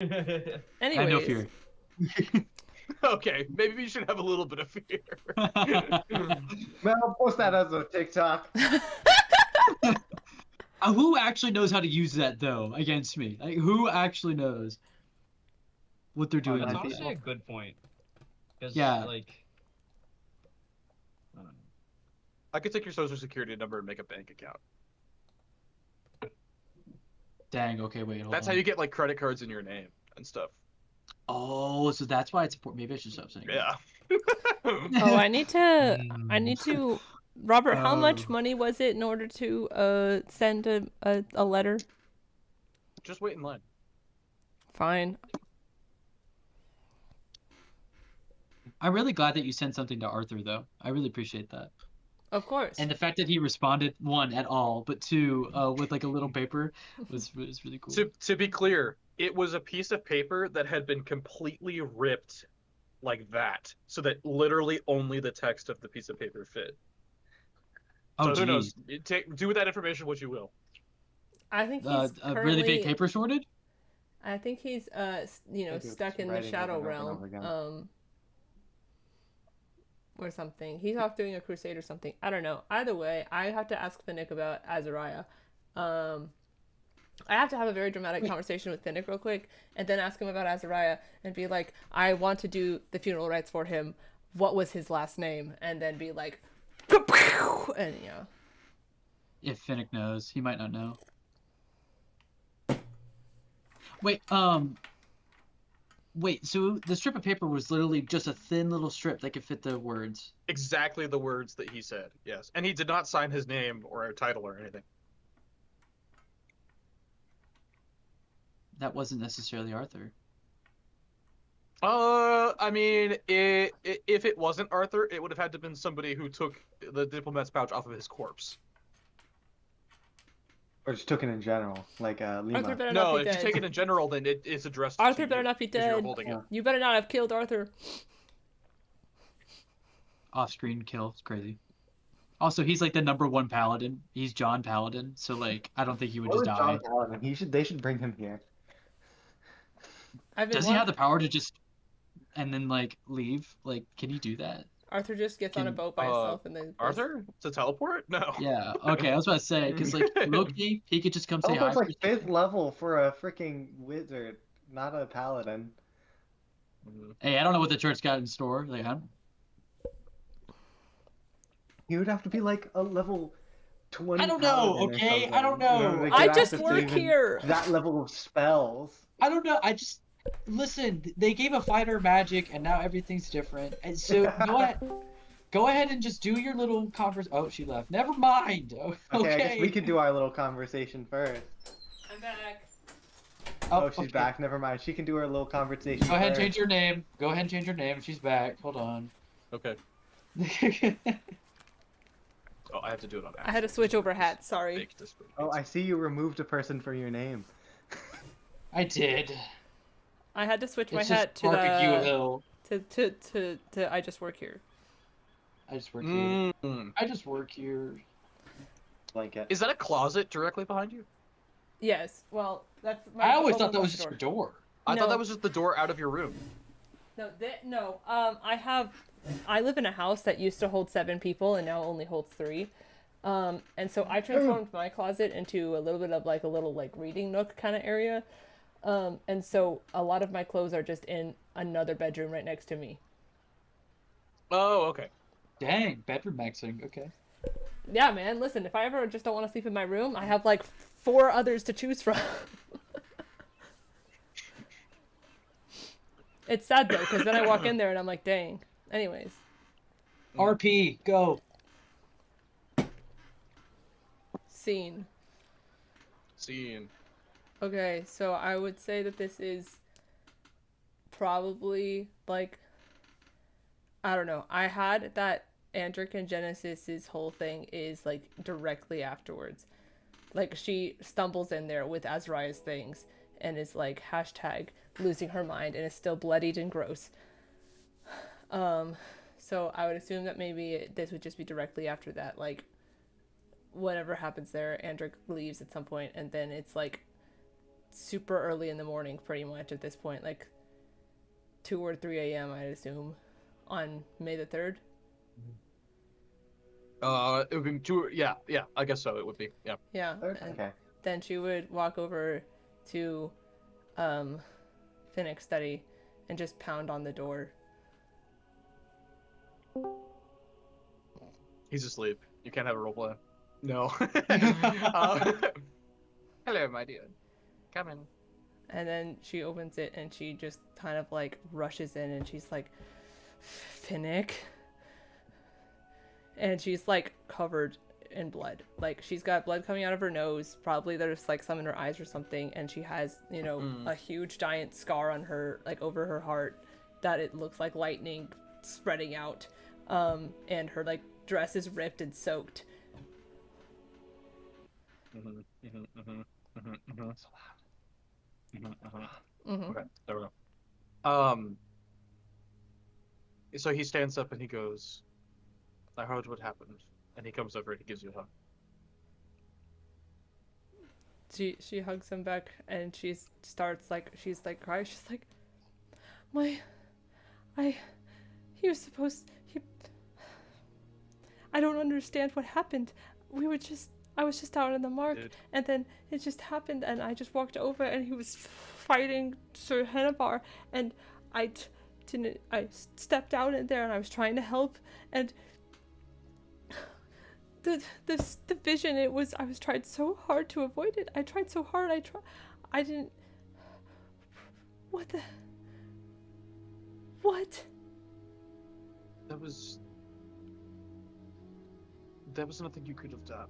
I have no Anyways, fear. Okay, maybe you should have a little bit of fear. Well, post that as a TikTok. Who actually knows how to use that though against me? Like, who actually knows what they're doing That's That's with honestly that? a good point. Because, Yeah. like, I don't know. I could take your social security number and make a bank account. Dang. Okay. Wait. Hold That's how on. you get like credit cards in your name and stuff. Oh, so that's why it's important. Maybe I should stop saying Yeah. Hmm. it. Mm. I need to. Robert, how much Oh. money was it in order to send a letter? Just wait in line. Fine. I'm really glad that you sent something to Arthur, though. I really appreciate that. Of course. And the fact that he responded, one, at all, but two, with like a little paper was really cool. To be clear, it was a piece of paper that had been completely ripped like that, so that literally only the text of the piece of paper fit. Oh, So who knows? geez. Do with that information what you will. I think he's A really big currently. paper shorted? I think he's Maybe it's stuck in the writing shadow over and over realm. and over again. Or something. He's off doing a crusade or something. I don't know. Either way, I have to ask Finnick about Azariah. I have to have a very dramatic conversation with Finnick real quick, and then ask him about Azariah and be like, I want to do the funeral rites for him. What was his last name? And then be like, and yeah. If Finnick knows, he might not know. Wait, wait. So the strip of paper was literally just a thin little strip that could fit the words. Exactly the words that he said. Yes, and he did not sign his name or a title or anything. That wasn't necessarily Arthur. I mean, if it wasn't Arthur, it would have had to have been somebody who took the diplomat's pouch off of his corpse. Or just took it in general, like Lima. Arthur better No, not if be you dead. take it in general, then it is addressed Arthur to better you, not be because you're dead. holding it. You better not have killed Arthur. Off-screen kill. It's crazy. Also, he's like the #1 paladin. He's John Paladin, so like I don't think he would What just was die. John Paladin? They should bring him here. I've been Does he have the power to just and then like leave? Like, can he do that? Arthur just gets on a Can- boat by himself and then. Arthur to teleport? No. Yeah. Okay, I was about to say because like Loki, he could just come say hi. Teleport's like for a 5th second. level for a freaking wizard, not a paladin. Hey, I don't know what the church got in store. Like, I don't... He would have to be like a level 20 I don't know, paladin or okay? something I don't in order know. to I get just access to work even here. that level of spells. I don't know. I just listen. They gave a fighter magic, and now everything's different. And so go ahead and just do your little converse. Oh, she left. Never mind. Okay, I guess we could do our little conversation first. I'm back. Oh, she's okay. back. Never mind. She can do her little conversation Go ahead and first. change your name. Go ahead and change your name. She's back. Hold on. Okay. Oh, I have to do it on accident. I had to switch over hats. Sorry. Fake display. Oh, I see you removed a person from your name. I did. I had to switch my It's hat just to Barbecue the Hill. to I just work here. I just work here. Mm. I just work here. Blanket. Is that a closet directly behind you? Yes. Well, that's. I always thought open that was glass just a door. I No. thought that was just the door out of your room. No. I live in a house that used to hold 7 people and now only holds 3. And so I transformed my closet into a little bit of like a little like reading nook kind of area. And so a lot of my clothes are just in another bedroom right next to me. Oh, okay. Dang, bedroom maxing. Okay. Yeah, man. Listen, if I ever just don't want to sleep in my room, I have like 4 others to choose from. It's sad though, because then I walk in there and I'm like, dang. Anyways. RP, go. Scene. Scene. Okay, so I would say that this is probably like, I don't know. I had that Andric and Genesis's whole thing is like directly afterwards. Like she stumbles in there with Azariah's things and is like hashtag losing her mind and is still bloodied and gross. So I would assume that maybe this would just be directly after that. Like whatever happens there, Andric leaves at some point and then it's like super early in the morning, pretty much at this point, like 2 or 3 a.m. I'd assume, on May the 3rd. It would be two. Yeah, I guess so. It would be. Yeah. Yeah, Third? and Okay. then she would walk over to Finnick's study and just pound on the door. He's asleep. You can't have a roleplay. No. Hello, my dear. Come in. And then she opens it and she just kind of like rushes in and she's like, Finnick. And she's like covered in blood. Like she's got blood coming out of her nose. Probably there's like some in her eyes or something. And she has, you know, a huge giant scar on her, like over her heart, that it looks like lightning spreading out. And her like dress is ripped and soaked. Okay, there we go. So he stands up and he goes, I heard what happened. And he comes over and he gives you a hug. She hugs him back and she starts like, she's like crying. She's like, he was supposed, I don't understand what happened. I was just out in the mark, and then it just happened, and I just walked over, and he was fighting Sir Hannibar, and I stepped out in there, and I was trying to help, and the vision, I was tried so hard to avoid it. I tried so hard. I didn't. What? There was nothing you could have done.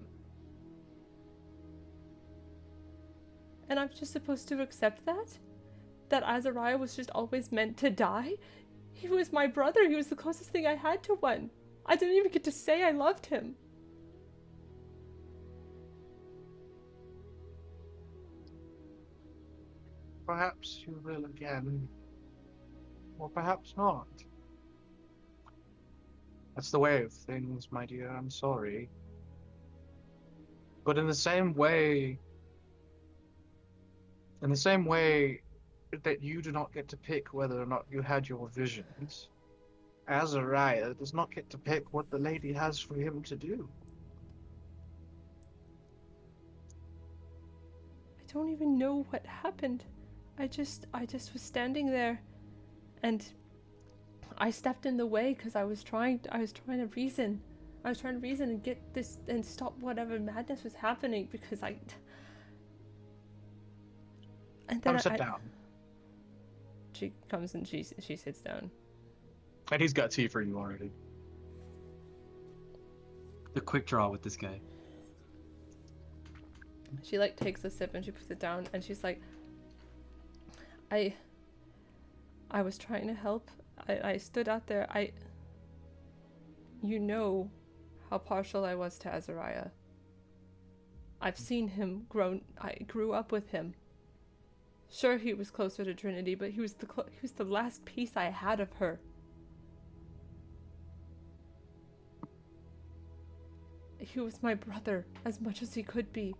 And I'm just supposed to accept that? That Azariah was just always meant to die? He was my brother. He was the closest thing I had to one. I didn't even get to say I loved him. Perhaps you will again. Or perhaps not. That's the way of things, my dear. I'm sorry. But in the same way that you do not get to pick whether or not you had your visions, Azariah does not get to pick what the lady has for him to do. I don't even know what happened. I just was standing there, and I stepped in the way because I was trying to reason. I was trying to reason and get this and stop whatever madness was happening because I. And then Sit down. She comes and she sits down. And he's got tea for you already. The quick draw with this guy. She like takes a sip and she puts it down and she's like, I was trying to help. I stood out there. You know how partial I was to Azariah. I've seen him grow. I grew up with him. Sure, he was closer to Trinity, but he was the last piece I had of her. He was my brother as much as he could be.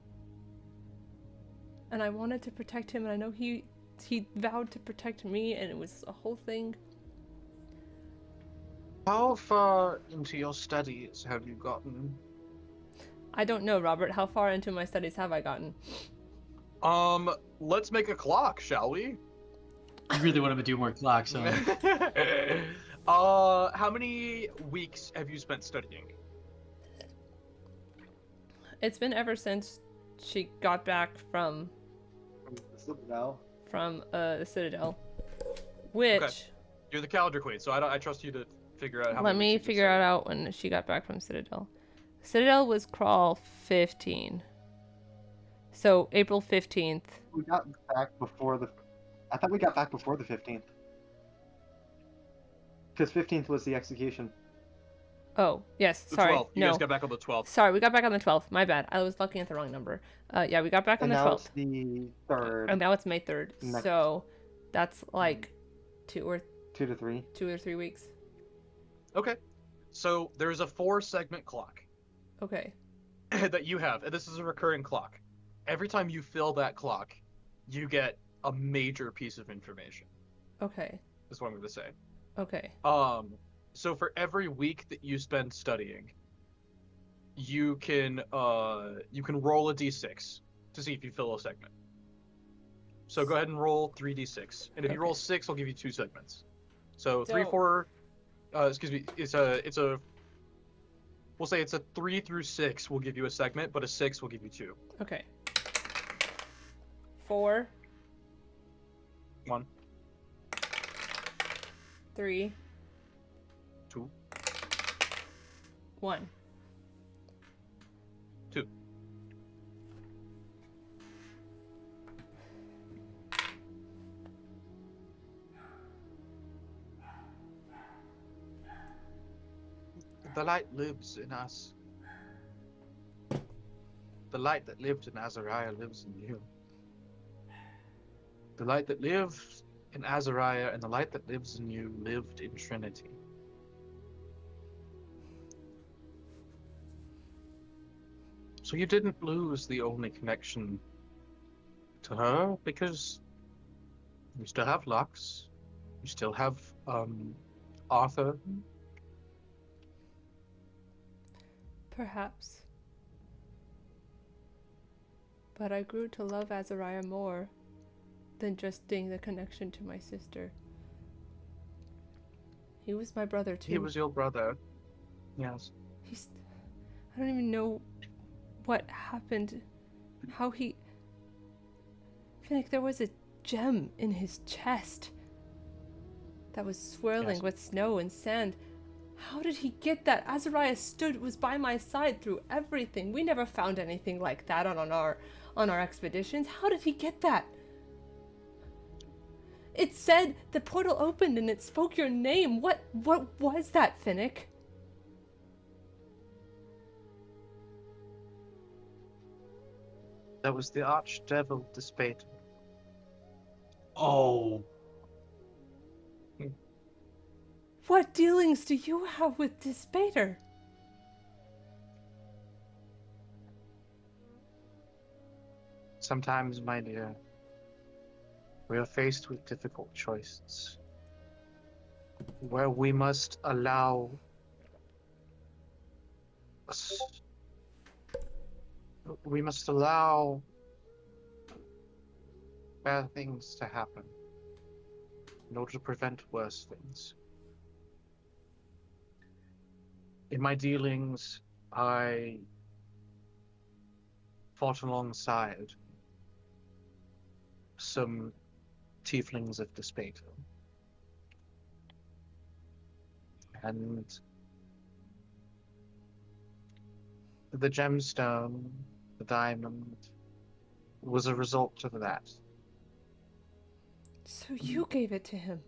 And I wanted to protect him, and I know he vowed to protect me, and it was a whole thing. How far into your studies have you gotten? I don't know, Robert. How far into my studies have I gotten? Let's make a clock, shall we? You really want to do more clocks, so how many weeks have you spent studying? It's been ever since she got back from Citadel. The Citadel. Which Okay. You're the calendar queen, so I trust you to figure out how let many me weeks you've been figure it out when she got back from Citadel. Citadel was crawl 15. So April 15th. We got back before the. I thought we got back before the 15th. Because 15th was the execution. Oh, yes, The sorry. 12th. You no. guys got back on the 12th. Sorry, we got back on the 12th. My bad. I was looking at the wrong number. Yeah, we got back on And the now 12th. it's the 3rd. And now it's May 3rd. Next. So that's like 2 or 2 to 3. 3 weeks. Okay. So there's a 4-segment clock Okay. that you have, and this is a recurring clock. Every time you fill that clock, you get a major piece of information. Okay. Is what I'm going to say. Okay. So for every week that you spend studying, you can roll a d6 to see if you fill a segment. So go ahead and roll 3d6, and if you roll Okay. 6, I'll give you 2 segments. So So- 3, 4. Excuse me. It's a. We'll say it's a 3 through 6 will give you a segment, but a 6 will give you 2. Okay. 4, 1, 3, 2, 1. 2. The light lives in us. The light that lived in Azariah lives in you. The light that lived in Azariah and the light that lives in you lived in Trinity. So you didn't lose the only connection to her because you still have Lux, you still have Arthur. Perhaps. But I grew to love Azariah more than just being the connection to my sister. He was my brother too. He was your brother. Yes. I don't even know what happened. How he... Finnick, there was a gem in his chest that was swirling Yes. with snow and sand. How did he get that? Azariah was by my side through everything. We never found anything like that on our expeditions. How did he get that? It said the portal opened and it spoke your name. What was that, Finnick? That was the archdevil Despater. Oh, What dealings do you have with Despater? Sometimes, my dear, we are faced with difficult choices where we must allow bad things to happen in order to prevent worse things. In my dealings, I fought alongside some tieflings of Despater. And the gemstone, the diamond, was a result of that. So you gave it to him.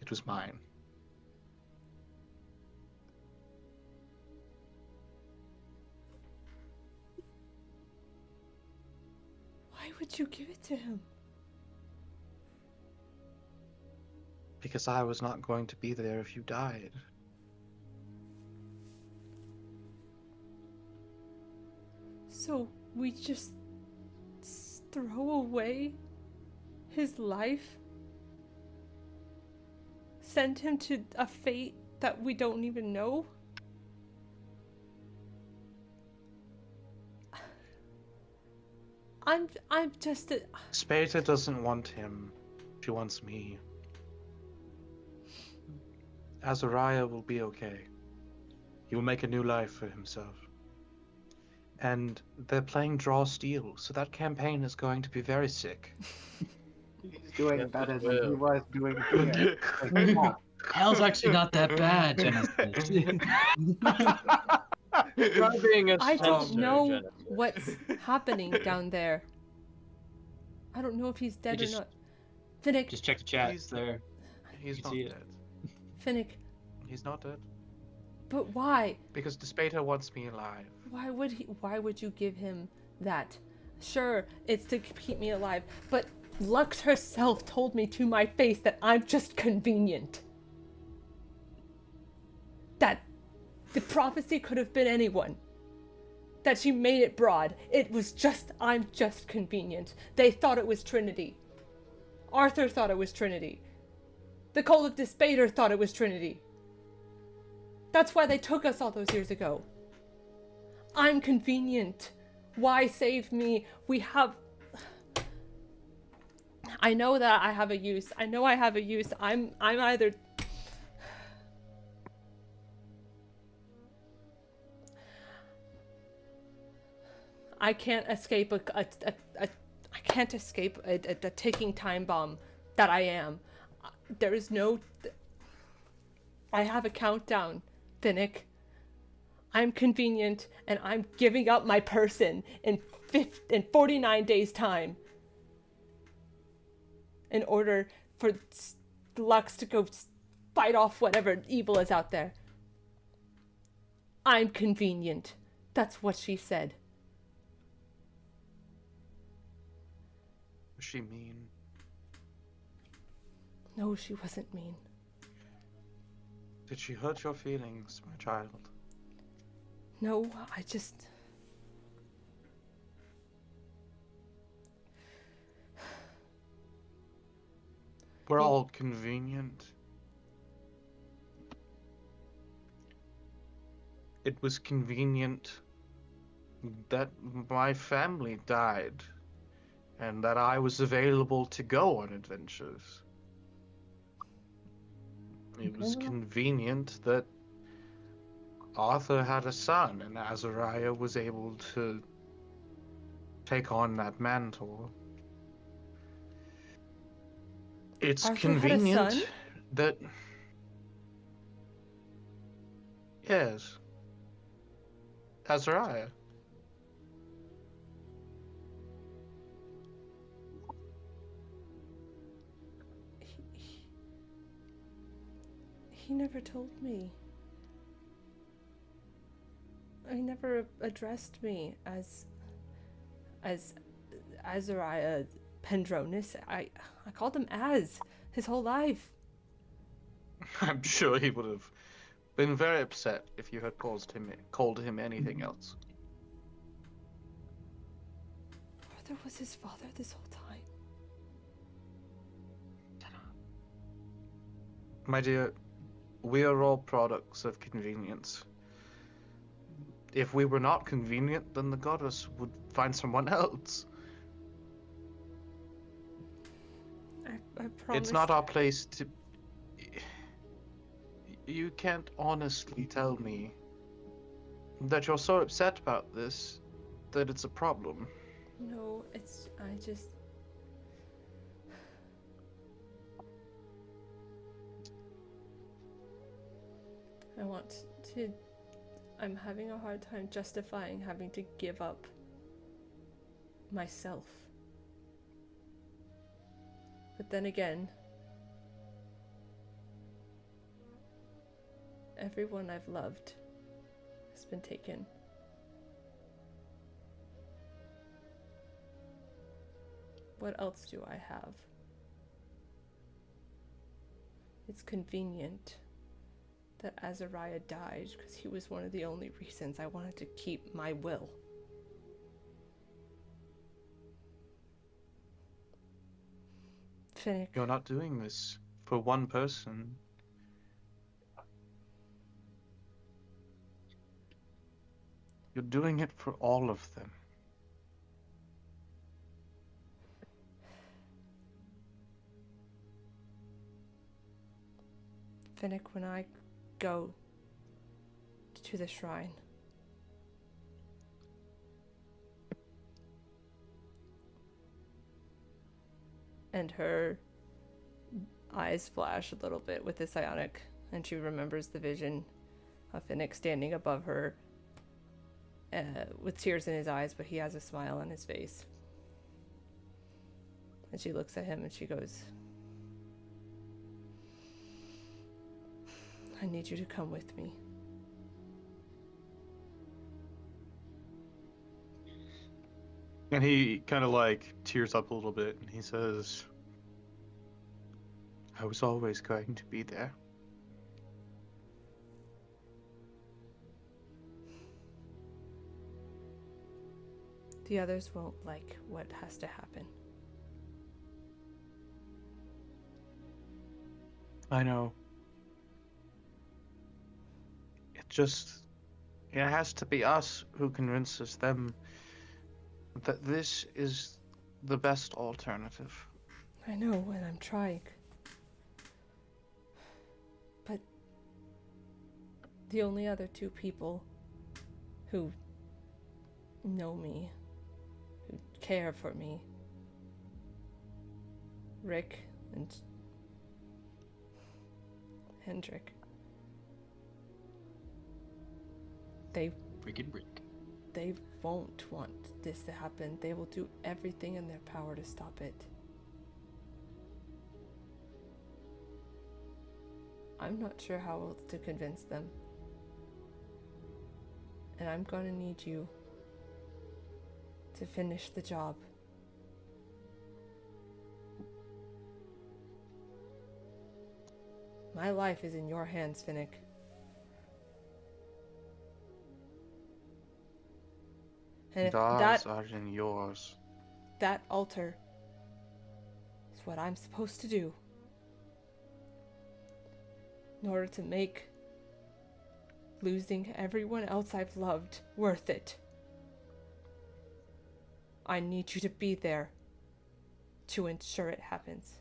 It was mine. Why would you give it to him? Because I was not going to be there if you died. So we just throw away his life? Send him to a fate that we don't even know? I'm just a... Despater doesn't want him. She wants me. Azariah will be okay. He will make a new life for himself. And they're playing Draw Steel, so that campaign is going to be very sick. He's doing Yes, better it than he will. was doing here. Like, come on. hell's actually not that bad, Genesis. Try being a I don't censor, know Genesis. what's happening down there. I don't know if he's dead just- or not. Finnick, Just check the chat. He's- There. He's You not see it. dead. Finnick, He's not dead. but why? Because Despater wants me alive. Why would you give him that? Sure, it's to keep me alive, but Lux herself told me to my face that I'm just convenient. That the prophecy could have been anyone. that she made it broad. It was just, I'm just convenient. They thought it was Trinity. Arthur thought it was Trinity. The Cult of Despater thought it was Trinity. That's why they took us all those years ago. I'm convenient. Why save me? We have... I know that I have a use. I know I have a use. I'm either... I can't escape I can't escape a ticking time bomb that I am. There is no... I have a countdown, Finnick. I'm convenient, and I'm giving up my person in 49 days' time in order for Lux to go fight off whatever evil is out there. I'm convenient. That's what she said. Was she mean? No, she wasn't mean. Did she hurt your feelings, my child? No, I just... We're all convenient. It was convenient that my family died and that I was available to go on adventures. It was convenient that Arthur had a son and Azariah was able to take on that mantle. It's Arthur convenient had a son? that... Yes. Azariah. He never told me. He never addressed me as Azariah Pendronis. I called him Az his whole life. I'm sure he would have been very upset if you had called him anything else. Arthur was his father this whole time. My dear, we are all products of convenience. If we were not convenient, then the goddess would find someone else. I promise. It's not our place to... You can't honestly tell me that you're so upset about this that it's a problem. No, I just... I want to... I'm having a hard time justifying having to give up myself. But then again, everyone I've loved has been taken. What else do I have? It's convenient that Azariah died because he was one of the only reasons I wanted to keep my will. Finnick. You're not doing this for one person. You're doing it for all of them. Finnick, when I go to the shrine, and her eyes flash a little bit with the psionic, and she remembers the vision of Finnick standing above her with tears in his eyes, but he has a smile on his face. And she looks at him and she goes, I need you to come with me. And he kind of like tears up a little bit and he says, I was always going to be there. The others won't like what has to happen. I know. It has to be us who convinces them that this is the best alternative. I know, and I'm trying. But the only other two people who know me, who care for me, Rick and Hendrik, Rick and Rick. they won't want this to happen. They will do everything in their power to stop it. I'm not sure how else to convince them. And I'm gonna need you to finish the job. My life is in your hands, Finnick. And if Ours are in yours. that altar is what I'm supposed to do in order to make losing everyone else I've loved worth it, I need you to be there to ensure it happens.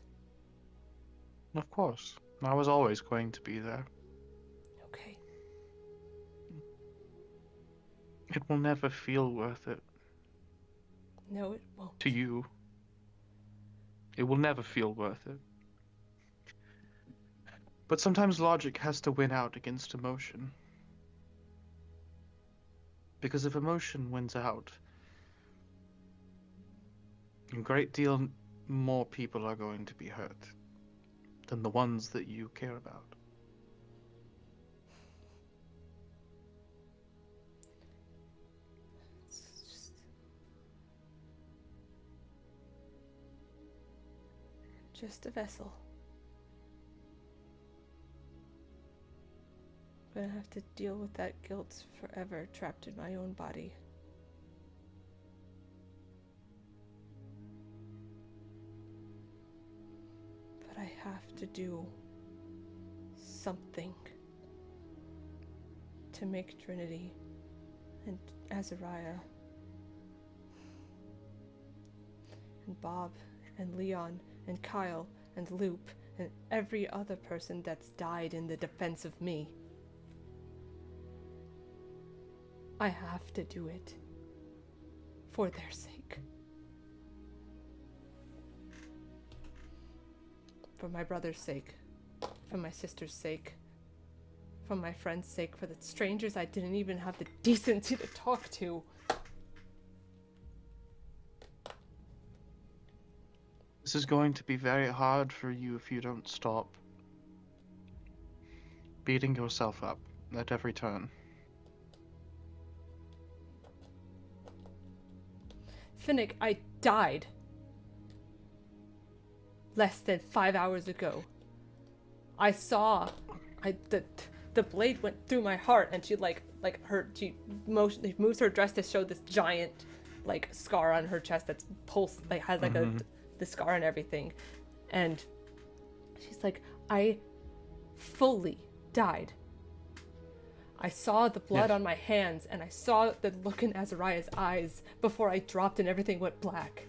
Of course. I was always going to be there. Okay. It will never feel worth it No, it won't. to you. It will never feel worth it. But sometimes logic has to win out against emotion. Because if emotion wins out, a great deal more people are going to be hurt than the ones that you care about. It's just a vessel. I'm gonna have to deal with that guilt forever, trapped in my own body. But I have to do something to make Trinity and Azariah and Bob and Leon and Kyle and Loop and every other person that's died in the defense of me. I have to do it for their sake. For my brother's sake, for my sister's sake, for my friend's sake, for the strangers I didn't even have the decency to talk to. This is going to be very hard for you if you don't stop beating yourself up at every turn. Finnick, I died less than 5 hours ago. I saw, the blade went through my heart, and she moves her dress to show this giant scar on her chest that's has the scar and everything, and she's like, I fully died. I saw the blood on my hands, and I saw the look in Azariah's eyes before I dropped and everything went black.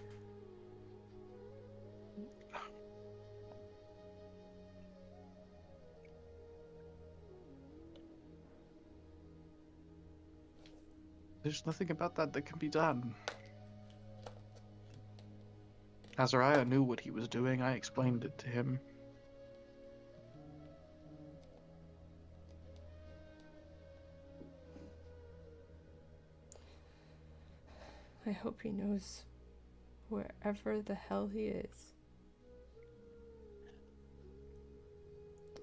There's nothing about that can be done. Azariah knew what he was doing. I explained it to him. I hope he knows wherever the hell he is.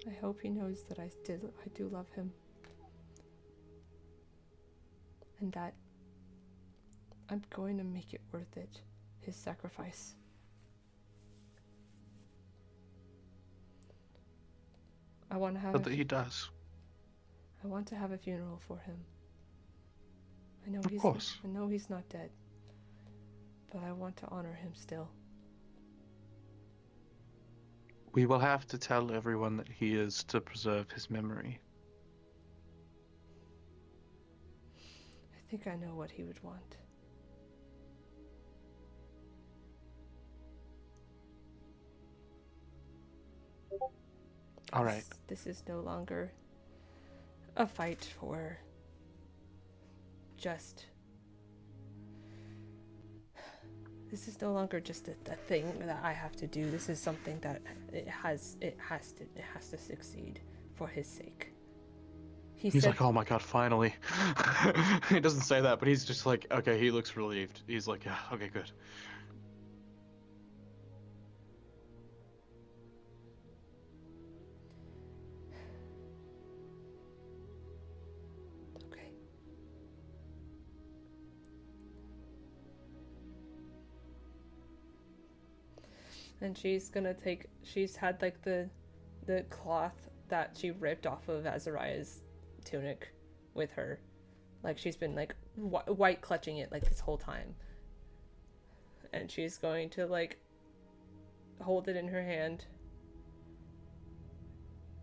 I hope he knows that I do love him. And that I'm going to make it worth it, his sacrifice. I want to have But that he does. I want to have a funeral for him. I know Of course. I know he's not dead. But I want to honor him still. We will have to tell everyone that he is to preserve his memory. I think I know what he would want. All right. This is no longer a fight for just... This is no longer just a thing that I have to do. This is something that it has to succeed for his sake. He's like, oh my god, finally. He doesn't say that, but he's just like, okay, he looks relieved. He's like, yeah, okay, good. Okay. And she's had like the cloth that she ripped off of Azariah's tunic with her. Like she's been like white clutching it like this whole time. And she's going to like hold it in her hand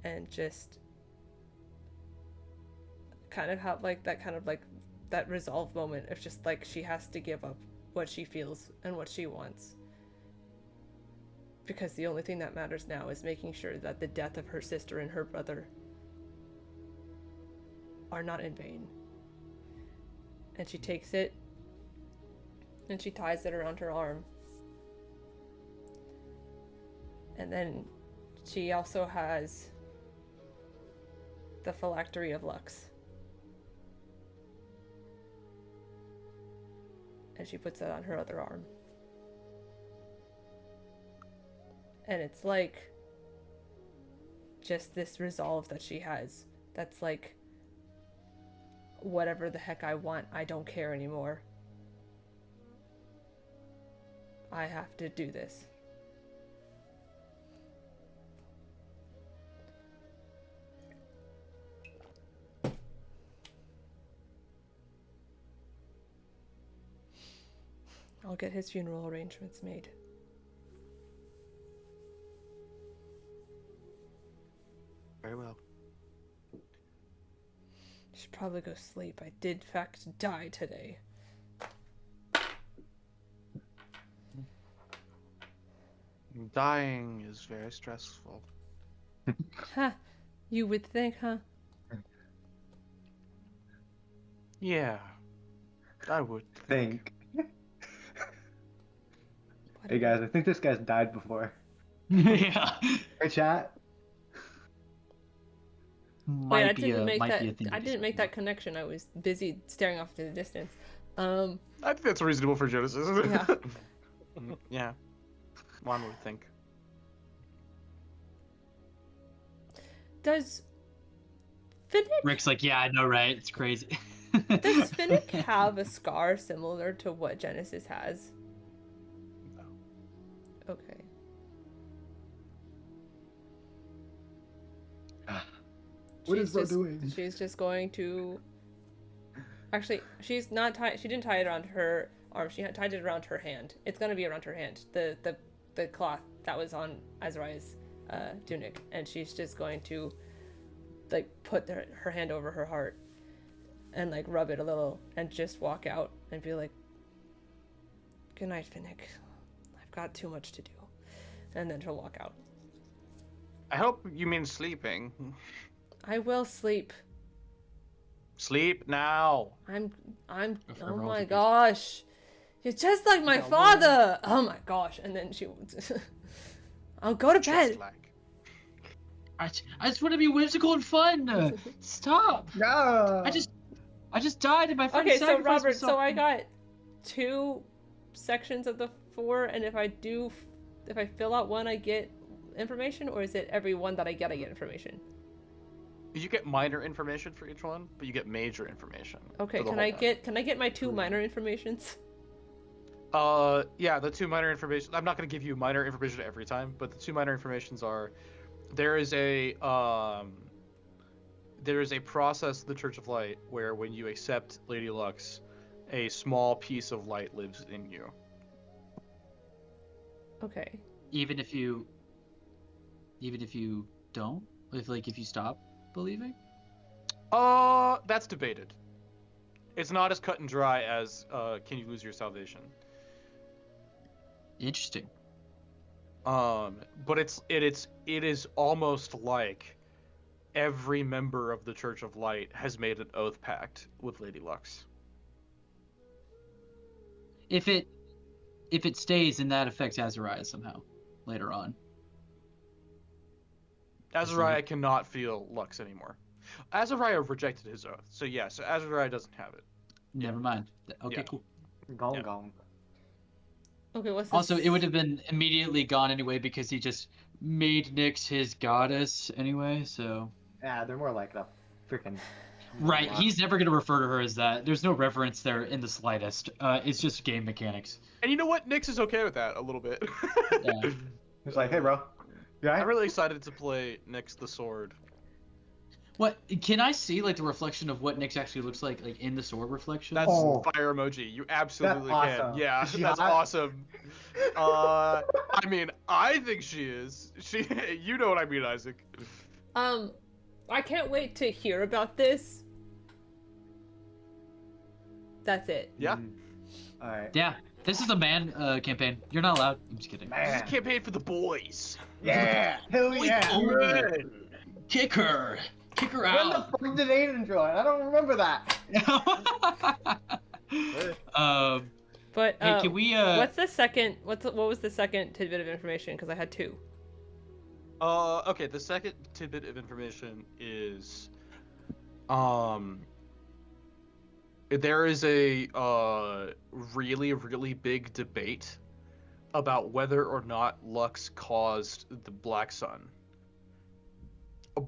and just kind of have like that resolve moment of just like she has to give up what she feels and what she wants. Because the only thing that matters now is making sure that the death of her sister and her brother are not in vain. And she takes it and she ties it around her arm. And then she also has the phylactery of Lux. And she puts it on her other arm. And it's like just this resolve that she has that's like, whatever the heck I want, I don't care anymore. I have to do this. I'll get his funeral arrangements made. Very well. Should probably go sleep. I did, in fact, die today. Dying is very stressful. Ha! You would think, huh? Yeah, I would Think. Hey guys, I think this guy's died before. Yeah. Hey chat. Wait, I didn't make might that. be a thing to I do didn't make something that connection. I was busy staring off to the distance. I think that's reasonable for Genesis. Yeah. Yeah. One would think. Does Finnick Rick's like, yeah, I know, right? It's crazy. does Finnick have a scar similar to what Genesis has? No. Okay. What is Bro just, doing? She's just going to. Actually, she's not tied. She didn't tie it around her arm. She tied it around her hand. It's gonna be around her hand. The cloth that was on Azariah's tunic, and she's just going to like put her hand over her heart and like rub it a little and just walk out and be like, "Good night, Finnick. I've got too much to do," and then she'll walk out. I hope you mean sleeping. I will sleep. Sleep now. I'm for oh rolls my of gosh. You're just like my father. Oh my gosh. And then she I'll go to bed. Just like. I just want to be whimsical and fun. Stop. No. I just died and my friend Okay, so sacrificed Robert, himself. so I got 2 sections of the 4, and if I fill out one I get information, or is it every one that I get information? You get minor information for each one, but you get major information. Okay, for the can whole I get my 2 minor informations? Yeah, the 2 minor information. I'm not going to give you minor information every time, but the 2 minor informations are there is a process in the Church of Light where when you accept Lady Lux, a small piece of light lives in you. Okay. Even if you don't, if you stop believing. That's debated. It's not as cut and dry as can you lose your salvation. Interesting. But it is almost like every member of the Church of Light has made an oath pact with Lady Lux. If it stays, then that affects Azariah somehow later on. Azariah cannot feel Lux anymore. Azariah rejected his oath, so Azariah doesn't have it. Never mind. Okay, Yeah. cool. Gong Yeah. gong. Okay, what's this? Also, it would have been immediately gone anyway because he just made Nyx his goddess anyway, so... Yeah, they're more like a freaking. Right, he's never going to refer to her as that. There's no reference there in the slightest. It's just game mechanics. And you know what? Nyx is okay with that a little bit. Yeah. It's like, hey, bro. You alright? I'm really excited to play Nyx the Sword. What, can I see, the reflection of what Nyx actually looks like in the sword reflection? That's Oh. fire emoji. You absolutely That's can. awesome. Yeah, Is she that's hot? awesome. I mean, I think she is. You know what I mean, Isaac. I can't wait to hear about this. That's it. Yeah. Alright. Yeah, this is a man campaign. You're not allowed. I'm just kidding. This Man. is a campaign for the boys. Yeah! Hell yeah! Oink, Kick her! Kick her When the out! fuck did Aiden join? I don't remember that. But Hey, can we what's the second? What was the second tidbit of information? Because I had two. Okay, the second tidbit of information is, there is a really, really big debate about whether or not Lux caused the Black Sun.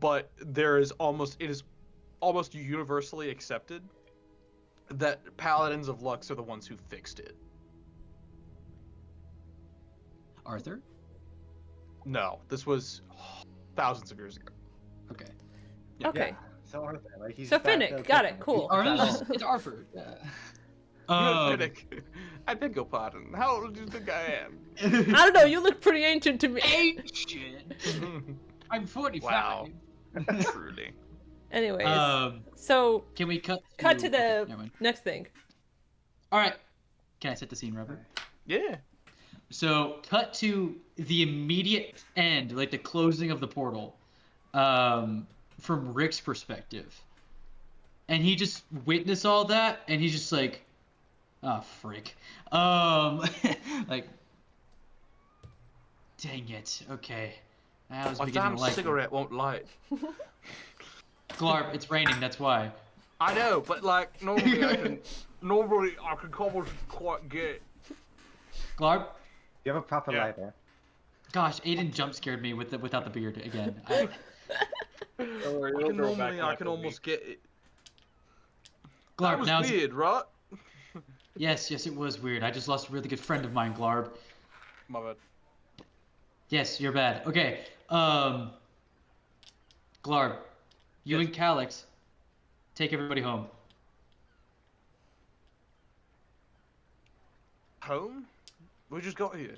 But it is almost universally accepted that Paladins of Lux are the ones who fixed it. Arthur? No, this was thousands of years ago. Okay. Yeah. Okay. Yeah. So Arthur, like he's So back Finnick, to- got it, cool. It's Arthur. Yeah. Finnick, I beg your pardon. How old do you think I am? I don't know. You look pretty ancient to me. Ancient. I'm 45. Wow. Truly. Anyways, Um, so can we cut to okay, the never mind. next thing. All right. Can I set the scene, Robert? Yeah. So, cut to the immediate end, the closing of the portal, from Rick's perspective. And he just witnessed all that, and he's just like, oh, frick. Dang it. Okay. I was My beginning damn to like cigarette won't light. it. Glarp, it's raining, that's why. I know, but normally I can almost quite get. Glarp? You have a proper Yeah. lighter. Gosh, Aiden jump scared me without the beard again. I can almost get it. That Glarb, was now it's- weird, right? Yes, it was weird. I just lost a really good friend of mine, Glarb. My bad. Yes, you're bad. Okay. Glarb, you Yes. and Calix take everybody home. Home? We just got here.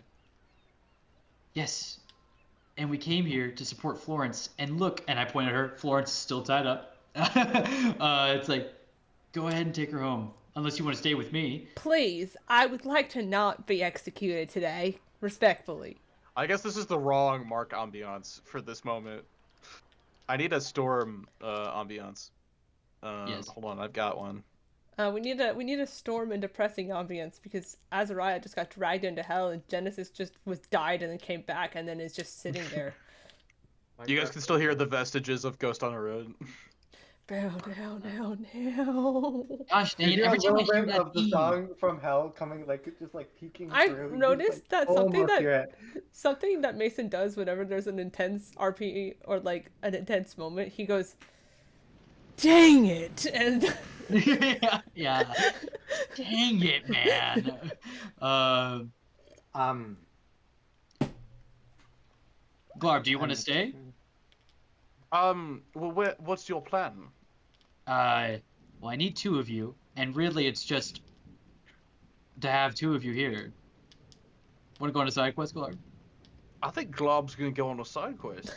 Yes. And we came here to support Florence. And look, and I point at her, Florence is still tied up. It's like, go ahead and take her home. Unless you want to stay with me. Please, I would like to not be executed today, respectfully. I guess this is the wrong Mark ambiance for this moment. I need a storm ambiance. Yes. Hold on, I've got one. We need a storm and depressing ambience because Azariah just got dragged into hell and Genesis just died and then came back and then is just sitting there. You guys can still hear the vestiges of Ghost on a Road. Bow down, down, down. Gosh, You dang it, hear a every time I little hear bit that of the theme. song from Hell coming, just peeking I through. You just, noticed that almost hear it. something that Mason does whenever there's an intense RP or an intense moment, he goes, "Dang it!" and yeah. Dang it, man. Glarb, do you want to stay? Well, what's your plan? Well, I need two of you, and really it's just to have two of you here. Want to go on a side quest, Clark? I think Glob's gonna go on a side quest.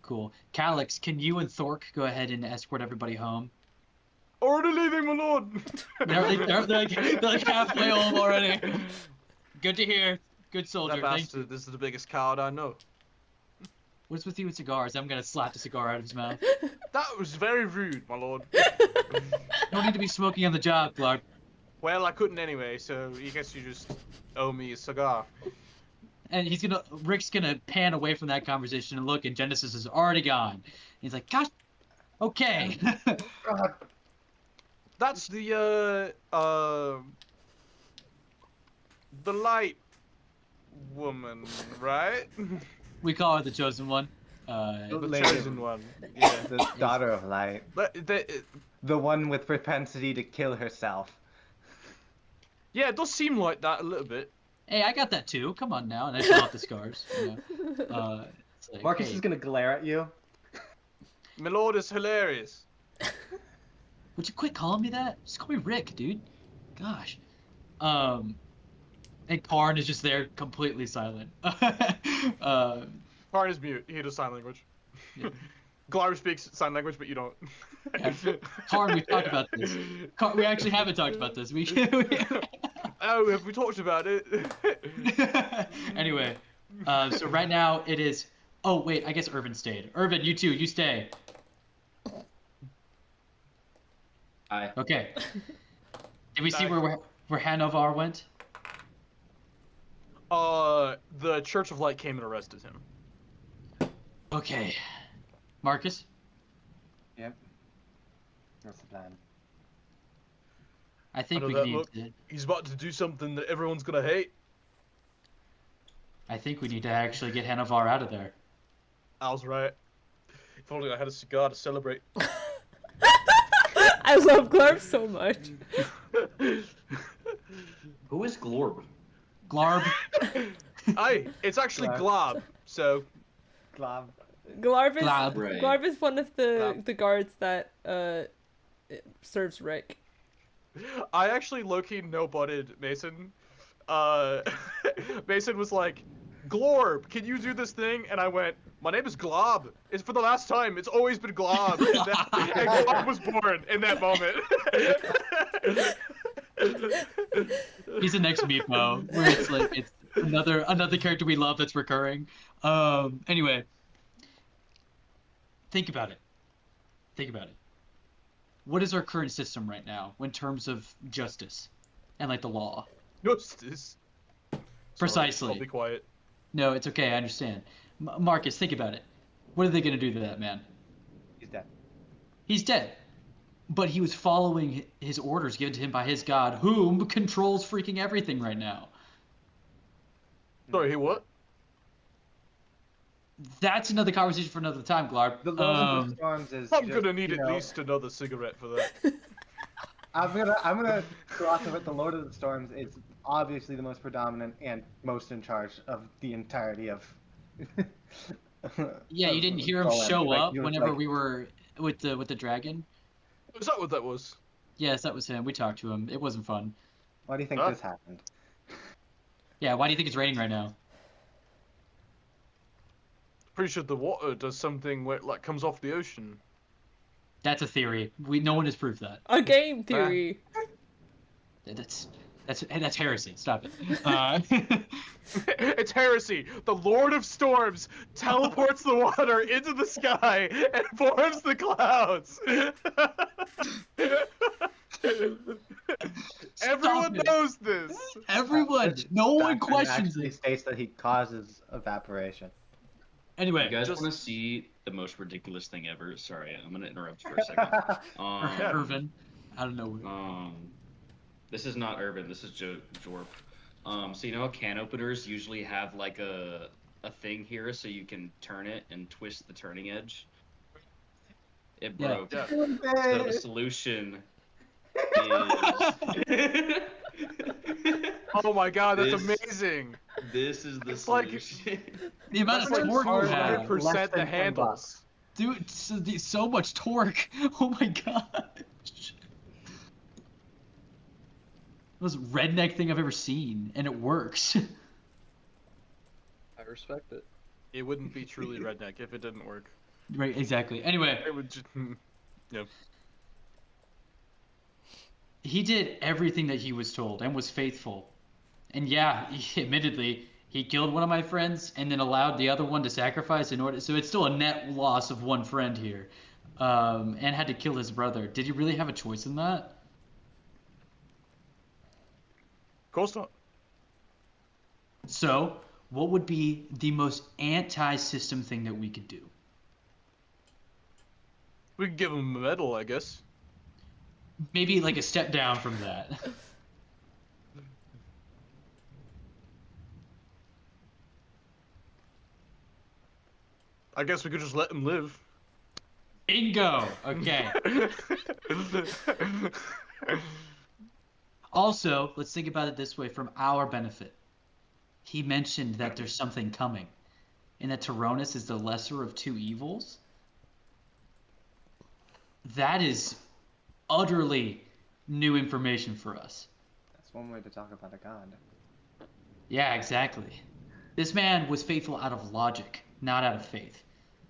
Cool. Calix, can you and Thork go ahead and escort everybody home? Already leaving, my lord. They're like halfway home already. Good to hear. Good soldier. That Thank you. bastard. This is the biggest coward I know. What's with you with cigars? I'm gonna slap the cigar out of his mouth. That was very rude, my lord. No need to be smoking on the job, Clark. Well, I couldn't anyway, so I guess you just owe me a cigar. And Rick's gonna pan away from that conversation and look, and Genesis is already gone. He's like, gosh, okay. God. That's the light woman, right? We call her the chosen one. The Lady. chosen one. Yeah. The daughter of light. But The one with propensity to kill herself. yeah, it does seem like that a little bit. Hey, I got that too. Come on now, and I show off the scars. It's like, Marcus hey, is gonna glare at you. My lord is hilarious. would you quit calling me that? Just call me Rick, dude. Gosh. And Karn is just there, completely silent. Karn is mute. He does sign language. Yeah. Glarv speaks sign language, but you don't. Yeah. Karn, we talked about this. We actually haven't talked about this. Oh, have we talked about it? Anyway, so right now it is. Oh wait, I guess Irvin stayed. Irvin, you too. You stay. Hi. Okay. Did we see where Hanovar went? The Church of Light came and arrested him. Okay. Marcus? Yep. That's the plan. I think I know we that need look. to. He's about to do something that everyone's gonna hate. I think we need to actually get Hanovar out of there. I was right. If only I had a cigar to celebrate. I love Glarb so much. Who is Glorb? Glarb. Aye, it's actually Glob. So Glob. Glarb is Glab. Right. Glarb is one of the Glab. the guards that serves Rick. I actually low-key no-butted Mason. Mason was like, Glorb, can you do this thing? And I went, my name is Glob. It's for the last time. It's always been Glob. And Glob was born in that moment. He's the next Meepo, where it's like it's another character we love that's recurring. Anyway, think about it. Think about it. What is our current system right now in terms of justice and like the law? Justice. Precisely. I'll be quiet. No, it's okay. I understand. Marcus, think about it. What are they gonna do to that man? He's dead. He's dead. But he was following his orders given to him by his god, whom controls freaking everything right now. Sorry, he what? That's another conversation for another time, Glarb. The Lord of the Storms is. I'm just, gonna need you at know, least another cigarette for that. I'm gonna cross it. The Lord of the Storms is obviously the most predominant and most in charge of the entirety of. Yeah, you didn't hear him Golem. show Like, up he was whenever like- we were with the dragon. Is that what that was? Yes, that was him. We talked to him. It wasn't fun. Why do you think Huh? this happened? Yeah, why do you think it's raining right now? Pretty sure the water does something where it like comes off the ocean. That's a theory. No one has proved that. A game theory. That's heresy. Stop it. It's heresy. The Lord of Storms teleports the water into the sky and forms the clouds. Everyone it. knows this. Everyone, no one Doctrine questions actually it. states that he causes evaporation. Anyway, You guys just- want to see the most ridiculous thing ever? Sorry, I'm gonna interrupt for a second. Irvin, I don't know. This is not Urban. This is Jorp. So you know how can openers usually have like a thing here, so you can turn it and twist the turning edge. It Yeah. broke. Yeah. So the solution is. Oh my god, that's This- amazing. This is the It's like- solution. The amount That's of like torque you have. 400% Less the than handles. Dude, so much torque. Oh my god. most redneck thing I've ever seen, and it works. I respect it. It wouldn't be truly redneck if it didn't work. Right, exactly. Anyway, It would just, yeah. he did everything that he was told and was faithful. And yeah, admittedly, he killed one of my friends and then allowed the other one to sacrifice in order. So it's still a net loss of one friend here, and had to kill his brother. Did he really have a choice in that? Of course not. So, what would be the most anti-system thing that we could do? We could give him a medal, I guess. Maybe like a step down from that. I guess we could just let him live. Bingo. Okay. Also, let's think about it this way from our benefit. He mentioned that there's something coming, and that Tyrannus is the lesser of two evils. That is utterly new information for us. That's one way to talk about a god. Yeah, exactly. This man was faithful out of logic, not out of faith.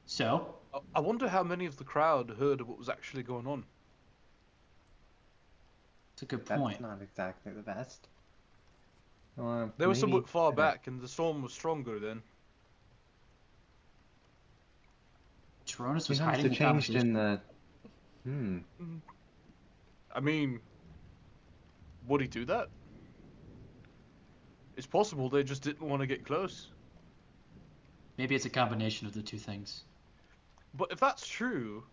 So, I wonder how many of the crowd heard of what was actually going on. it's a good That's point. not exactly the best. They were Maybe- somewhat far back, and the storm was stronger then. Tyrannus was Sometimes hiding it the changed conversation. in the. I mean, would he do that? It's possible they just didn't want to get close. Maybe it's a combination of the two things. But if that's true,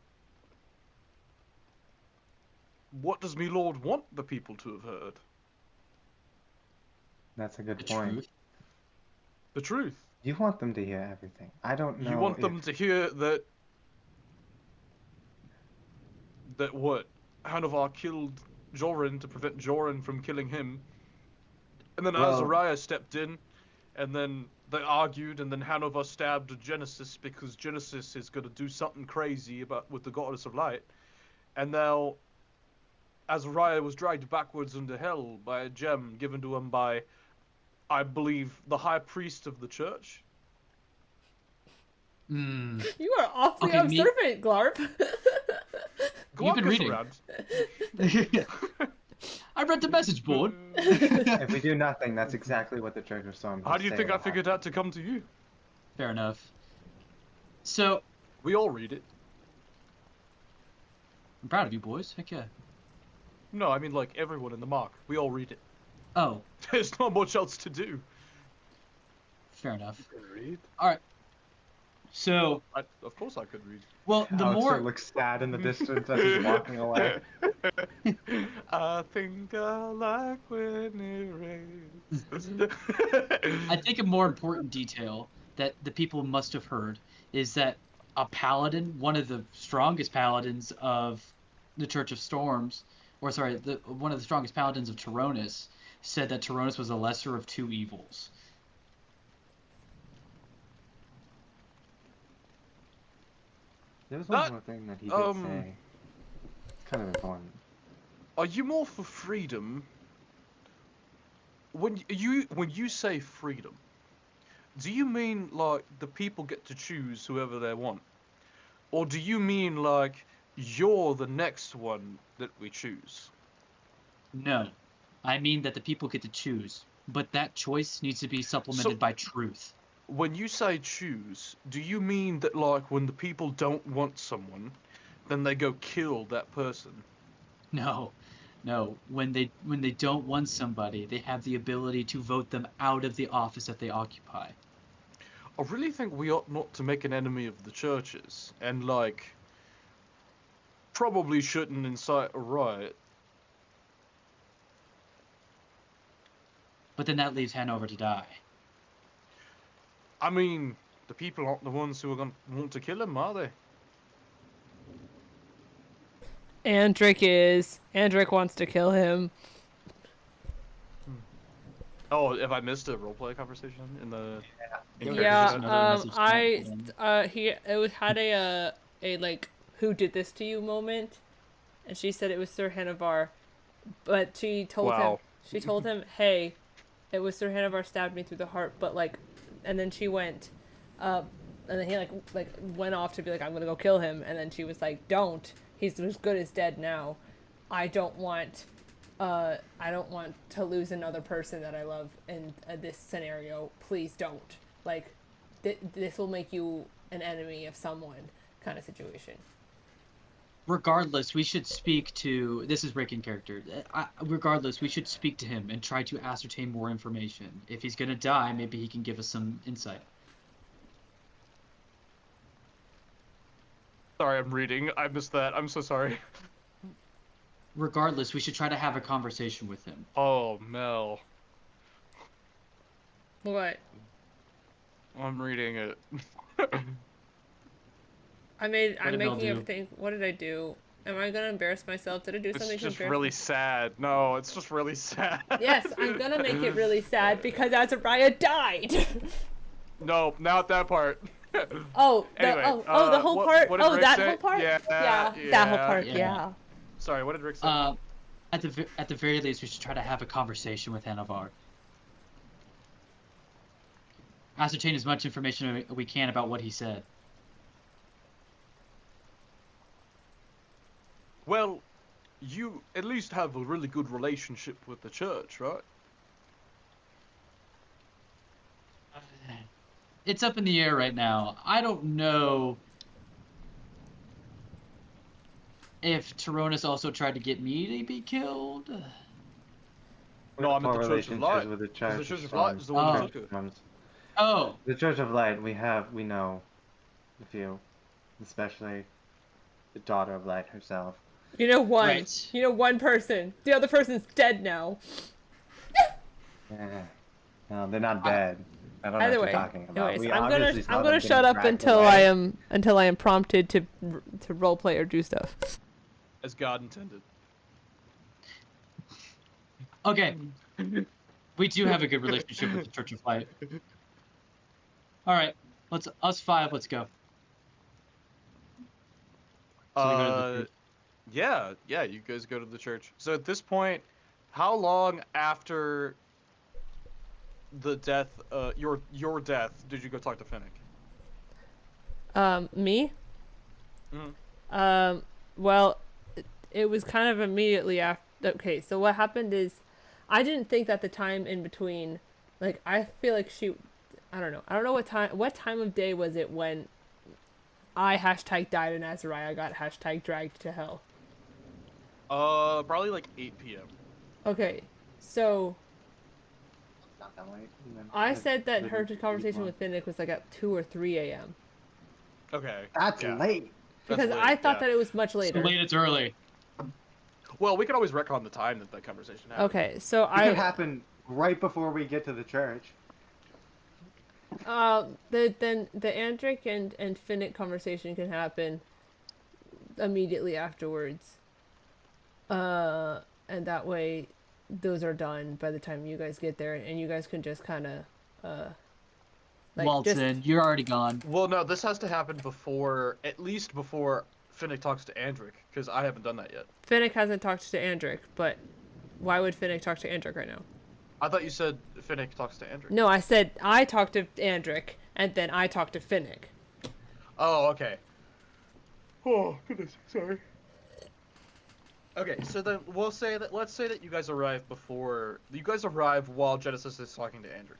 what does me lord want the people to have heard? That's a good The point. truth. The truth. You want them to hear everything. I don't know. You want if- them to hear that what? Hanovar killed Joran to prevent Joran from killing him. And then Well- Azariah stepped in, and then they argued, and then Hanovar stabbed Genesis because Genesis is going to do something crazy with the goddess of light. And now Azariah was dragged backwards into hell by a gem given to him by, I believe, the high priest of the church. Mm. You are awfully Okay, me- observant, Glarp. You've been Glockus reading. around. I read the message board. If we do nothing, that's exactly what the Church of Storms. How will do you say think I will figured happen. out to come to you? Fair enough. So, We all read it. I'm proud of you boys. Heck yeah. No, I mean like everyone in the mark. We all read it. Oh, There's not much else to do. fair enough. Read? So, Of course I could read. well, the Alistair more looks sad in the distance as he's walking away. I think I like when it rains. I think a more important detail that the people must have heard is that a paladin, one of the strongest paladins of the Church of Storms, or sorry, one of the strongest paladins of Tyrannus, said that Tyrannus was the lesser of two evils. There was one That- more thing that he did say. It's kind of important. Are you more for freedom? When you say freedom, do you mean like the people get to choose whoever they want? Or do you mean like you're the next one that we choose? No, I mean that the people get to choose, but that choice needs to be supplemented So- by truth. When you say choose, do you mean that like when the people don't want someone, then they go kill that person? No. When they don't want somebody, they have the ability to vote them out of the office that they occupy. I really think we ought not to make an enemy of the churches, and like probably shouldn't incite a riot. But then that leaves Hanover to die. I mean, the people aren't the ones who are going to want to kill him, are they? Andric wants to kill him. Oh, have I missed a roleplay conversation in the? in Yeah, character design? message had a like who did this to you moment, and she said it was Sir Henovar, but she told him Wow. She told him, "Hey, it was Sir Hanovar stabbed me through the heart," but like, and then she went, and then he like went off to be like, "I'm gonna go kill him," and then she was like, "Don't. He's as good as dead now. I don't want to lose another person that I love in this scenario. Please don't. Like, this will make you an enemy of someone," kind of situation. Regardless, we should speak to. This is Rick in character. Regardless, we should speak to him and try to ascertain more information. If he's gonna die, maybe he can give us some insight. Sorry, I'm reading. I missed that. I'm so sorry. Regardless, we should try to have a conversation with him. Oh, Mel. What? I'm reading it. I'm did Mel making do? everything. What did I do? Am I gonna embarrass myself? Did I do something It's to just embarrass really sad. No, it's just really sad. Yes, I'm gonna make it really sad because Azariah died. No, not that part. Oh, Anyway, the whole what- part. what did Oh, Rick that say? whole part. Yeah, that whole part. yeah. Yeah. Sorry, what did Rick say? At the very least, we should try to have a conversation with Hanovar. Ascertain as much information we can about what he said. Well, you at least have a really good relationship with the church, right? It's up in the air right now. I don't know if Tyronis also tried to get me to be killed. No, I'm at Our the Church of relationships Light. with the The Church Church of of Light is the one Oh. who took it. Oh, The Church of Light, we know a few, especially the Daughter of Light herself. You know one. Right. You know one person. The other person's dead now. Yeah. No, they're not dead. I don't know Either what way. you're talking about. Anyways, We I'm obviously saw them gonna getting shut up dragged until away. I am prompted to roleplay or do stuff. As God intended. okay. We do have a good relationship with the Church of Light. All right, us five. Let's go. So we go to the church. Yeah, you guys go to the church. So at this point, how long after the death, your death, did you go talk to Finnick? Me? Mhm. Well, it was kind of immediately after. Okay, so what happened is, I didn't think that the time in between, like, I feel like I don't know what time of day was it when I # died and Azariah got # dragged to hell. Probably like 8 p.m. Okay, so Not that late. And then- I said that then her we conversation move with Finnick was like at 2 or 3 a.m. Okay. That's yeah. late. That's Because late, I thought yeah. that it was much So later. late, it's early. Well, we could always retcon the time that conversation happened. Okay, so It could happen right before we get to the church. the Andric and Finnick conversation can happen immediately afterwards. And that way, those are done by the time you guys get there, and you guys can just kind of, Walton, you're already gone. Well, no, this has to happen at least before Finnick talks to Andric, because I haven't done that yet. Finnick hasn't talked to Andric, but why would Finnick talk to Andric right now? I thought you said Finnick talks to Andric. No, I said I talked to Andric, and then I talked to Finnick. Oh, okay. Oh, goodness, sorry. Okay, so then let's say that you guys arrive while Genesis is talking to Andric.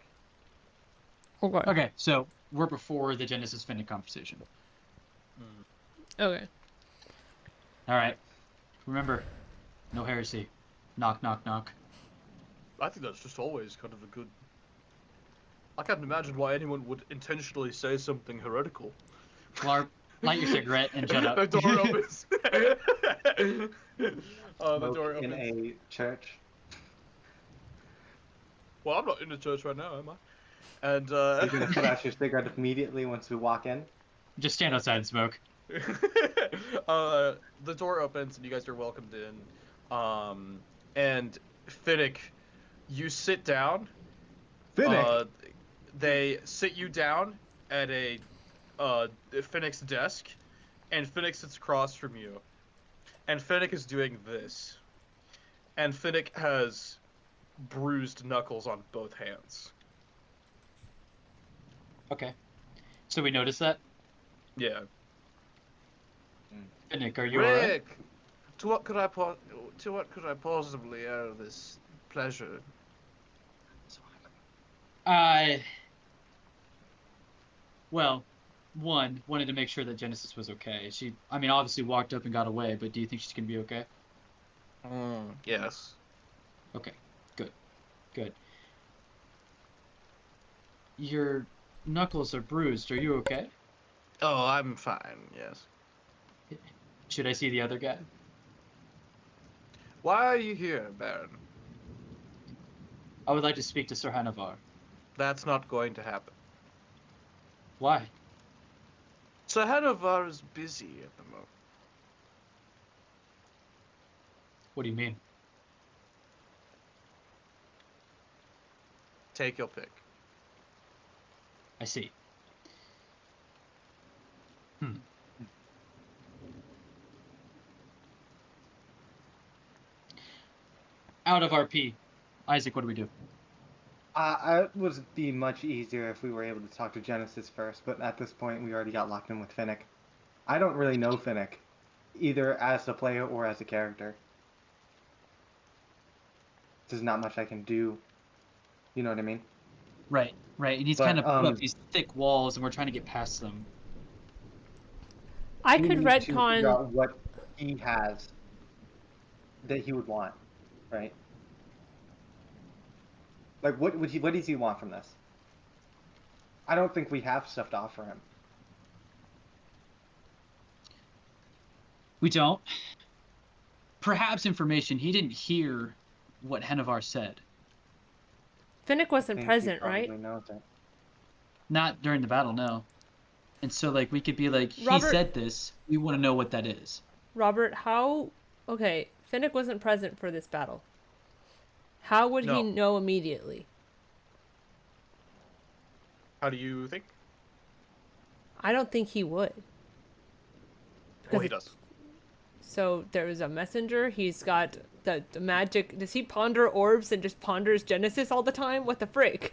Okay. Okay, so we're before the Genesis Finnick conversation. Okay. All right. Remember, no heresy. Knock, knock, knock. I think that's just always kind of a good... I can't imagine why anyone would intentionally say something heretical. Clark, light your cigarette and shut up. The door opens. The Smoke door in opens. a church. Well, I'm not in the church right now, am I? And, You're gonna put out your cigarette immediately once we walk in. Just stand outside and smoke. the door opens and you guys are welcomed in. And Finnick, you sit down. Finnick. They sit you down at a Finnick's desk, and Finnick sits across from you. And Finnick is doing this. And Finnick has bruised knuckles on both hands. Okay. So we noticed that? Yeah. Nick, are you alright? Rick, to what could I possibly owe this pleasure? Well, one, wanted to make sure that Genesis was okay. She, I mean, obviously walked up and got away, but do you think she's gonna be okay? Yes. Okay, good, good. Your knuckles are bruised. Are you okay? Oh, I'm fine, yes. Should I see the other guy? Why are you here, Baron? I would like to speak to Sir Hanavar. That's not going to happen. Why? Sir Hanovar is busy at the moment. What do you mean? Take your pick. I see. Out of RP. Isaac, what do we do? It would be much easier if we were able to talk to Genesis first, but at this point we already got locked in with Finnick. I don't really know Finnick, either as a player or as a character. There's not much I can do. You know what I mean? Right, right. And he's But, kind of put up these thick walls, and we're trying to get past them. I We could need to figure retcon. out what he has that he would want, right? Like, what does he want from this? I don't think we have stuff to offer him. We don't. Perhaps information. He didn't hear what Hanavar said. Finnick I wasn't think he present, probably right? knows it. Not during the battle, no. And so, like, we could be like, he Robert- said this. We want to know what that is. Robert, how? Okay, Finnick wasn't present for this battle. How would he No. know immediately? How do you think? I don't think he would. Well, he does. So there was a messenger. He's got the magic. Does he ponder orbs and just ponders Genesis all the time? What the frick?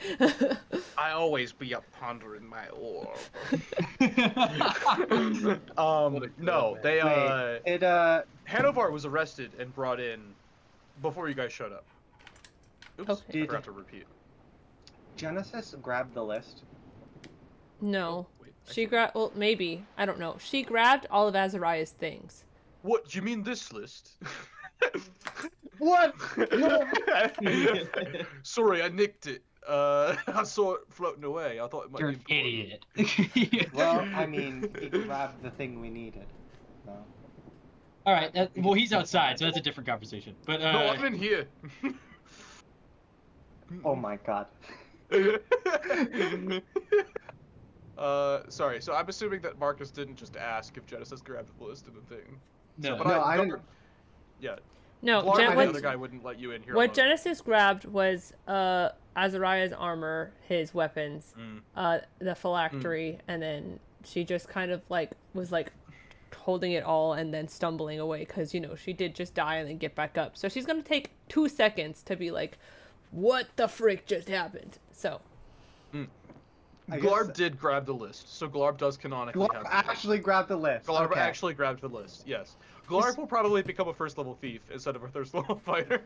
I always be up pondering my orb. No, they Wait, Hanovar was arrested and brought in before you guys showed up. Oops, Okay. I forgot to repeat. Genesis grabbed the list. No. Wait, She grabbed. Well, maybe. I don't know. She grabbed all of Azariah's things. What? You mean this list? What? Sorry, I nicked it. I saw it floating away. I thought it might You're be an important. idiot. Well, I mean, he grabbed the thing we needed. So. All right. Well, he's outside, so that's a different conversation. But No, I'm in here. Oh my god. Sorry. So I'm assuming that Marcus didn't just ask if Genesis grabbed the list in the thing. no. So, but No, I didn't. Yeah. No, Clark, Gen- the what, other guy wouldn't let you in here. what alone. Genesis grabbed was Azariah's armor, his weapons, the phylactery, and then she just kind of was holding it all and then stumbling away because she did just die and then get back up. So she's gonna take 2 seconds to be like, "What the frick just happened?" So I Glarb guess- did grab the list, so Glarb does canonically Glarb have the list. actually grabbed the list. Glarb Okay. actually grabbed the list, yes. Glarb will probably become a first level thief instead of a first level fighter.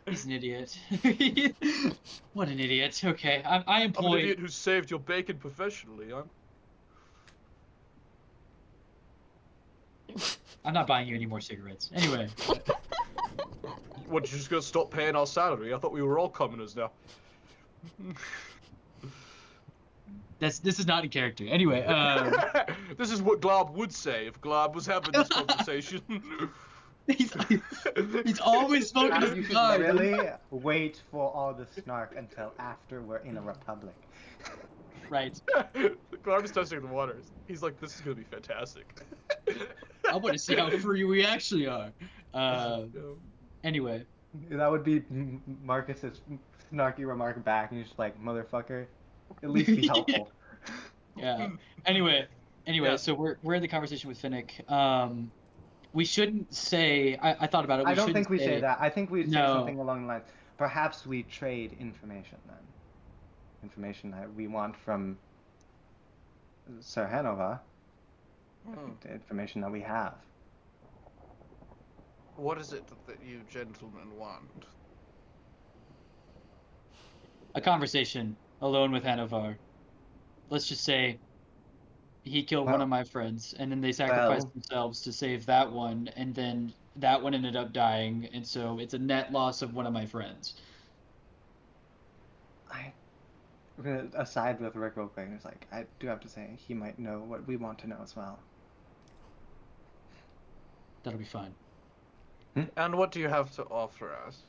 He's an idiot. What an idiot. Okay, I I'm an employ. idiot who saved your bacon professionally. I'm not buying you any more cigarettes. Anyway. What, you just gonna stop paying our salary? I thought we were all commoners now. This is not in character. Anyway, This is what Glob would say if Glob was having this conversation. he's always spoken Now as you a should guy. really wait for all the snark until after we're in a republic. Right. Glob is testing the waters. He's like, this is gonna be fantastic. I want to see how free we actually are. Anyway. That would be Marcus's snarky remark back, and he's just like, motherfucker, at least be helpful. Yeah. Anyway, Yeah. so we're in the conversation with Finnick. We shouldn't say. I thought about it. We I don't shouldn't think we say that. I think we'd say No. something along the lines. Perhaps we trade information then. Information that we want from Sir Hanover. The information that we have. What is it that you gentlemen want? A conversation alone with Hanover. Let's just say he killed one Well- of my friends, and then they sacrificed well- themselves to save that one, and then that one ended up dying, and so it's a net loss of one of my friends. We're gonna aside with Rick real quick. It's like I do have to say he might know what we want to know as well. That'll be fine. And what do you have to offer us?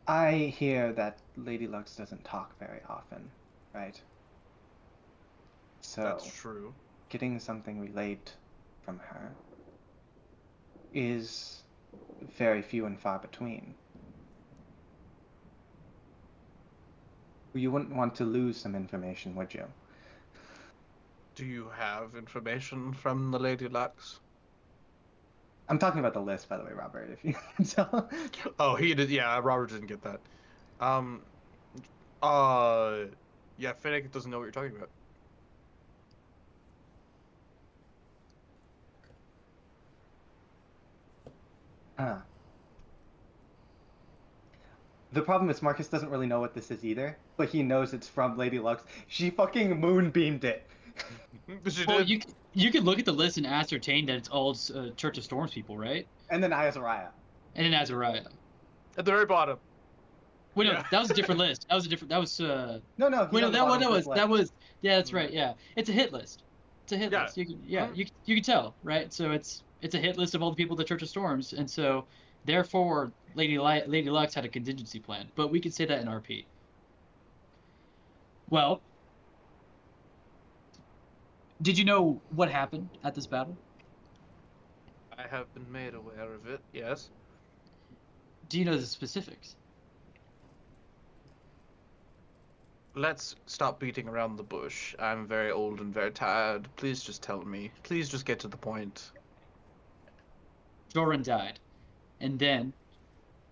I hear that Lady Lux doesn't talk very often, right? So That's true. getting something relayed from her is very few and far between. You wouldn't want to lose some information, would you? Do you have information from the Lady Lux? I'm talking about the list, by the way, Robert, if you can tell. Oh, he did. Yeah, Robert didn't get that. Yeah, Finnick doesn't know what you're talking about. The problem is Marcus doesn't really know what this is either, but he knows it's from Lady Lux. She fucking moonbeamed it. She Well, did. you could look at the list and ascertain that it's all Church of Storms people, right? And then Azariah. And then Azariah. At the very bottom. Wait, no, Yeah. that was a different list. That was a different. That was. No, he's Wait, no, on the that one. bottom of this That list. was. Yeah, that's right. Yeah, it's a hit list. It's a hit Yeah. list. You can, you can tell, right? So it's a hit list of all the people at the Church of Storms, and so therefore Lady Lux had a contingency plan, but we could say that in RP. Well, did you know what happened at this battle? I have been made aware of it, yes. Do you know the specifics? Let's stop beating around the bush. I'm very old and very tired. Please just tell me. Please just get to the point. Joran died, and then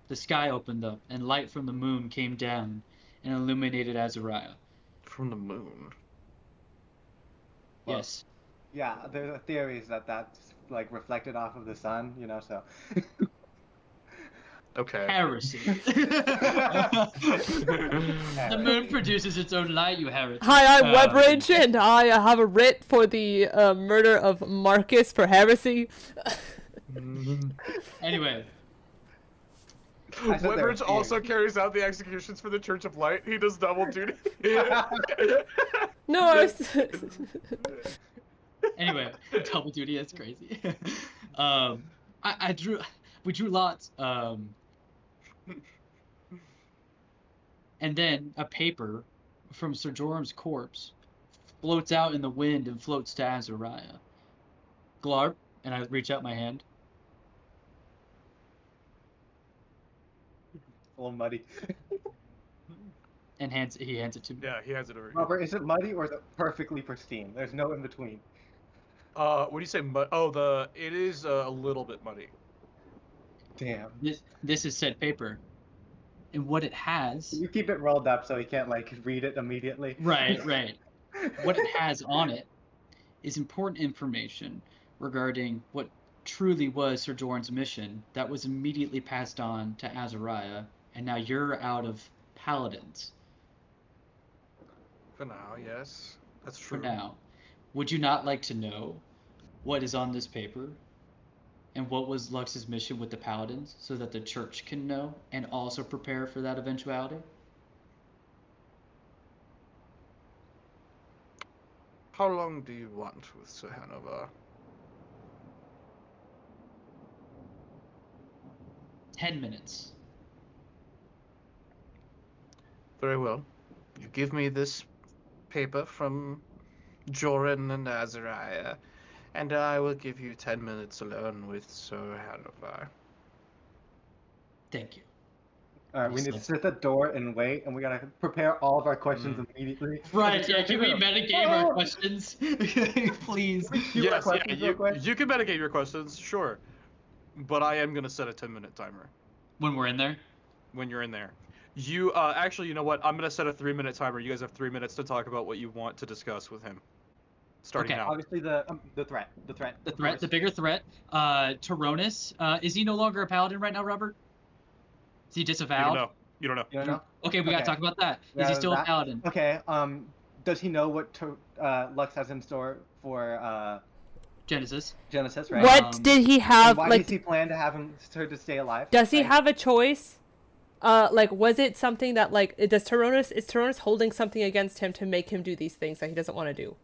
the sky opened up, and light from the moon came down and illuminated Azariah. From the moon. Well, Yes. Yeah, there's a theories that that's like reflected off of the sun, you know, so. Okay. Heresy. The moon produces its own light, you heretic. Hi, I'm Webridge, and I have a writ for the murder of Marcus for heresy. Anyway, I said there were Webridge also carries out the executions for the Church of Light. He does double duty. No, I was... anyway, double duty, that's crazy. We drew lots, and then a paper from Sir Jorum's corpse floats out in the wind and floats to Azariah. Glarp, and I reach out my hand. A little muddy. And he hands it to me. Yeah, he has it over here. Robert, is it muddy or is it perfectly pristine? There's no in between. What do you say? Oh, it is a little bit muddy. Damn. This is said paper, and what it has. You keep it rolled up so he can't like read it immediately. Right. What it has on it is important information regarding what truly was Sir Jorun's mission that was immediately passed on to Azariah, and now you're out of paladins For now, yes. That's for true. now. Would you not like to know what is on this paper and what was Lux's mission with the paladins so that the church can know and also prepare for that eventuality? How long do you want with Sir Hanover? 10 minutes. Very well. You give me this paper from Joran and Azariah, and I will give you 10 minutes alone with Sir Hanover. Thank you. All right, we need to sit at the door and wait, and we gotta prepare all of our questions immediately. Right, yeah, can we metagame our Oh! questions? Please. Can we queue our Yes, yeah, questions real quick? you can mitigate your questions, sure. But I am gonna set a 10-minute timer When we're in there? when you're in there. You actually, you know what? I'm gonna set a 3-minute timer. You guys have 3 minutes to talk about what you want to discuss with him. Starting Okay. now. Obviously, the threat. The of threat, course. the bigger threat. Tyrannus, is he no longer a paladin right now, Robert? Is he You don't disavowed? know. You don't know. You don't know? Okay, we gotta Okay. talk about that. Is Yeah, he still a that- paladin? Okay. Does he know what Lux has in store for Genesis. Genesis? Right. What did he And have? why Like, does he plan to have her to stay alive? does he right? have a choice? Like, was it something that, like, is Tyrannus holding something against him to make him do these things that he doesn't want to do?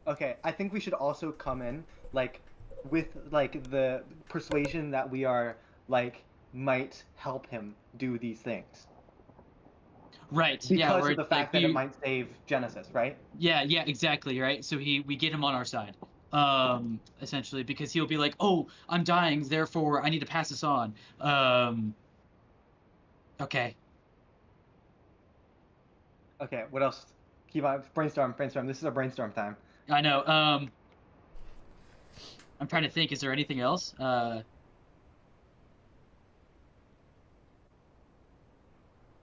Okay, I think we should also come in like with like the persuasion that we are like might help him do these things Right. because yeah, where of the it's fact like that it might save Genesis, right? Yeah, exactly, right? So we get him on our side. Essentially, because he'll be like, "Oh, I'm dying, therefore I need to pass this on." Okay. Okay, what else? Keep on brainstorm. This is a brainstorm time. I know. I'm trying to think, is there anything else?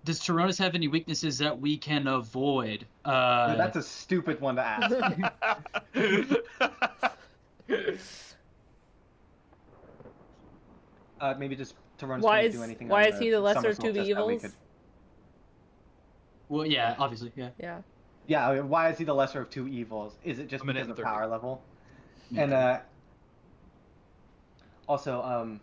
Does Tyrannus have any weaknesses that we can avoid? No, that's a stupid one to ask. Maybe just Tyrannus Why couldn't is do anything. why on is he the lesser of summer two solstice that we evils? could- Well, yeah, obviously, yeah. Yeah. Yeah, I mean, why is he the lesser of two evils? Is it just A minute because of and 30. power level? Yeah. And also,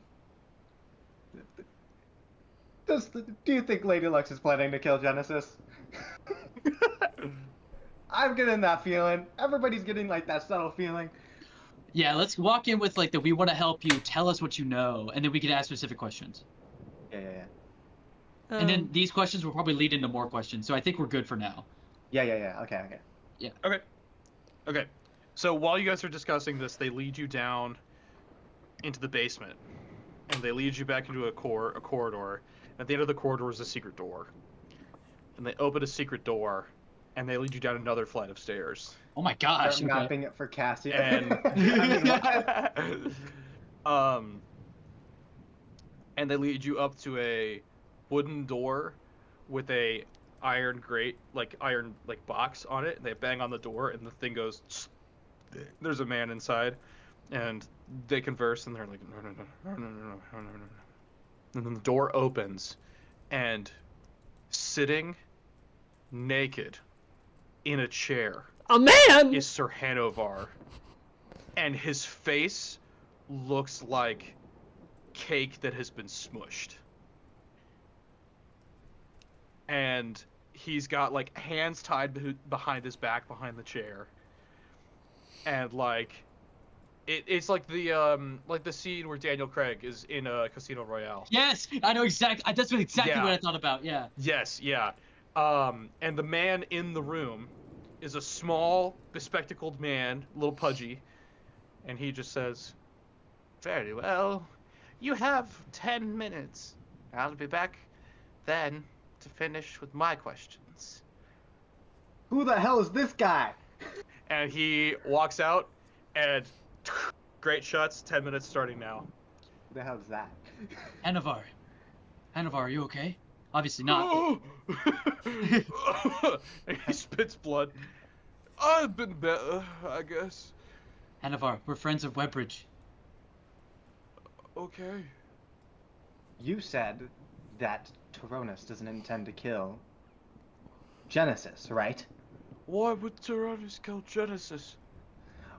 do you think Lady Lux is planning to kill Genesis? I'm getting that feeling. Everybody's getting like that subtle feeling. Yeah, let's walk in with like the "we want to help you, tell us what you know," and then we can ask specific questions. Yeah. And then these questions will probably lead into more questions, so I think we're good for now. Yeah. Okay. Okay. So while you guys are discussing this, they lead you down into the basement, and they lead you back into a corridor. And at the end of the corridor is a secret door, and they open a secret door, and they lead you down another flight of stairs. Oh my gosh! Start Okay. mapping it for Cassie. And and they lead you up to a wooden door with a iron box on it. And they bang on the door, and the thing goes. There's a man inside, and they converse, and they're like, no. And then the door opens, and sitting naked in a chair a man. is Sir Hanovar, and his face looks like cake that has been smushed. And he's got like hands tied behind his back behind the chair, and like it's like the scene where Daniel Craig is in Casino Royale. Yes, I know exactly. That's exactly Yeah. what I thought about. Yeah. Yes, yeah. And the man in the room is a small, bespectacled man, a little pudgy, and he just says, "Very well. You have 10 minutes. I'll be back then to finish with my questions." Who the hell is this guy? And he walks out, and great shots, 10 minutes starting now. Who the hell is that? Hanovar, are you okay? Obviously not. And he spits blood. I've been better, I guess. Hanovar, we're friends of Webbridge. Okay. You said that Tyrannus doesn't intend to kill Genesis, right? Why would Tyrannus kill Genesis?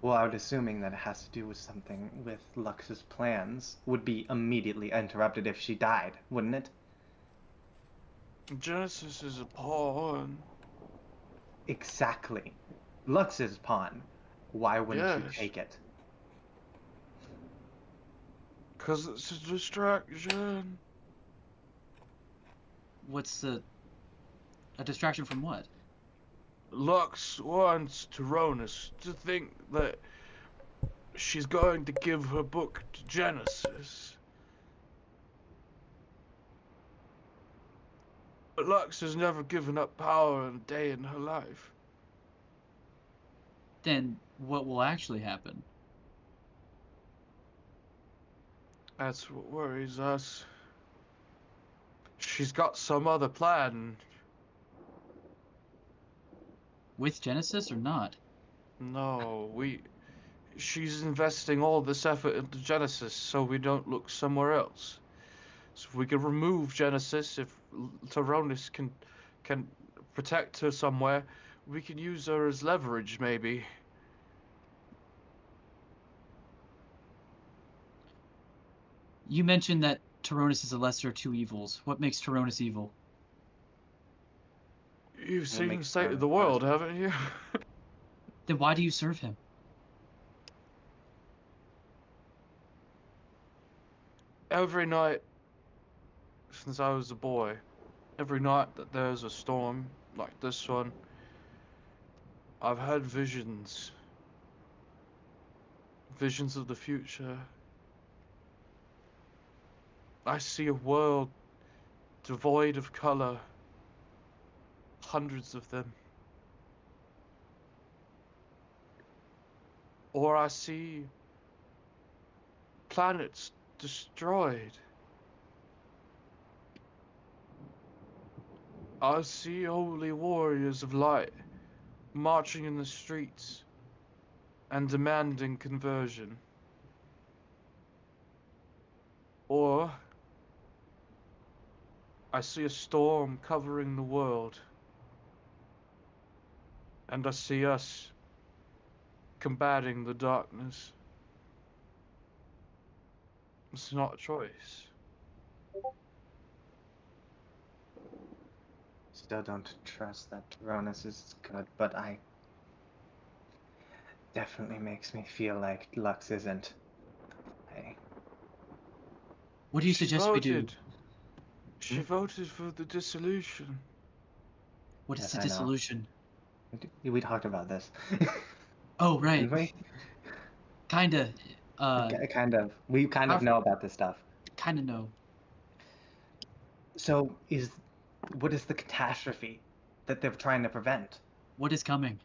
Well, I was assuming that it has to do with something with Lux's plans would be immediately interrupted if she died, wouldn't it? Genesis is a pawn. Exactly. Lux's pawn. Why wouldn't you Yes. take it? 'Cause it's a distraction. What's a distraction from what? Lux wants Tyrannus to think that she's going to give her book to Genesis. But Lux has never given up power a day in her life. Then what will actually happen? That's what worries us. She's got some other plan. With Genesis or not? No, she's investing all this effort into Genesis so we don't look somewhere else. So if we can remove Genesis, if Tyronis can protect her somewhere, we can use her as leverage, maybe. You mentioned that Tyronis is a lesser of two evils. What makes Tyronis evil? You've seen the makes state of Tyronis the world, positive? haven't you? Then why do you serve him? Every night since I was a boy, every night that there's a storm like this one, I've had visions. Visions of the future. I see a world devoid of color. Hundreds of them. Or I see planets destroyed. I see holy warriors of light marching in the streets and demanding conversion. Or I see a storm covering the world, and I see us combating the darkness. It's not a choice. Still don't trust that Tyronis is good, but I definitely makes me feel like Lux isn't. What do you She suggest we do? voted. She voted for the dissolution. What is Yes, the I know. dissolution? We talked about this. Oh, right. Didn't we? Kinda. Kind of. We kind of know about this stuff. Kinda no. So what is the catastrophe that they're trying to prevent? What is coming?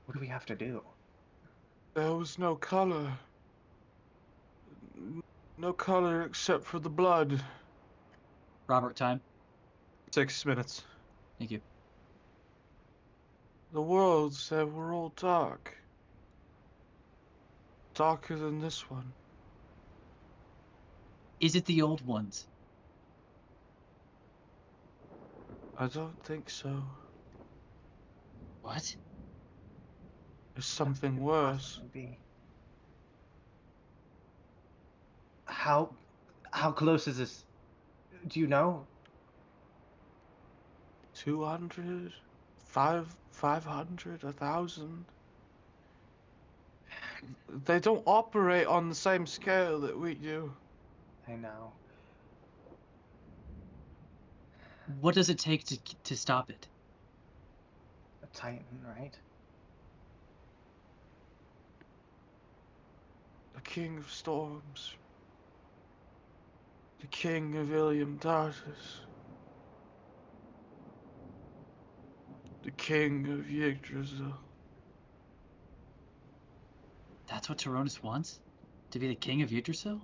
What do we have to do? There was no color. No color except for the blood. Robert, time. 6 minutes. Thank you. The worlds, they were all dark. Darker than this one. Is it the old ones? I don't think so. What? There's something worse. Be. How close is this? Do you know? 200? 500? 1,000? They don't operate on the same scale that we do. I know. What does it take to stop it? A Titan, right? The King of Storms. The King of Ilium Tartus. The King of Yggdrasil. That's what Tyronis wants? To be the king of Yggdrasil?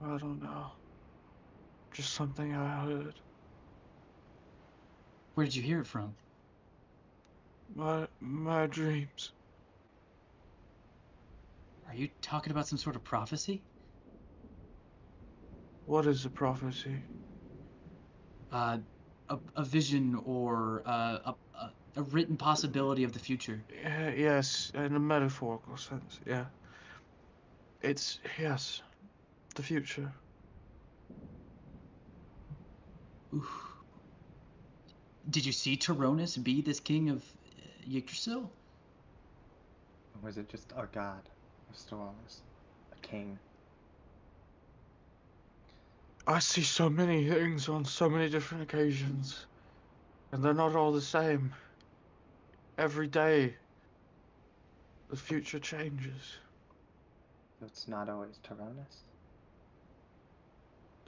I don't know. Just something I heard. Where did you hear it from? My dreams. Are you talking about some sort of prophecy? What is a prophecy? A vision or a written possibility of the future. Yes, in a metaphorical sense, yeah. It's, yes, the future. Oof. Did you see Tyronis be this king of Yggdrasil? Or was it just our god of storms? A king? I see so many things on so many different occasions, and they're not all the same. Every day, the future changes. So it's not always Tyronis?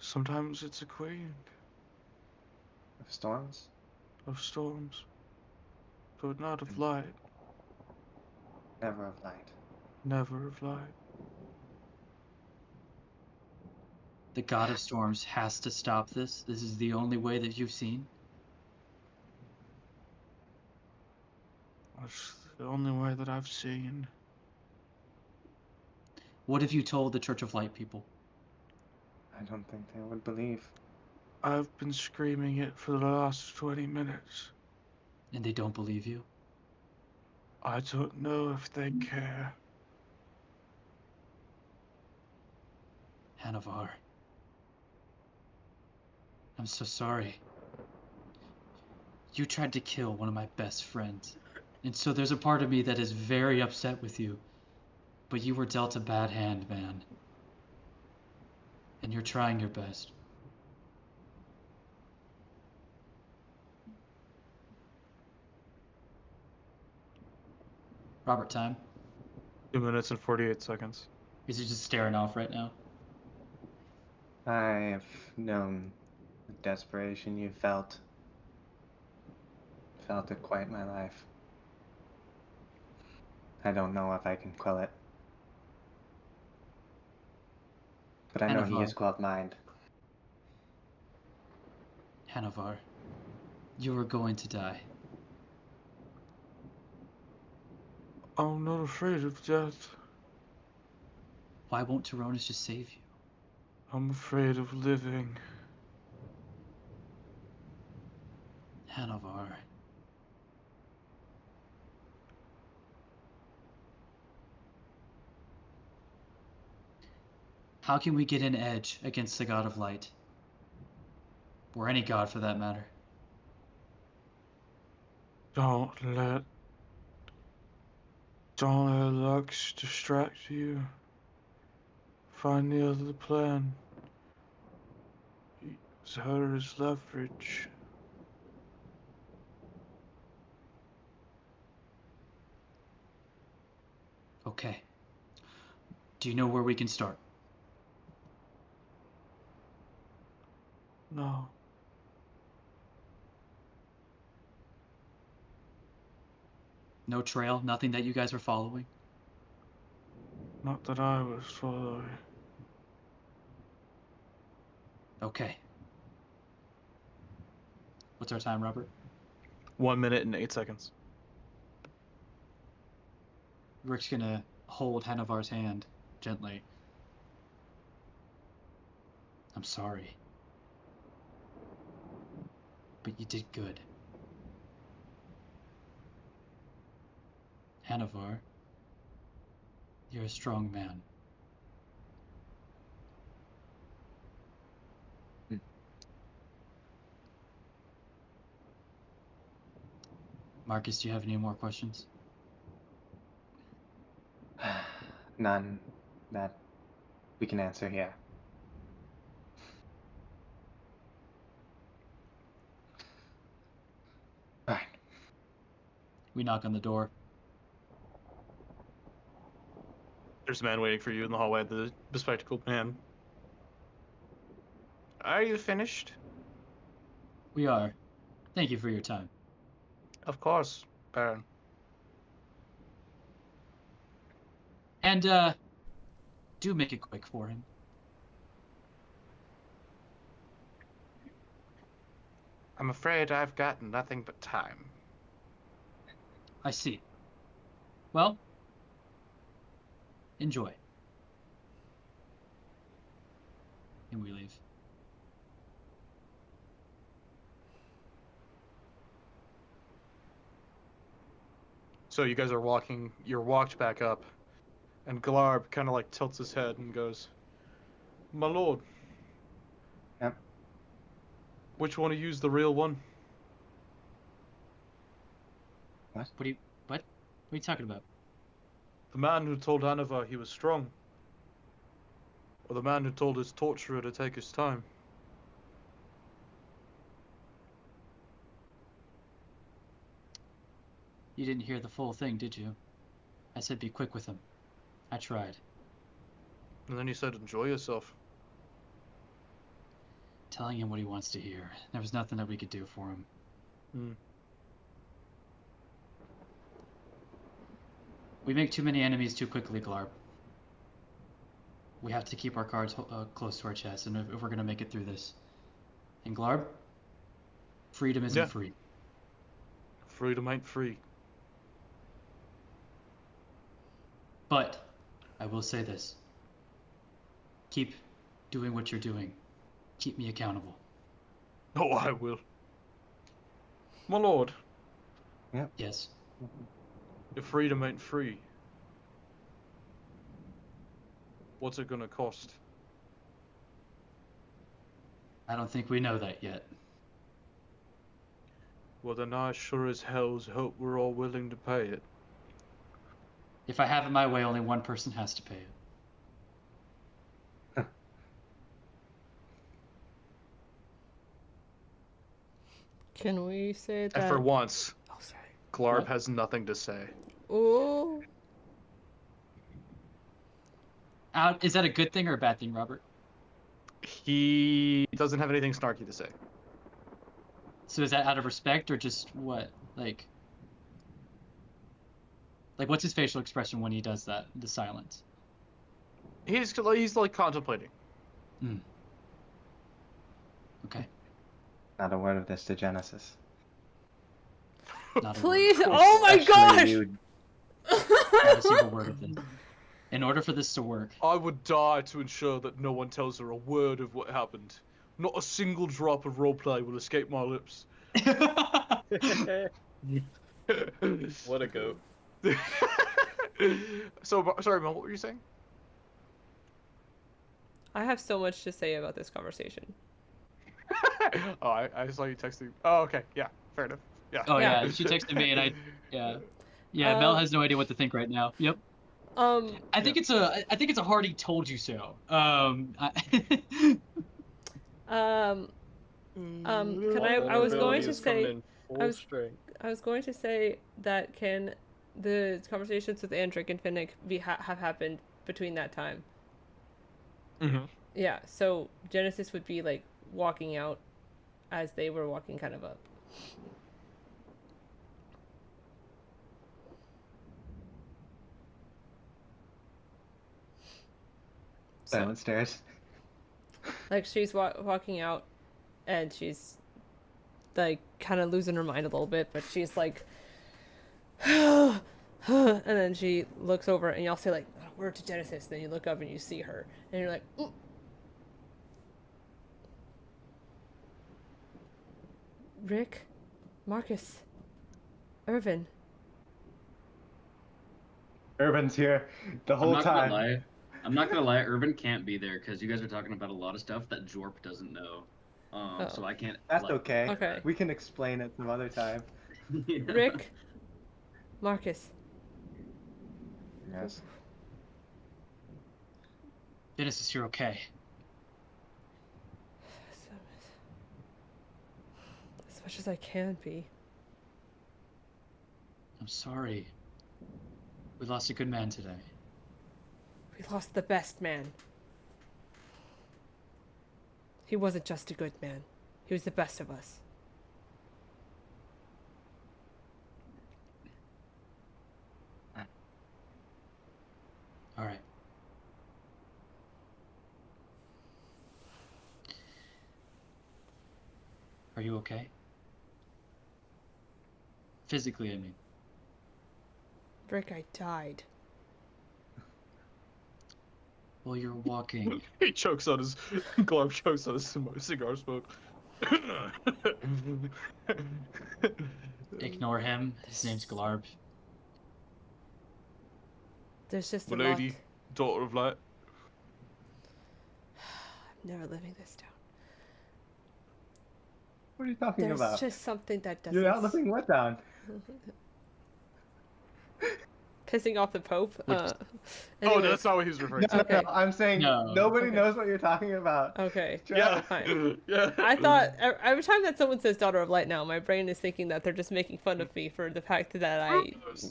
Sometimes it's a queen Of storms? of storms, but not of light, Never of light. never of light. The god of storms has to stop this. This is the only way that you've seen. That's the only way that I've seen. What have you told the Church of Light people? I don't think they would believe. I've been screaming it for the last 20 minutes. And they don't believe you? I don't know if they care. Hanavar. I'm so sorry. You tried to kill one of my best friends. And so there's a part of me that is very upset with you. But you were dealt a bad hand, man. And you're trying your best. Robert, time? 2 minutes and 48 seconds. Is he just staring off right now? I've known the desperation you felt. Felt it quite my life. I don't know if I can quell it. But I know he has quelled mine. Hanavar, you are going to die. I'm not afraid of death. Why won't Tyronus just save you? I'm afraid of living. Hanavar. How can we get an edge against the God of Light? Or any god for that matter. Don't let Lux distract you. Find the other plan. Use her as leverage. Okay. Do you know where we can start? No. No trail? Nothing that you guys were following? Not that I was following. Okay. What's our time, Robert? 1 minute and 8 seconds. Rick's gonna hold Hanavar's hand gently. I'm sorry. But you did good. Hanavar, you're a strong man. Marcus, do you have any more questions? None that we can answer here. Alright. We knock on the door. There's a man waiting for you in the hallway, the bespectacled man. Are you finished? We are. Thank you for your time. Of course, Baron. And, do make it quick for him. I'm afraid I've got nothing but time. I see. Well, enjoy. And we leave. So you guys are walking, you're walked back up, and Glarb kind of like tilts his head and goes, "My lord." Yep. Which one of you's the real one? What are you talking about? The man who told Hanavar he was strong? Or the man who told his torturer to take his time? You didn't hear the full thing, did you? I said be quick with him. I tried. And then you said enjoy yourself. telling him what he wants to hear. There was nothing that we could do for him. We make too many enemies too quickly, Glarb. We have to keep our cards close to our chest, and if we're gonna make it through this. And Glarb, freedom isn't free. Freedom ain't free. But I will say this. Keep doing what you're doing. Keep me accountable. Oh, I will. My lord, Yes. if freedom ain't free, what's it gonna cost? I don't think we know that yet. Well, then I sure as hell's hope we're all willing to pay it. If I have it my way, only one person has to pay it. Can we say that? And for once, Oh, sorry. Glarb What? has nothing to say. Ooh. Is that a good thing or a bad thing, Robert? He doesn't have anything snarky to say. So is that out of respect or just what? Like what's his facial expression when he does that? The silence. He's like contemplating. Okay. Not a word of this to Genesis. Not a Please. word. Oh my Especially gosh. you. Not a single word of this. In order for this to work, I would die to ensure that no one tells her a word of what happened. Not a single drop of roleplay will escape my lips. What a goat. So, sorry, Mel, what were you saying? I have so much to say about this conversation. Oh, I saw you texting. Oh, okay. Yeah, fair enough. Yeah. oh Yeah. yeah, she texted me and Mel has no idea what to think right now. Yep. I think it's a hearty told you so. Can I was going to say I was going to say that can the conversations with Andric and Finnick have happened between that time? Mm-hmm. Yeah, so Genesis would be like walking out as they were walking kind of up. Silent stares. Like she's walking out and she's like kind of losing her mind a little bit, but she's like and then she looks over and y'all say like a word to Genesis, then you look up and you see her and you're like "Mm." Rick, Marcus, Irvin. Irvin's here the whole time. I'm not gonna lie, Irvin can't be there because you guys are talking about a lot of stuff that Jorp doesn't know. So I can't. That's okay. Okay. We can explain it some other time. Yeah. Rick, Marcus. Yes. Genesis, you're okay. As much as I can be. I'm sorry. We lost a good man today. We lost the best man. He wasn't just a good man. He was the best of us. All right. Are you okay? Physically, I mean. Rick, I died. Well, you're walking. He chokes on his Glarb chokes on his cigar smoke. Ignore him. His name's Glarb. There's just a Milady, lot. daughter of light. I'm never living this down. What are you talking There's about? just something that doesn't. You're not living what down? pissing off the Pope. Oh, Anyways. that's not what he was referring to. Okay. No, I'm saying No. nobody Okay. knows what you're talking about. Okay. Yeah. Fine. Yeah. I thought every time that someone says Daughter of Light now, my brain is thinking that they're just making fun of me for the fact that I. The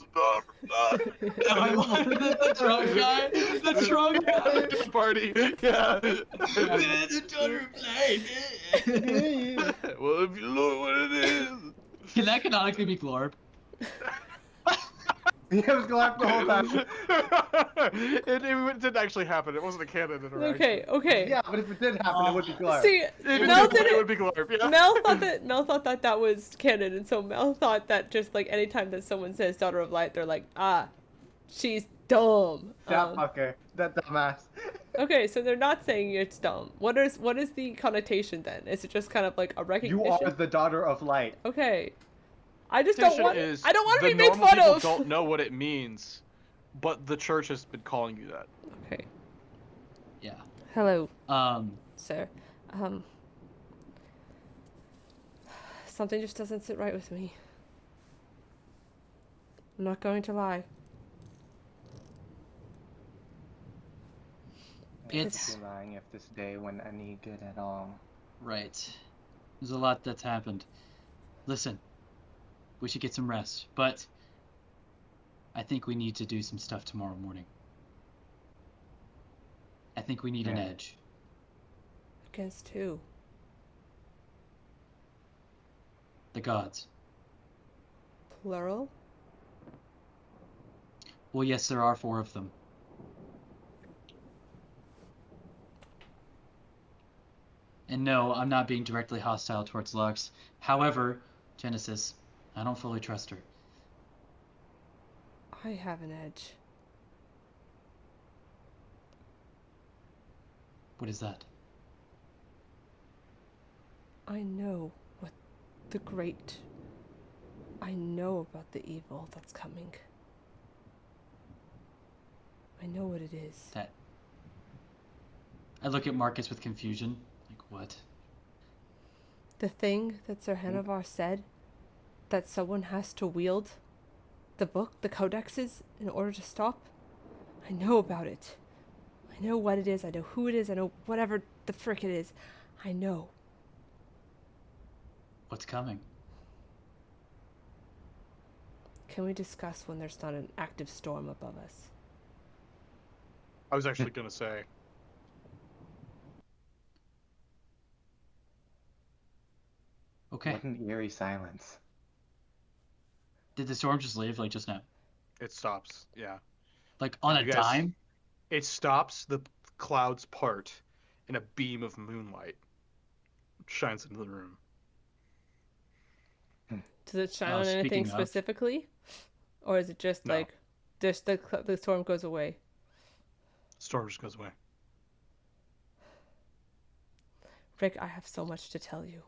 drunk guy. The drunk guy. Party. Yeah. The daughter of light. Well, if you know what it is. Can that canonically be Glorb? He was glad the whole time. it didn't actually happen. It wasn't a canon interaction. Okay. Yeah, but if it did happen, it would be Clark. See, Even Mel if it didn't. would be Glorb, yeah. Mel thought that was canon, and so Mel thought that just like anytime that someone says Daughter of Light, they're like, she's dumb. That fucker. That dumbass. Okay, so they're not saying it's dumb. What is the connotation then? Is it just kind of like a recognition? You are the daughter of light. Okay. I just don't want. Is I don't want to be the made normal fun people of. don't know what it means, but the church has been calling you that. Okay. Yeah. Hello, Um. sir. Something just doesn't sit right with me. I'm not going to lie. It's Be lying if this day went any good at all. right. There's a lot that's happened. Listen, we should get some rest, but I think we need to do some stuff tomorrow morning. I think we need an Yeah. edge. Against who? The gods. Plural? Well, yes, there are 4 of them. And no, I'm not being directly hostile towards Lux. However, Genesis, I don't fully trust her. I have an edge. What is that? I know what the great. I know about the evil that's coming. I know what it is. That. I look at Marcus with confusion. Like, what? The thing that Sir Hanovar said that someone has to wield the book, the codexes, in order to stop. I know about it. I know what it is. I know who it is. I know whatever the frick it is. I know. What's coming? Can we discuss when there's not an active storm above us? I was actually gonna say. Okay. What an eerie silence. Did the storm just leave, like, just now? It stops. Yeah. Like, on a You guys- dime? It stops. The clouds part, and a beam of moonlight shines into the room. Does it shine Oh, on anything speaking of- specifically? Or is it just No. like, just the storm goes away? Storm just goes away. Rick, I have so much to tell you.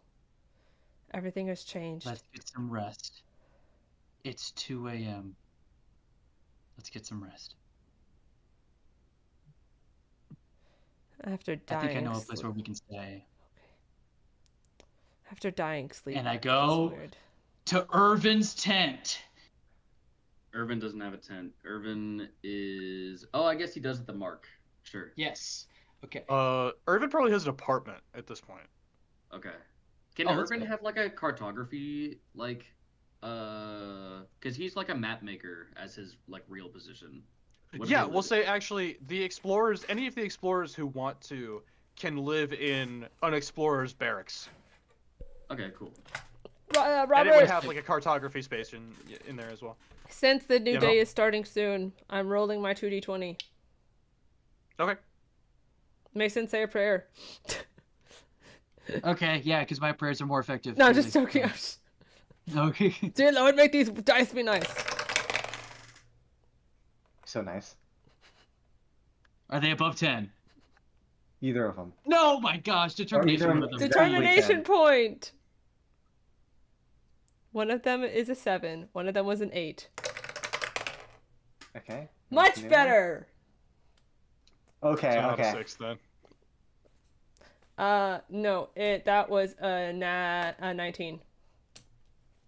Everything has changed. Let's get some rest. It's 2 a.m. Let's get some rest. After dying. I think I know a place where we can stay. After dying sleep. And I That's go weird. to Irvin's tent. Irvin doesn't have a tent. Irvin is. Oh, I guess he does at the Mark. Sure. Yes. Okay. Irvin probably has an apartment at this point. Okay. Can Oh, that's Irvin good. have like a cartography because he's like a map maker as his like real position. What Yeah, if they we'll live- say actually the explorers, any of the explorers who want to, can live in an explorer's barracks. Okay, cool. And it Robert, would have like a cartography space in there as well. since the new You day know? is starting soon, I'm rolling my 2d20. Okay. Mason, say a prayer. Okay, yeah, because my prayers are more effective. No, I'm for just this- joking. Okay. Dear Lord, make these dice be nice. So nice. Are they above 10? Either of them. No, my gosh, determination. either One of them. Determination 10. point. One of them is a 7. One of them was an 8. Okay. Much New better. one? Okay, So not a okay. 6 then. No, that was a 19.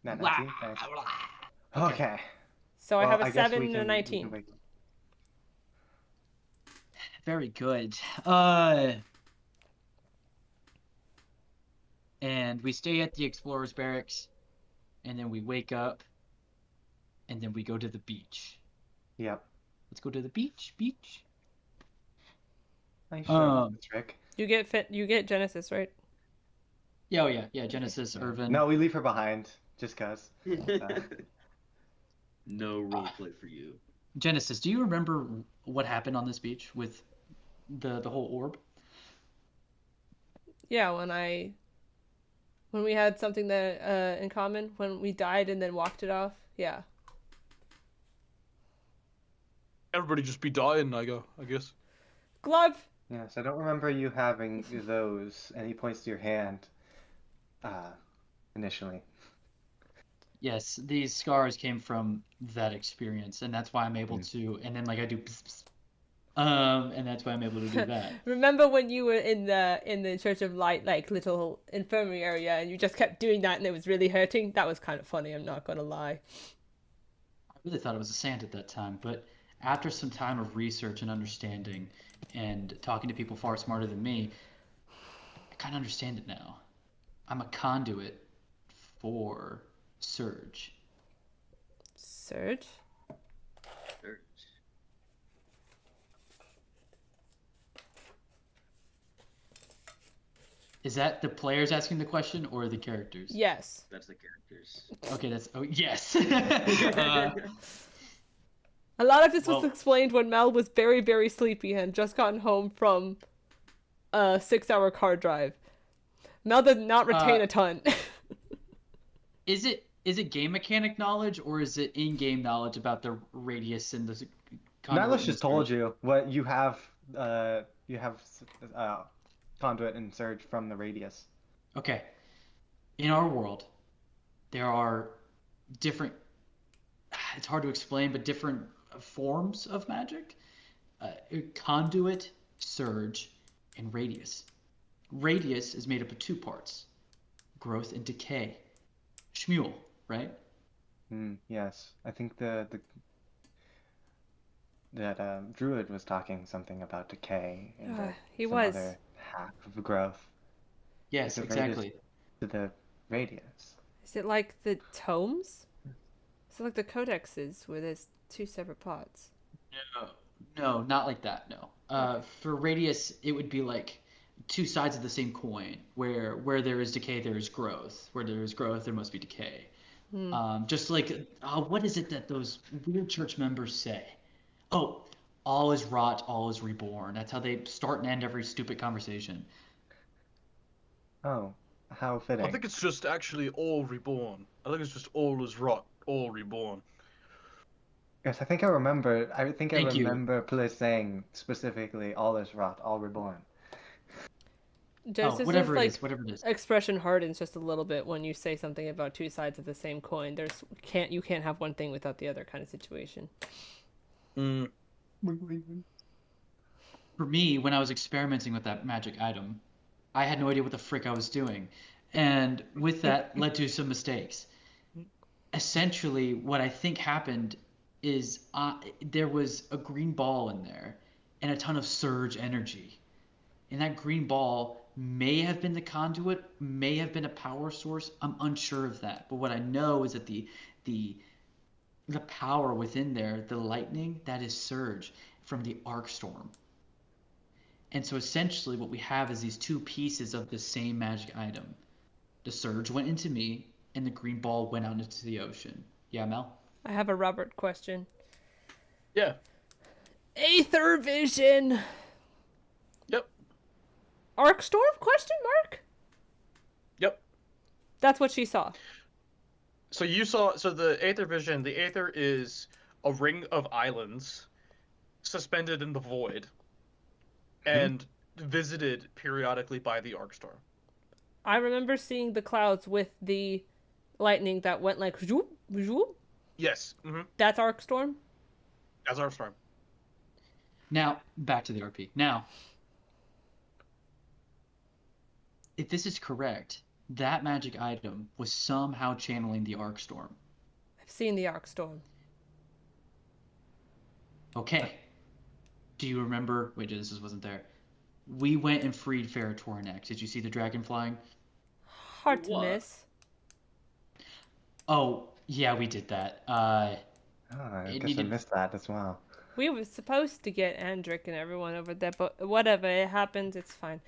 Not Wow. 19? Thanks. Okay. So I Well, have a I guess 7 we and a can 19. wait. Very good. And we stay at the explorer's barracks, and then we wake up, and then we go to the beach. Yep. Let's go to the beach. Beach. Nice show, Rick. You get Genesis, right? Yeah, oh yeah, Genesis, Irvin. No, we leave her behind just cause. No roleplay for you. Genesis, do you remember what happened on this beach with the whole orb? Yeah, when we had something that in common, when we died and then walked it off. Yeah. Everybody just be dying, I guess. Glove. Yes, I don't remember you having those, and he points to your hand. Initially. Yes, these scars came from that experience, and that's why I'm able to. And then like I do, and that's why I'm able to do that. Remember when you were in the Church of Light, like little infirmary area, and you just kept doing that, and it was really hurting? That was kind of funny. I'm not gonna lie. I really thought it was a sand at that time, but after some time of research and understanding, and talking to people far smarter than me, I kind of understand it now. I'm a conduit for Surge. Surge? Is that the players asking the question or the characters? Yes. That's the characters. Okay, yes. A lot of this was Well- explained when Mel was very, very sleepy and had just gotten home from a 6-hour car drive. Mel does not retain a ton. Is it game mechanic knowledge or is it in-game knowledge about the radius and the conduit? Nihilus just told you what you have. You have conduit and surge from the radius. Okay. In our world, there are different. It's hard to explain, but different forms of magic: conduit, surge, and radius. Radius is made up of 2 parts: growth and decay. Shmuel, right? Yes, I think that Druid was talking something about decay and he some was. other half of growth. Yes, The exactly. To the radius. Is it like the tomes? Is it like the codexes where there's 2 separate pots? No, not like that. No. For radius, it would be like 2 sides of the same coin. Where there is decay, there is growth. Where there is growth, there must be decay. Just like what is it that those weird church members say? Oh, all is rot, all is reborn. That's how they start and end every stupid conversation. Oh, how fitting. I think it's just actually all reborn. I think it's just all is rot, all reborn. Yes, I think I remember. I think I Thank you. remember Pliss saying specifically, "All is rot, all reborn." Just Whatever it like is, whatever it is. expression hardens just a little bit when you say something about 2 sides of the same coin. You can't have one thing without the other kind of situation. For me, when I was experimenting with that magic item, I had no idea what the frick I was doing. And with that led to some mistakes. Essentially, what I think happened is there was a green ball in there and a ton of surge energy. And that green ball may have been the conduit, may have been a power source. I'm unsure of that. But what I know is that the power within there, the lightning, that is surge from the arc storm. And so essentially what we have is these 2 pieces of the same magic item. The surge went into me, and the green ball went out into the ocean. Yeah, Mel? I have a Robert question. Yeah. Aether vision. Yep. Arc storm? Question mark? Yep. That's what she saw. So the Aether vision, the Aether is a ring of islands suspended in the void and visited periodically by the Arcstorm. I remember seeing the clouds with the lightning that went like zoop, zoop. Yes. Mm-hmm. That's arc storm. That's Arcstorm. Now, back to the RP. Now, if this is correct, that magic item was somehow channeling the arc storm. I've seen the arc storm. Okay. Do you remember? Wait, Genesis wasn't there. We went and freed Ferrotornax. Did you see the dragon flying? Hard to What? miss. Oh, yeah, we did that. Oh, I It guess I needed- missed that as well. We were supposed to get Andric and everyone over there, but whatever, it happened, it's fine.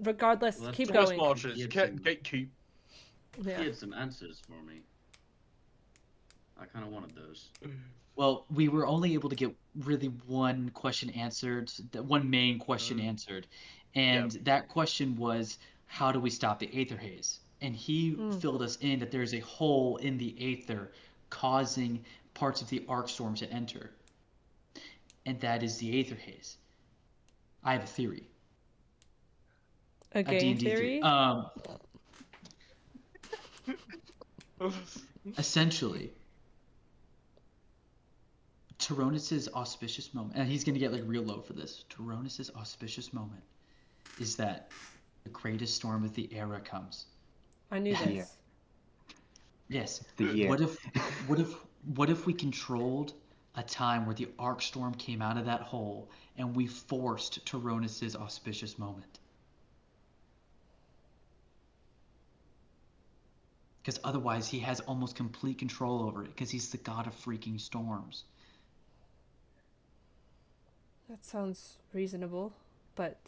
Regardless, Well, that's keep just going. Small shiz. He had Can't some- gatekeep. He Yeah. had some answers for me. I kind of wanted those. Well, we were only able to get really one question answered, one main question answered. And that question was, how do we stop the Aether Haze? And he filled us in that there's a hole in the Aether causing parts of the Arcstorm to enter. And that is the Aether Haze. I have a theory. A game D&D theory? Essentially, Tyronis' auspicious moment, and he's going to get like real low for this. Tyronis' auspicious moment is that the greatest storm of the era comes. I knew Yeah. this. Yes. The year. What if we controlled a time where the Arcstorm came out of that hole and we forced Tyronis' auspicious moment? Because otherwise he has almost complete control over it because he's the god of freaking storms. That sounds reasonable, but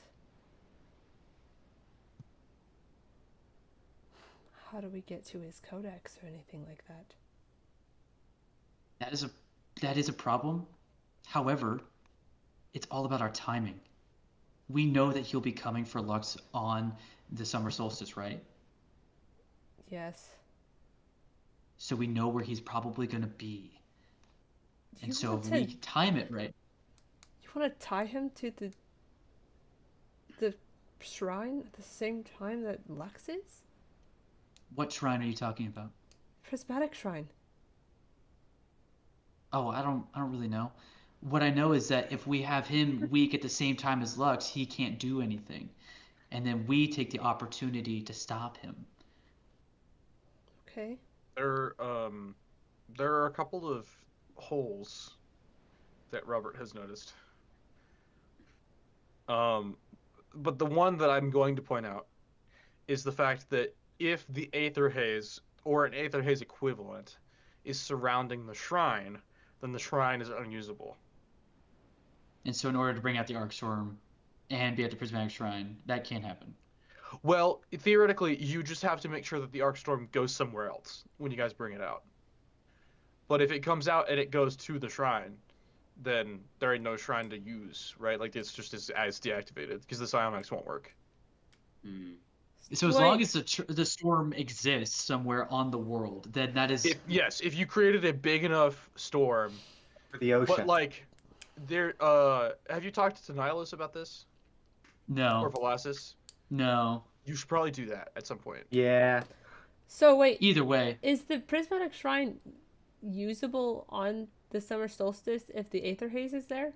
how do we get to his codex or anything like that? That is a problem. However, it's all about our timing. We know that he'll be coming for Lux on the summer solstice, right? Yes. So we know where he's probably going to be. And You so want if to- we time it right, You want to tie him to the shrine at the same time that Lux is? what shrine are you talking about? Prismatic shrine. Oh, I don't really know. What I know is that if we have him weak at the same time as Lux, he can't do anything. And then we take the opportunity to stop him. Okay. There are a couple of holes that Robert has noticed. But the one that I'm going to point out is the fact that if the Aether Haze, or an Aether Haze equivalent, is surrounding the shrine, then the shrine is unusable. And so in order to bring out the Arcstorm and be at the Prismatic Shrine, that can't happen. Well, theoretically, you just have to make sure that the Arcstorm goes somewhere else when you guys bring it out. But if it comes out and it goes to the shrine, then there ain't no shrine to use, right? Like, it's just as deactivated, because the Psiomax won't work. Hmm. So as Wait. long as the storm exists somewhere on the world, then that is... If you created a big enough storm, For the ocean. but, like, have you talked to Nihilus about this? Or No. Velasquez? No. You should probably do that at some point. Yeah. So wait, Either way. is the prismatic shrine usable on the summer solstice if the Aether Haze is there?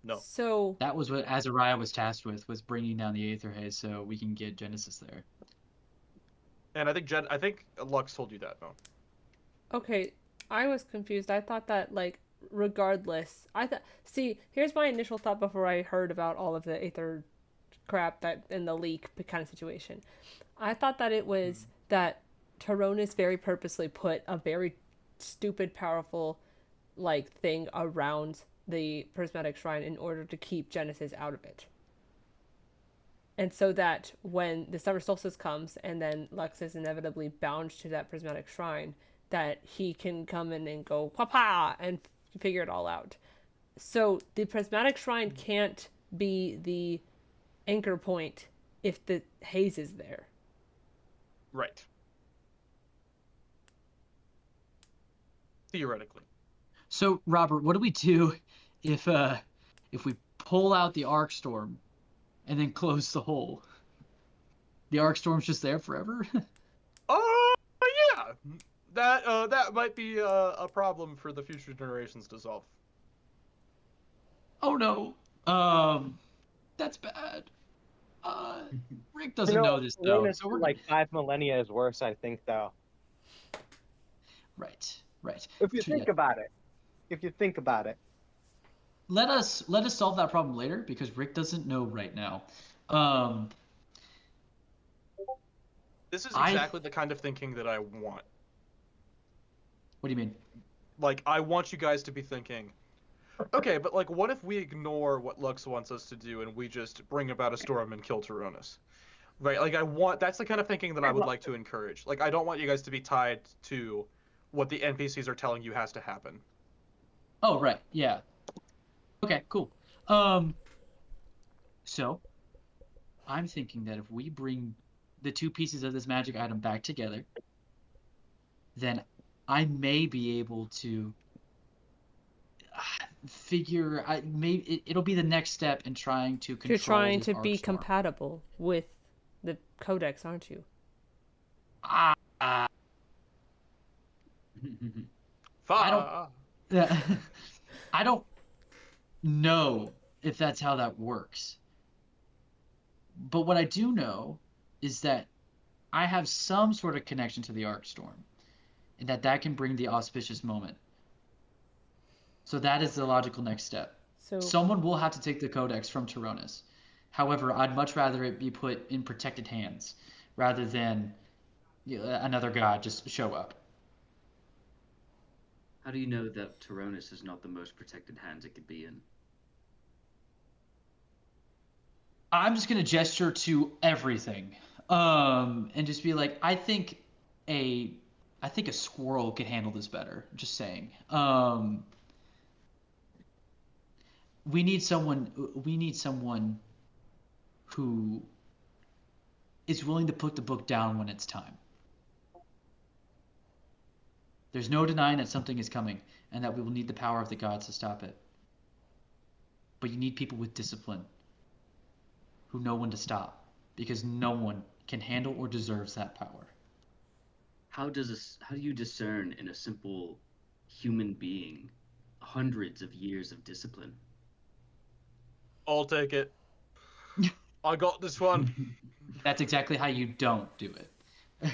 No. So That was what Azariah was tasked with, was bringing down the Aether Haze so we can get Genesis there. And I think Lux told you that, no? okay, I was confused. I thought that like regardless, see, here's my initial thought before I heard about all of the Aether crap that in the leak kind of situation. I thought that it was that Tyronis very purposely put a very stupid powerful like thing around the prismatic shrine in order to keep Genesis out of it. And so that when the summer solstice comes and then Lux is inevitably bound to that prismatic shrine, that he can come in and go papa and figure it all out. So the prismatic shrine can't be the anchor point if the haze is there. Right. Theoretically. So, Robert, what do we do if we pull out the Arcstorm and then close the hole? The Arcstorm's just there forever? Yeah. That might be a problem for the future generations to solve. Oh no. That's bad. Rick doesn't know this though. Luna's So we're like 5 millennia is worse, I think, though. right. If you think about it. if you think about it. Let us solve that problem later because Rick doesn't know right now. Um, This is I- exactly the kind of thinking that I want. what do you mean? Like, I want you guys to be thinking, okay, but like, what if we ignore what Lux wants us to do and we just bring about a storm and kill Tyronis? Right? Like, that's the kind of thinking that I would like to encourage. Like, I don't want you guys to be tied to what the NPCs are telling you has to happen. Oh, right. Yeah. Okay, cool. So I'm thinking that if we bring the two pieces of this magic item back together, then I may be able to figure. It'll be the next step in trying to control. You're trying this to be Arcstorm. compatible with the codex, aren't you? Ah. I don't. I don't know if that's how that works. But what I do know is that I have some sort of connection to the Arcstorm, and that can bring the auspicious moment. So that is the logical next step. So Someone will have to take the codex from Tyronis. However, I'd much rather it be put in protected hands rather than another god just show up. How do you know that Tyronis is not the most protected hands it could be in? I'm just gonna gesture to everything, and just be like, I think a squirrel could handle this better. Just saying. We need someone who is willing to put the book down when it's time. There's no denying that something is coming, and that we will need the power of the gods to stop it. But you need people with discipline who know when to stop, because no one can handle or deserves that power. How do you discern in a simple human being hundreds of years of discipline? I'll take it. I got this one. That's exactly how you don't do it.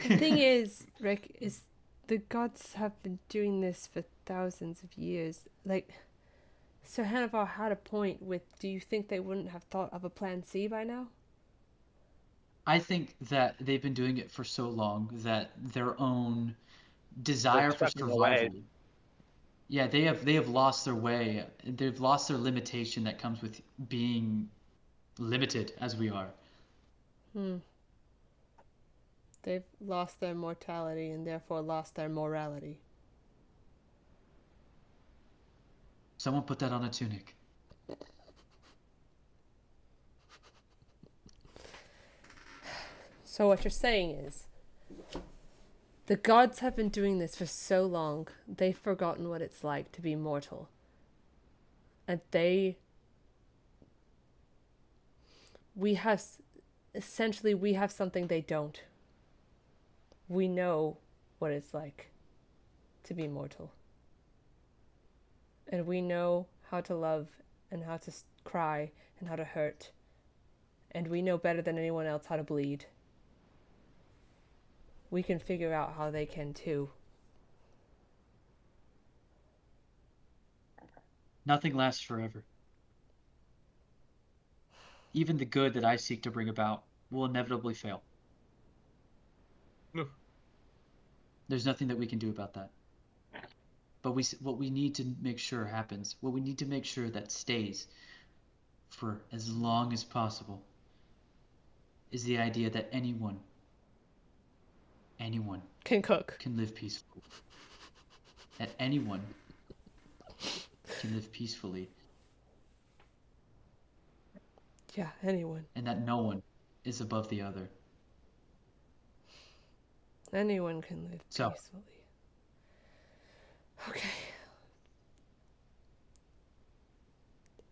the thing is, Rick, is the gods have been doing this for thousands of years. Like, Sir Hannibal had a point with, do you think they wouldn't have thought of a plan C by now? I think that they've been doing it for so long that their own desire for stepping survival. away. Yeah, they have lost their way. They've lost their limitation that comes with being limited as we are. They've lost their mortality and therefore lost their morality. Someone put that on a tunic. So what you're saying is, the gods have been doing this for so long, they've forgotten what it's like to be mortal. And we have something they don't. We know what it's like to be mortal. And we know how to love and how to cry and how to hurt. And we know better than anyone else how to bleed. We can figure out how they can too. Nothing lasts forever. Even the good that I seek to bring about will inevitably fail. No. There's nothing that we can do about that. But what we need to make sure happens, what we need to make sure that stays for as long as possible, is the idea that anyone Can cook. can live peacefully. That anyone can live peacefully, Yeah, anyone. and that no one is above the other. Anyone can live So. peacefully. Okay.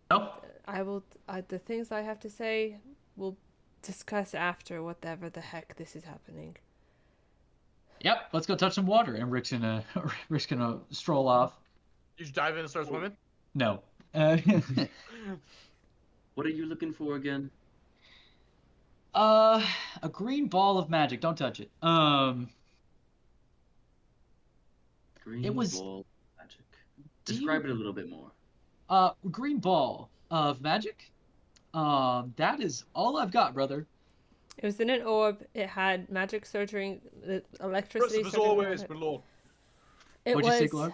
Oh, The things I have to say, we'll discuss after whatever the heck this is happening. yep. Let's go touch some water, and Rick's gonna stroll off. You just dive in and start swimming? No. What are you looking for again? A green ball of magic. Don't touch it. Green It was- ball magic. Describe it a little bit more. Green ball of magic. That is all I've got, brother. It was in an orb. It had magic surging, electricity Impressive as surging around always, it. my lord. It What'd you say, was. Glarb?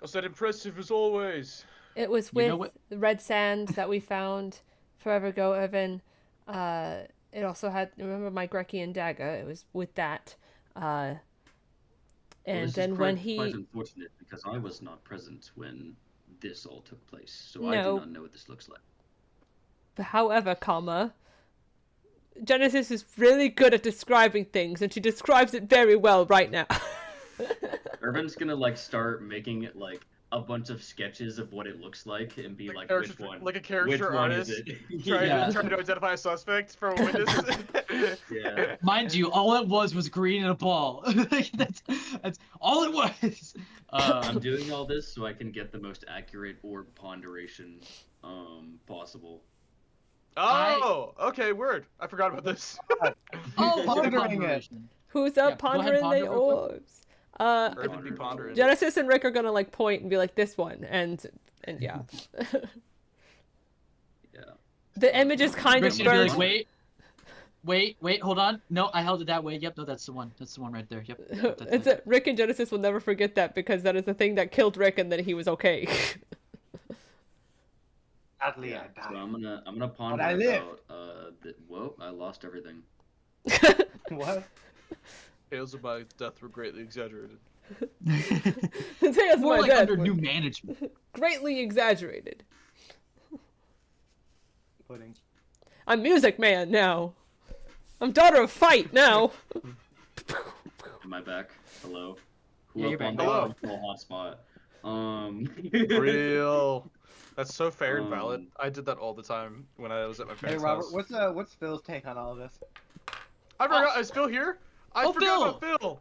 I said impressive as always. It was You know with what? the red sand that we found forever ago, Evan. It also had, remember my Grecian dagger? It was with that. Well, And this then is when quite he. unfortunate because I was not present when this all took place, so I No. do not know what this looks like. However, Genesis is really good at describing things, and she describes it very well right now. Urban's gonna like start making it like a bunch of sketches of what it looks like and be like, which one? Like a character Which one artist is it? trying Yeah. to identify a suspect from a witness. Yeah. Mind you, all it was green and a ball. that's all it was. I'm doing all this so I can get the most accurate orb ponderation possible. Oh, okay, word. I forgot about this. Oh, Pondering it. Who's Yeah, up go ahead, pondering ponder the real quick. orbs? Urban be pondering. Genesis and Rick are gonna like point and be like this one, and yeah. Yeah. The image is kind Rick's of gonna be burnt. like, wait, hold on. No, I held it that way. Yep, no, that's the one. That's the one right there. Yep. That's it. Rick and Genesis will never forget that because that is the thing that killed Rick, and then he was okay. Sadly, Yeah. I So died. I'm gonna ponder I live. about whoa, I lost everything. What? Tales of my death were greatly exaggerated. The tales of More my like death under were new management. greatly exaggerated. Pudding. I'm Music Man now. I'm Daughter of Fight now. Am I back? Hello. Who Yeah, up you're on back. the Hello. hotspot? Real. That's so fair and valid. Um, I did that all the time when I was at my Hey parents' Robert, house. what's Phil's take on all of this? I forgot. Is Phil here? I Oh, forgot about Phil.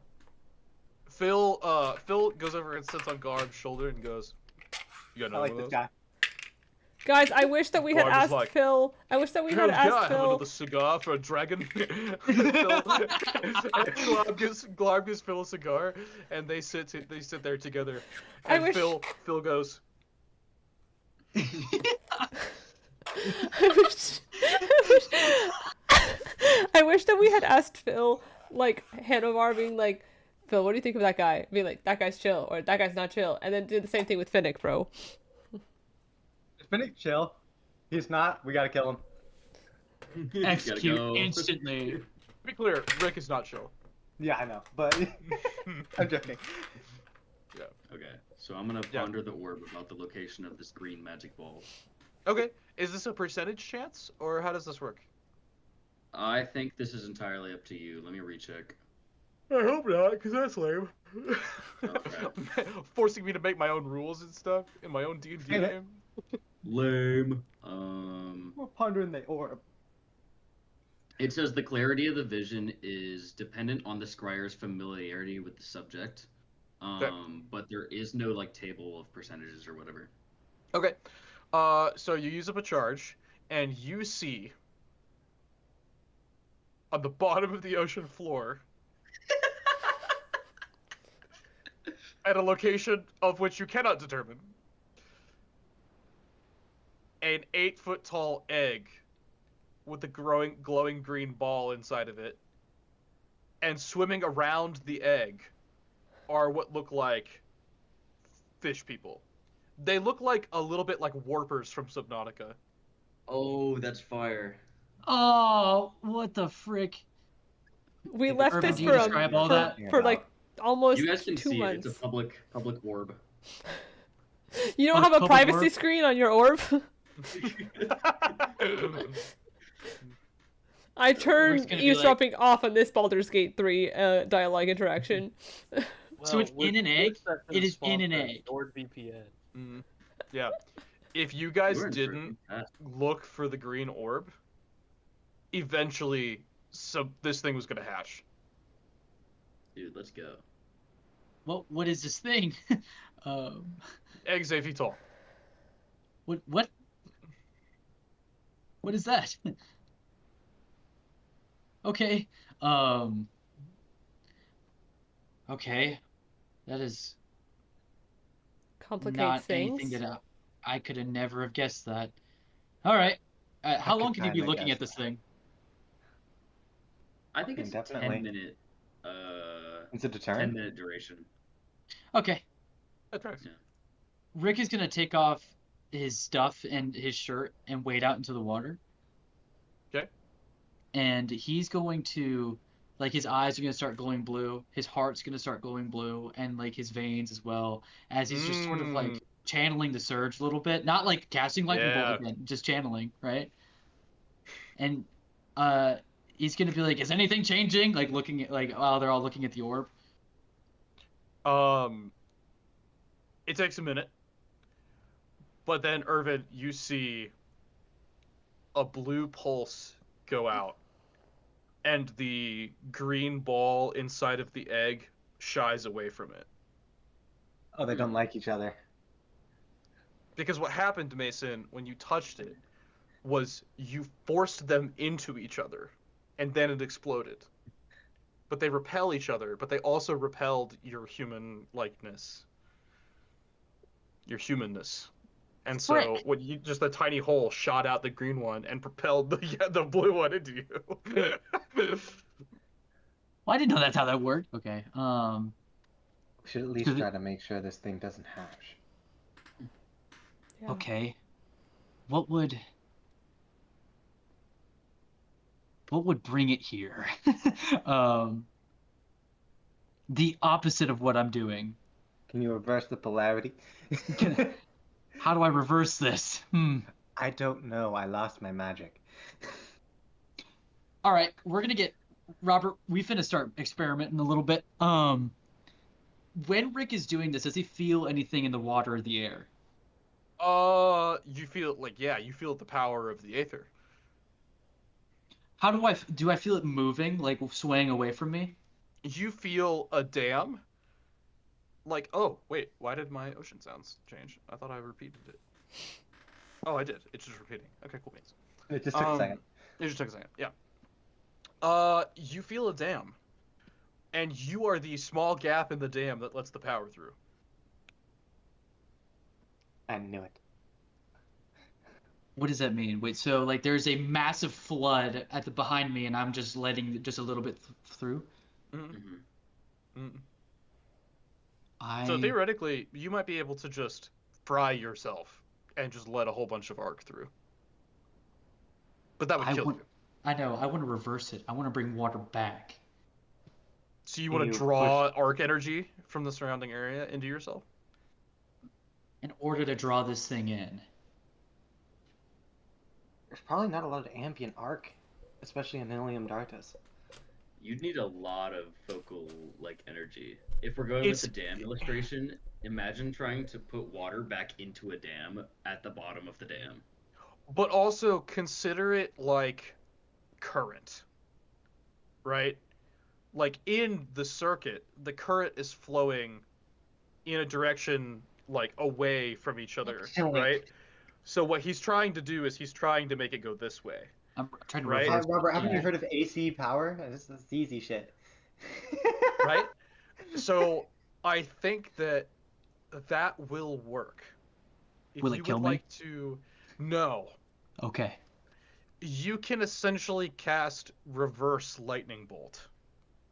Phil goes over and sits on Garb's shoulder and goes, "You got I another like one this of guy. Guys, I wish that we had Glarb is asked like, Phil. I wish that we those? had Hell yeah, I asked have Phil. another cigar for a dragon." Glarb gives Phil a cigar, and they sit there together. I And wish- Phil goes, I wish that we had asked Phil, like, Hanovar being like, Phil, what do you think of that guy? Be like, that guy's chill, or that guy's not chill. And then do the same thing with Finnick, bro. Finnick, chill. He's not. We gotta kill him. Gotta Execute go. instantly. to be clear, Rick is not chill. Yeah, I know, but I'm joking. Okay, so I'm gonna Yeah. ponder the orb about the location of this green magic ball. Okay, is this a percentage chance, or how does this work? I think this is entirely up to you. Let me recheck. I hope not, because that's lame. Okay. Forcing me to make my own rules and stuff in my own D&D Hey, game. Lame. We're pondering the orb. It says the clarity of the vision is dependent on the scryer's familiarity with the subject. Okay. But there is no like table of percentages or whatever. Okay, so you use up a charge, and you see on the bottom of the ocean floor, at a location of which you cannot determine, an 8-foot tall egg with a glowing green ball inside of it, and swimming around the egg are what look like fish people. They look like a little bit like warpers from Subnautica. Oh, that's fire. Oh, what the frick? We left Urban, this do you for, describe all that? for like almost You guys can 2 see it. months. It's a public orb. You don't Oh, have a public privacy orb? screen on your orb? I Rick's turned gonna be eavesdropping off on this Baldur's Gate 3 dialogue interaction. So it's in an egg? It is in an egg. NordVPN. Mhm. Yeah. If you guys We're in for a didn't good pass. look for the green orb, eventually this thing was gonna hatch. Dude, let's go. What is this thing? um, Eggs 8 feet tall. what? What is that? Okay. Okay. That is. complicates not things. anything that I could have never have guessed that. All right. How long can you be kinda looking guess at this that. thing? I think it's a Indefinitely. 10-minute, Is it a turn? 10-minute duration. Okay. That tracks. Yeah. Rick is gonna take off his stuff and his shirt and wade out into the water. Okay. And he's going to, like, his eyes are gonna start glowing blue. His heart's gonna start glowing blue, and like his veins as well, as he's just sort of like channeling the surge a little bit, not like casting lightning bolt Yeah. again, just channeling, right? And he's gonna be like, "Is anything changing?" Like looking at like, oh, they're all looking at the orb. It takes a minute, but then Irvin, you see a blue pulse go out, and the green ball inside of the egg shies away from it. Oh, they don't like each other. Because what happened, Mason, when you touched it, was you forced them into each other, and then it exploded. But they repel each other, but they also repelled your human likeness. Your humanness. And so Frick. when you just a tiny hole shot out the green one and propelled the blue one into you. Well, I didn't know that's how that worked. Okay. We should at least Does it- try to make sure this thing doesn't hatch. Yeah. Okay. What would bring it here? The opposite of what I'm doing. Can you reverse the polarity? How do I reverse this? I don't know. I lost my magic. All right, we're gonna get Robert. We finna start experimenting a little bit. When Rick is doing this, does he feel anything in the water or the air? You feel you feel the power of the aether. How do I feel it moving, like swaying away from me? You feel a dam. Like, oh, wait, why did my ocean sounds change? I thought I repeated it. Oh, I did. It's just repeating. Okay, cool beans. It just took a second. It just took a second, yeah. You feel a dam. And you are the small gap in the dam that lets the power through. I knew it. What does that mean? Wait, so like there's a massive flood behind me, and I'm just letting just a little bit through. Mm-hmm. Mm-hmm. So theoretically, you might be able to just fry yourself and just let a whole bunch of arc through. But that would kill you. I know. I want to reverse it. I want to bring water back. So you want to draw arc energy from the surrounding area into yourself? In order to draw this thing in. There's probably not a lot of ambient arc, especially in Ilium Dartus. You'd need a lot of focal energy. If we're going with the dam illustration, imagine trying to put water back into a dam at the bottom of the dam. But also consider it like current, right? Like in the circuit, the current is flowing in a direction like away from each other, right? So what he's trying to do is he's trying to make it go this way. I'm trying to Right? reverse. Robert, haven't you heard of AC power? This is easy shit. Right? So I think that will work. If Will it you kill would me? like to, no. Okay. You can essentially cast reverse lightning bolt.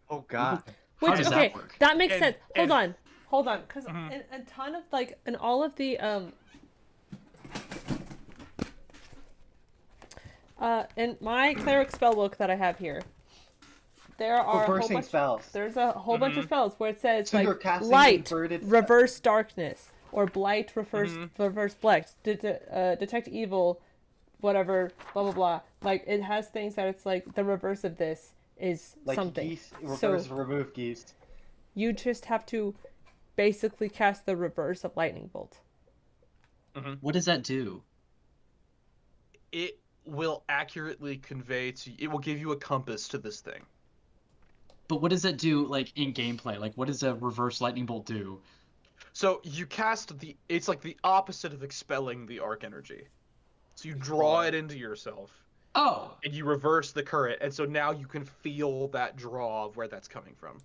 Oh god. How Which does okay, that work? that makes And- sense. and- Hold on, because Mhm. a ton of in all of the in my cleric spellbook that I have here, there are a whole Reversing bunch. spells. There's a whole bunch of spells where it says So you're like casting light, inverted spells. reverse darkness, or blight, reverse blight, detect evil, whatever, blah blah blah. Like it has things that it's like the reverse of this is Like something. geese, So reverse remove geese. you just have to basically cast the reverse of lightning bolt. What does that do? It will accurately convey to it will give you a compass to this thing. But what does that do, like, in gameplay? Like, what does a reverse lightning bolt do? So you cast it's like the opposite of expelling the arc energy. So you draw it into yourself Oh! and you reverse the current, and so now you can feel that draw of where that's coming from.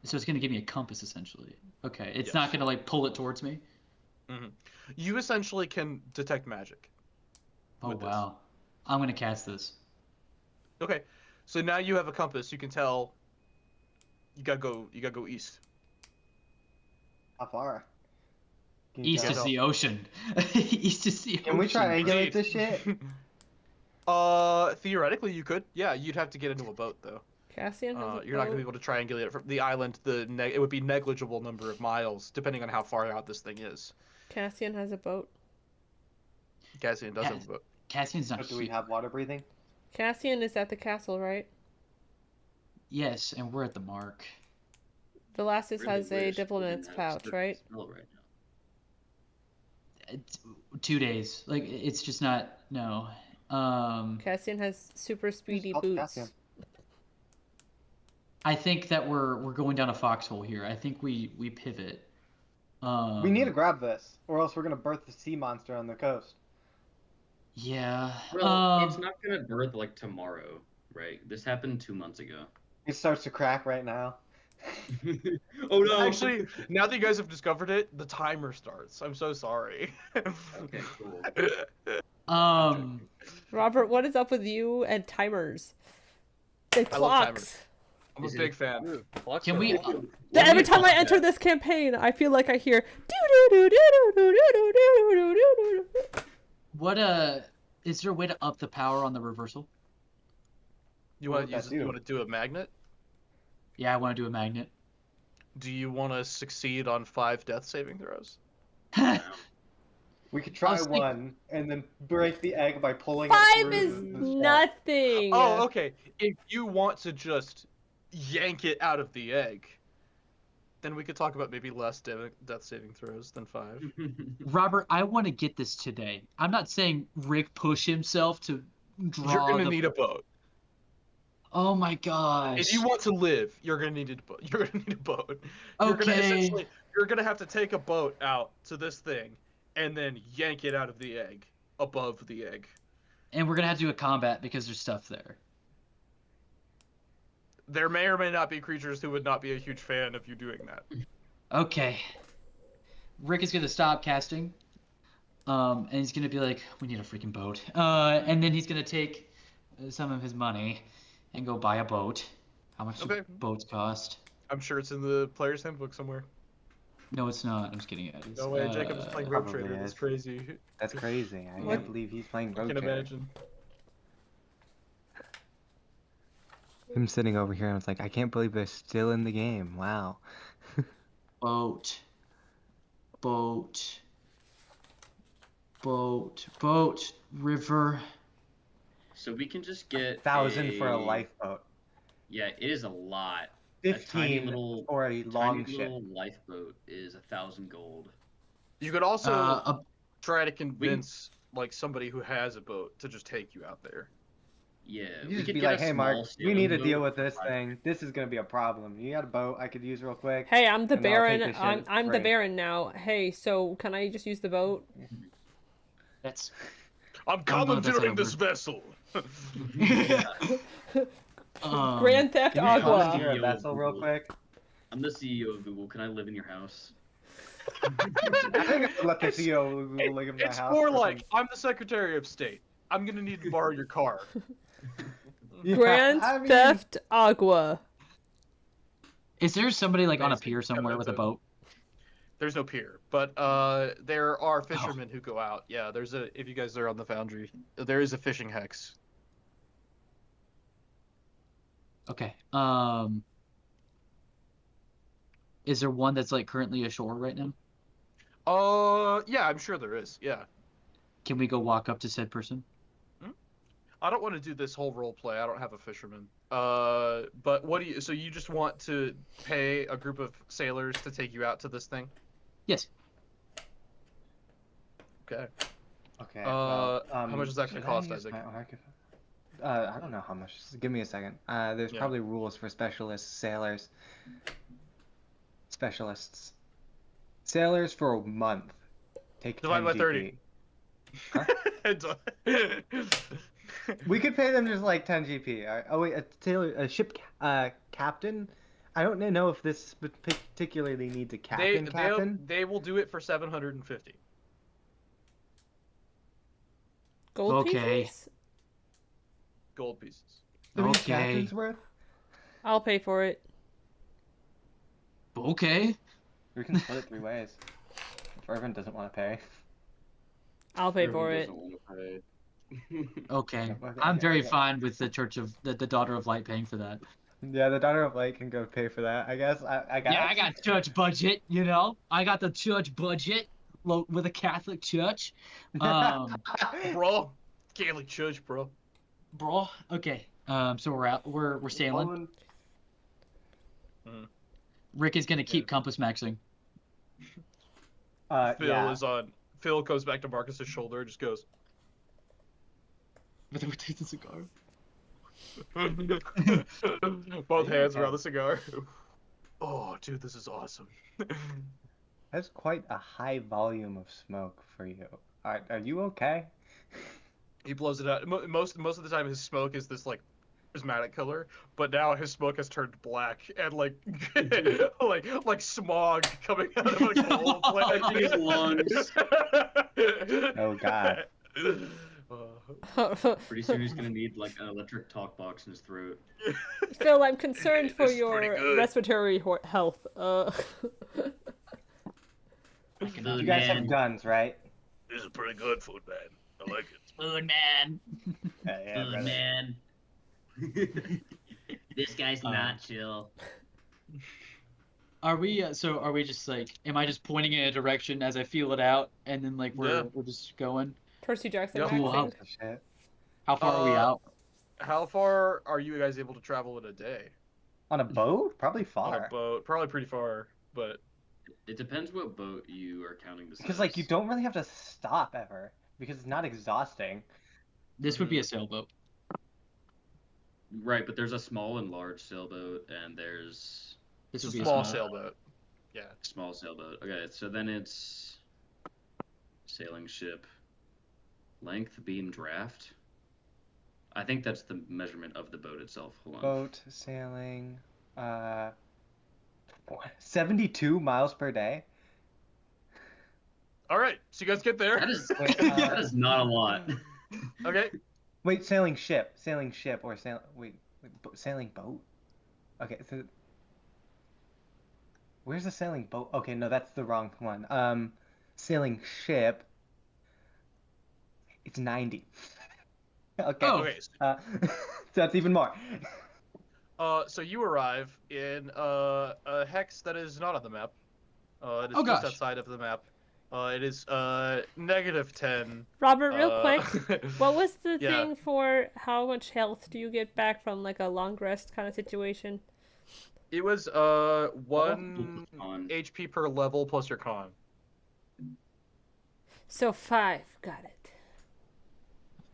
So it's gonna give me a compass essentially. Okay, it's Yes. not gonna like pull it towards me. You essentially can detect magic. Oh With this. wow, I'm gonna cast this. Okay, so now you have a compass. You can tell. You gotta go east. How far? Can you East tell? is the ocean. East is the ocean. Can we triangulate Indeed. this shit? Theoretically you could. Yeah, you'd have to get into a boat though. Cassian has a You're not gonna be boat. able to triangulate it from the island. It would be negligible number of miles, depending on how far out this thing is. Cassian has a boat. Cassian does Yeah. have a boat. Cassian's not But do we here. have water breathing? Cassian is at the castle, right? Yes, and we're at the mark. Velasquez Really has a wish we diplomat's didn't have pouch, certain right? smell right now. It's 2 days. Like it's just not no. Cassian has super speedy called boots. Cassian. I think that we're going down a foxhole here. I think we pivot. We need to grab this, or else we're gonna birth the sea monster on the coast. Yeah. Well, it's not gonna birth like tomorrow, right? This happened 2 months ago. It starts to crack right now. Oh no! Actually, now that you guys have discovered it, the timer starts. I'm so sorry. Okay, cool. Robert, what is up with you and timers? And I love timers. clocks. I'm a Is it- big fan. Can we? Every time I enter this campaign, I feel like I hear doo doo doo doo doo doo doo doo doo doo doo. What is there a way to up the power on the reversal? You What want would to that You do? want to do a magnet? Yeah, I want to do a magnet. Do you want to succeed on 5 death saving throws? We could try I was thinking- one and then break the egg by pulling Five it through is the shell. nothing. Oh, okay. If you want to just yank it out of the egg, then we could talk about maybe less death saving throws than 5. Robert, I want to get this today. I'm not saying Rick push himself to draw. You're gonna the... need a boat. Oh my gosh. If you want to live, you're gonna need a boat. You're gonna need a boat. You're gonna Okay. you're gonna have to take a boat out to this thing, and then yank it out of the egg, above the egg. And we're gonna have to do a combat because there's stuff there. There may or may not be creatures who would not be a huge fan of you doing that. Okay. Rick is gonna stop casting. And he's gonna be like, "We need a freaking boat." And then he's gonna take some of his money and go buy a boat. How much do Okay. boats cost? I'm sure it's in the player's handbook somewhere. No, it's not. I'm just kidding. It is. No way, Jacob's playing Rogue Probably Trader. That's is. crazy. That's crazy. I What? can't believe he's playing I Road can Trader. imagine. Him sitting over here, I was like, I can't believe they're still in the game. Wow. Boat. Boat. Boat. Boat. River. So we can just get 1,000 for a lifeboat. Yeah, it is a lot. A tiny 15 little for a long tiny ship. little lifeboat is 1,000 gold. You could also A try to convince like somebody who has a boat to just take you out there. Yeah, You we just could be get like, a hey, small Mark, we sailing need to boat deal with for this 500. thing. This is going to be a problem. You got a boat I could use real quick? Hey, I'm the And I'll Baron. take this I'm, shit. I'm the Great. Baron now. Hey, so can I just use the boat? that's I'm don't know if that's how commandeering it this vessel. Grand Theft Can you Agua. commandeer a vessel real quick? I'm the CEO of Google. Can I live in your house? I think I would let the CEO live in my It's house. more for like some- I'm the Secretary of State. I'm gonna need to borrow your car. Yeah, Grand I mean, Theft Agua. Is there somebody like on a Amazing. pier somewhere with a boat? There's no pier, but there are fishermen who go out. Yeah, there's a. If you guys are on the Foundry, there is a fishing hex. Okay. Is there one that's like currently ashore right now? Yeah, I'm sure there is. Yeah, Can we go walk up to said person? I don't want to do this whole role play. I don't have a fisherman. But what do you? So you just want to pay a group of sailors to take you out to this thing? Yes. Okay. Okay. How much is that gonna should cost, I use Isaac? my arc- I don't know how much. Just give me a second. There's Yeah. probably rules for specialists, sailors. Specialists. Sailors for a month. Take Divide 10 by GP. 30. We could pay them just like 10 GP. Oh wait, a ship captain. I don't know if this particularly needs a captain. They will do it for 750. Gold Okay. pieces? Gold pieces. 3 Okay. captains worth? I'll pay for it. Okay. We can split it 3 ways. If Irvin doesn't want to pay. I'll pay for Irvin it. doesn't wanna pay. Okay. Okay, I'm very okay. fine with the Church of the Daughter of Light paying for that. Yeah, the Daughter of Light can go pay for that. I guess. I guess. Yeah, I got church budget, you know. I got the church budget with a Catholic church. Bro, Catholic Church, bro. Bro. Okay. So we're out. We're sailing. Rick is gonna keep compass maxing. Phil goes back to Marcus's shoulder and just goes. But then we take the cigar. Both hands around the cigar. Oh, dude, this is awesome. That's quite a high volume of smoke for you. Are you okay? He blows it out. Most of the time, his smoke is this like prismatic color, but now his smoke has turned black and like like smog coming out of a coal plant. In his lungs. Oh God. Pretty soon he's gonna need like an electric talk box in his throat. Phil, I'm concerned for This is pretty your good. respiratory health. You guys have guns, right? This is pretty good, food man. I like it. Food man. Yeah, Food brother. man. This guy's not chill. Are we? So are we just like? Am I just pointing in a direction as I feel it out, and then like we're just going? Percy Jackson Yep. Cool. maxing. Shit. How far are we out? How far are you guys able to travel in a day? On a boat? Probably On far. a boat, probably pretty far, but It depends what boat you are counting this Because as. like you don't really have to stop ever because it's not exhausting. This would be a sailboat. Right, but there's a small and large sailboat, and there's This it's would a be small sailboat. Yeah. small sailboat. Okay, so then it's sailing ship, length, beam, draft. I think that's the measurement of the boat itself. Hold on. Boat sailing 72 miles per day. All right, so you guys get there. That is Wait, that is not a lot. Okay. Wait, sailing ship or sailing boat. Okay, so where's the sailing boat? Okay, no, that's the wrong one. Sailing ship. It's 90. Okay. Oh. Okay. So that's even more. So you arrive in a hex that is not on the map. It is Oh, just gosh. outside of the map. It is -10. Robert, real quick, what was the yeah. thing for how much health do you get back from like a long rest kind of situation? It was 1 Con. HP per level plus your con. So 5. Got it.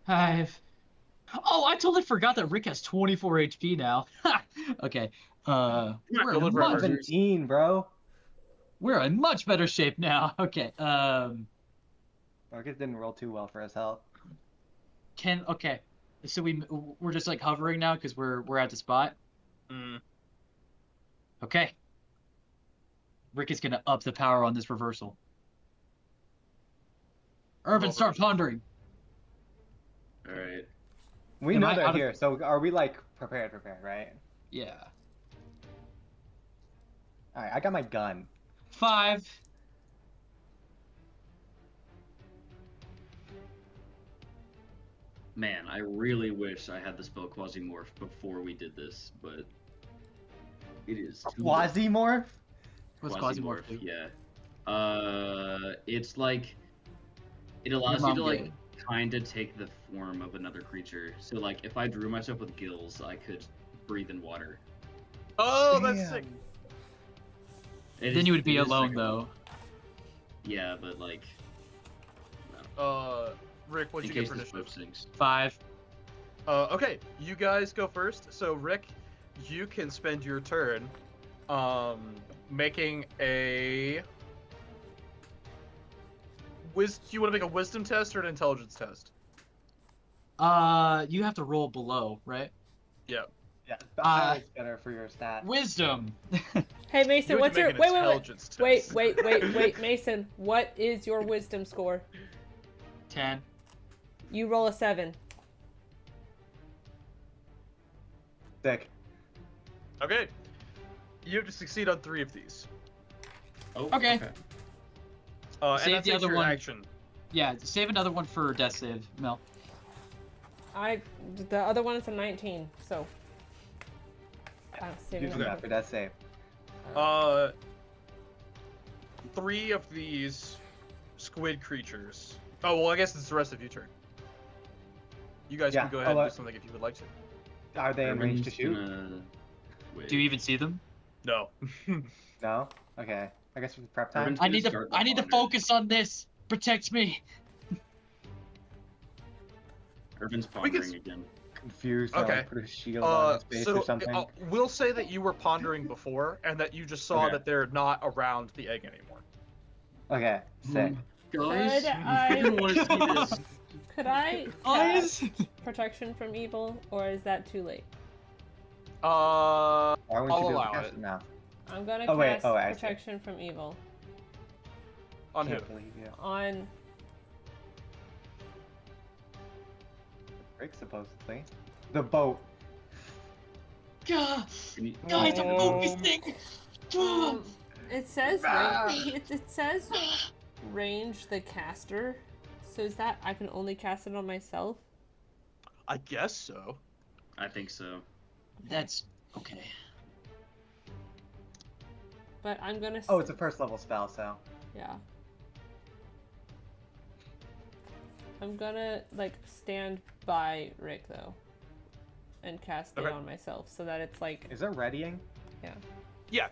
5. Oh, I totally forgot that Rick has 24 HP now. Okay. We're Build it forever. 17, bro. we're in much better shape now. Okay. Marcus didn't roll too well for his health. Okay. So we're just like hovering now because we're at the spot. Mm. Okay. Rick is gonna up the power on this reversal. Irvin, start pondering. All right. We Am know I they're out of- here, so are we like prepared, right? Yeah. Alright, I got my gun. 5. Man, I really wish I had the spell Quasimorph before we did this, but it is too Quasimorph? What's Quasimorph, Quasimorph? yeah. It's like it allows Your you to mom like gave kind of take the form of another creature. So like if I drew myself with gills, I could breathe in water. Oh, that's Damn. sick. It Then is- you would be it is alone sick. though. Yeah, but like Rick, what'd in you get case for this initiative? boat sinks. 5. Okay, you guys go first. So Rick, you can spend your turn, making a. Do you want to make a wisdom test or an intelligence test? You have to roll below, right? Yeah. Yeah, it's better for your stat. Wisdom. Hey Mason, You have what's to your make an wait, intelligence test. wait, Mason, what is your wisdom score? 10. You roll a 7. Sick. Okay. You have to succeed on 3 of these. Oh, Okay. And Save that the takes other your one. action. Yeah, save another one for death save, Mel. The other one is a 19, so. Use that for that save. 3 of these squid creatures. Oh well, I guess it's the rest of your turn. You guys Yeah, can go ahead I'll and do something if you would like to. Are they in range to Urban's shoot? gonna- Wait. Do you even see them? No. No? Okay. I guess it's prep time. Urban's I gonna need to start the I need to ponder. focus on this. Protect me. Urban's We can pondering again. Confused. Okay. I'll put a shield on his face So or something. we'll say that you were pondering before, and that you just saw Okay. that they're not around the egg anymore. Okay. Sick. Guys, Could I- I want to see this. Could I Eyes. cast protection from evil, or is that too late? Uh, Why wouldn't I'll you be able to allow cast it. it now? I'm gonna Oh, wait, cast I see. protection from evil on who? Can't believe you. on. Rick, supposedly. The boat. Gah. Can you- Guys, I'm focusing. It says it says range the caster. So is that I can only cast it on myself? I guess so. I think so. That's okay. But I'm gonna. Oh, it's a first level spell, so. Yeah. I'm gonna like stand by Rick though, and cast it Okay. on myself so that it's like. Is there readying? Yeah.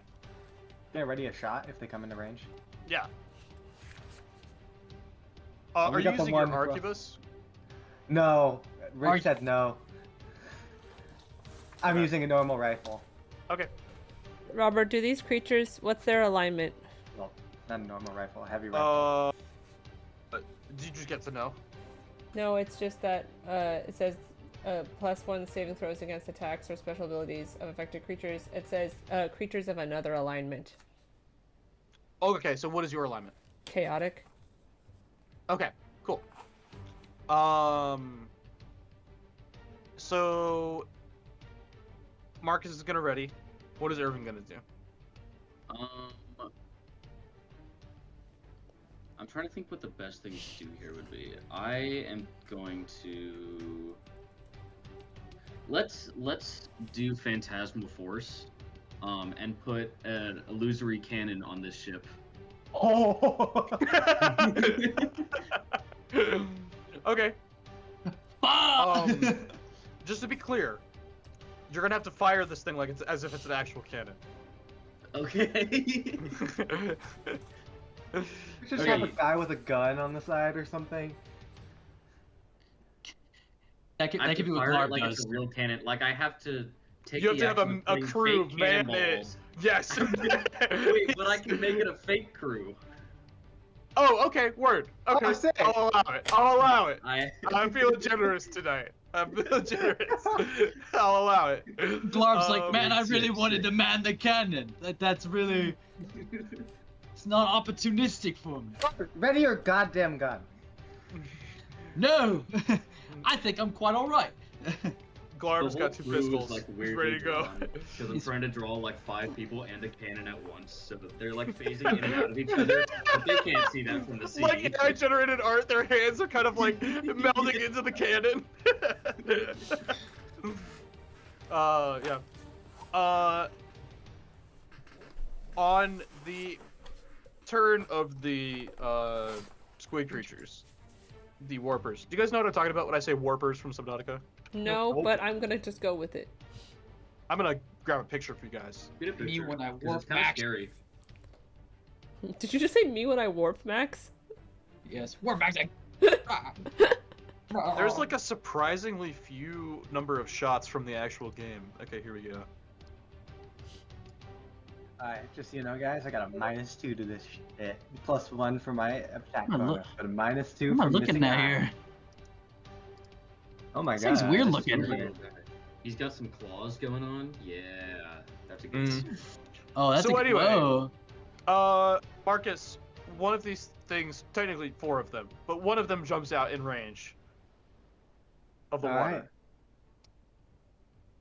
Can I ready a shot if they come into range? Yeah. Well, Are we you got the using your one across- arquebus? No. Rick Are you- said no. I'm Okay. using a normal rifle. Okay. Robert, do these creatures? What's their alignment? Well, not a normal rifle, a heavy rifle. Did you just get to know? No, it's just that it says +1 saving throws against attacks or special abilities of affected creatures. It says creatures of another alignment. Oh, okay. So what is your alignment? Chaotic. Okay. Cool. So Marcus is gonna ready. What is Irvin gonna do? I'm trying to think what the best thing to do here would be. I am going to let's do Phantasmal Force, and put an illusory cannon on this ship. Oh! Okay. Just to be clear, you're gonna have to fire this thing like it's as if it's an actual cannon. Okay. We should Okay. have a guy with a gun on the side or something. That I have could to be what fire Glarb it like does. it's a real cannon. Like I have to take You have the to have action of a putting crew fake man it. cannonballs. Yes. Wait, but I can make it a fake crew. Oh, okay. Word. Okay. Oh, sick. I'll allow it. I'll allow it. I'm feeling I generous tonight. I'm feeling generous. I'll allow it. Glarb's like, man, I sick, really wanted sick. to man the cannon. That's really. It's not opportunistic for me. Ready your goddamn gun. No, I think I'm quite all right. Glarv's got 2 pistols. Like He's weirdly ready to go. Because I'm trying to draw like 5 people and a cannon at once, so that they're like phasing in and out of each other, but they can't see that from the sea. Like AI generated art, their hands are kind of like melding into the cannon. Yeah. On the turn of the squid creatures, the warpers. Do you guys know what I'm talking about when I say warpers from Subnautica? No, Nope. but I'm gonna just go with it. I'm gonna grab a picture for you guys. Get a picture, when I 'cause warp it's kind of back. scary. Did you just say me when I warp, Max? Yes, we're back. There's like a surprisingly few number of shots from the actual game. Okay, here we go. Alright, just so you know, guys, I got a -2 to this shit. +1 for my attack I'm bonus, but a -2 I'm for not looking missing at eye. here. Oh my This god. thing's weird this is looking. weird. He's got some claws going on. Yeah, that's a good. Mm. Oh, that's So a anyway, whoa. Marcus, one of these things, technically 4 of them, but one of them jumps out in range of the All water. right.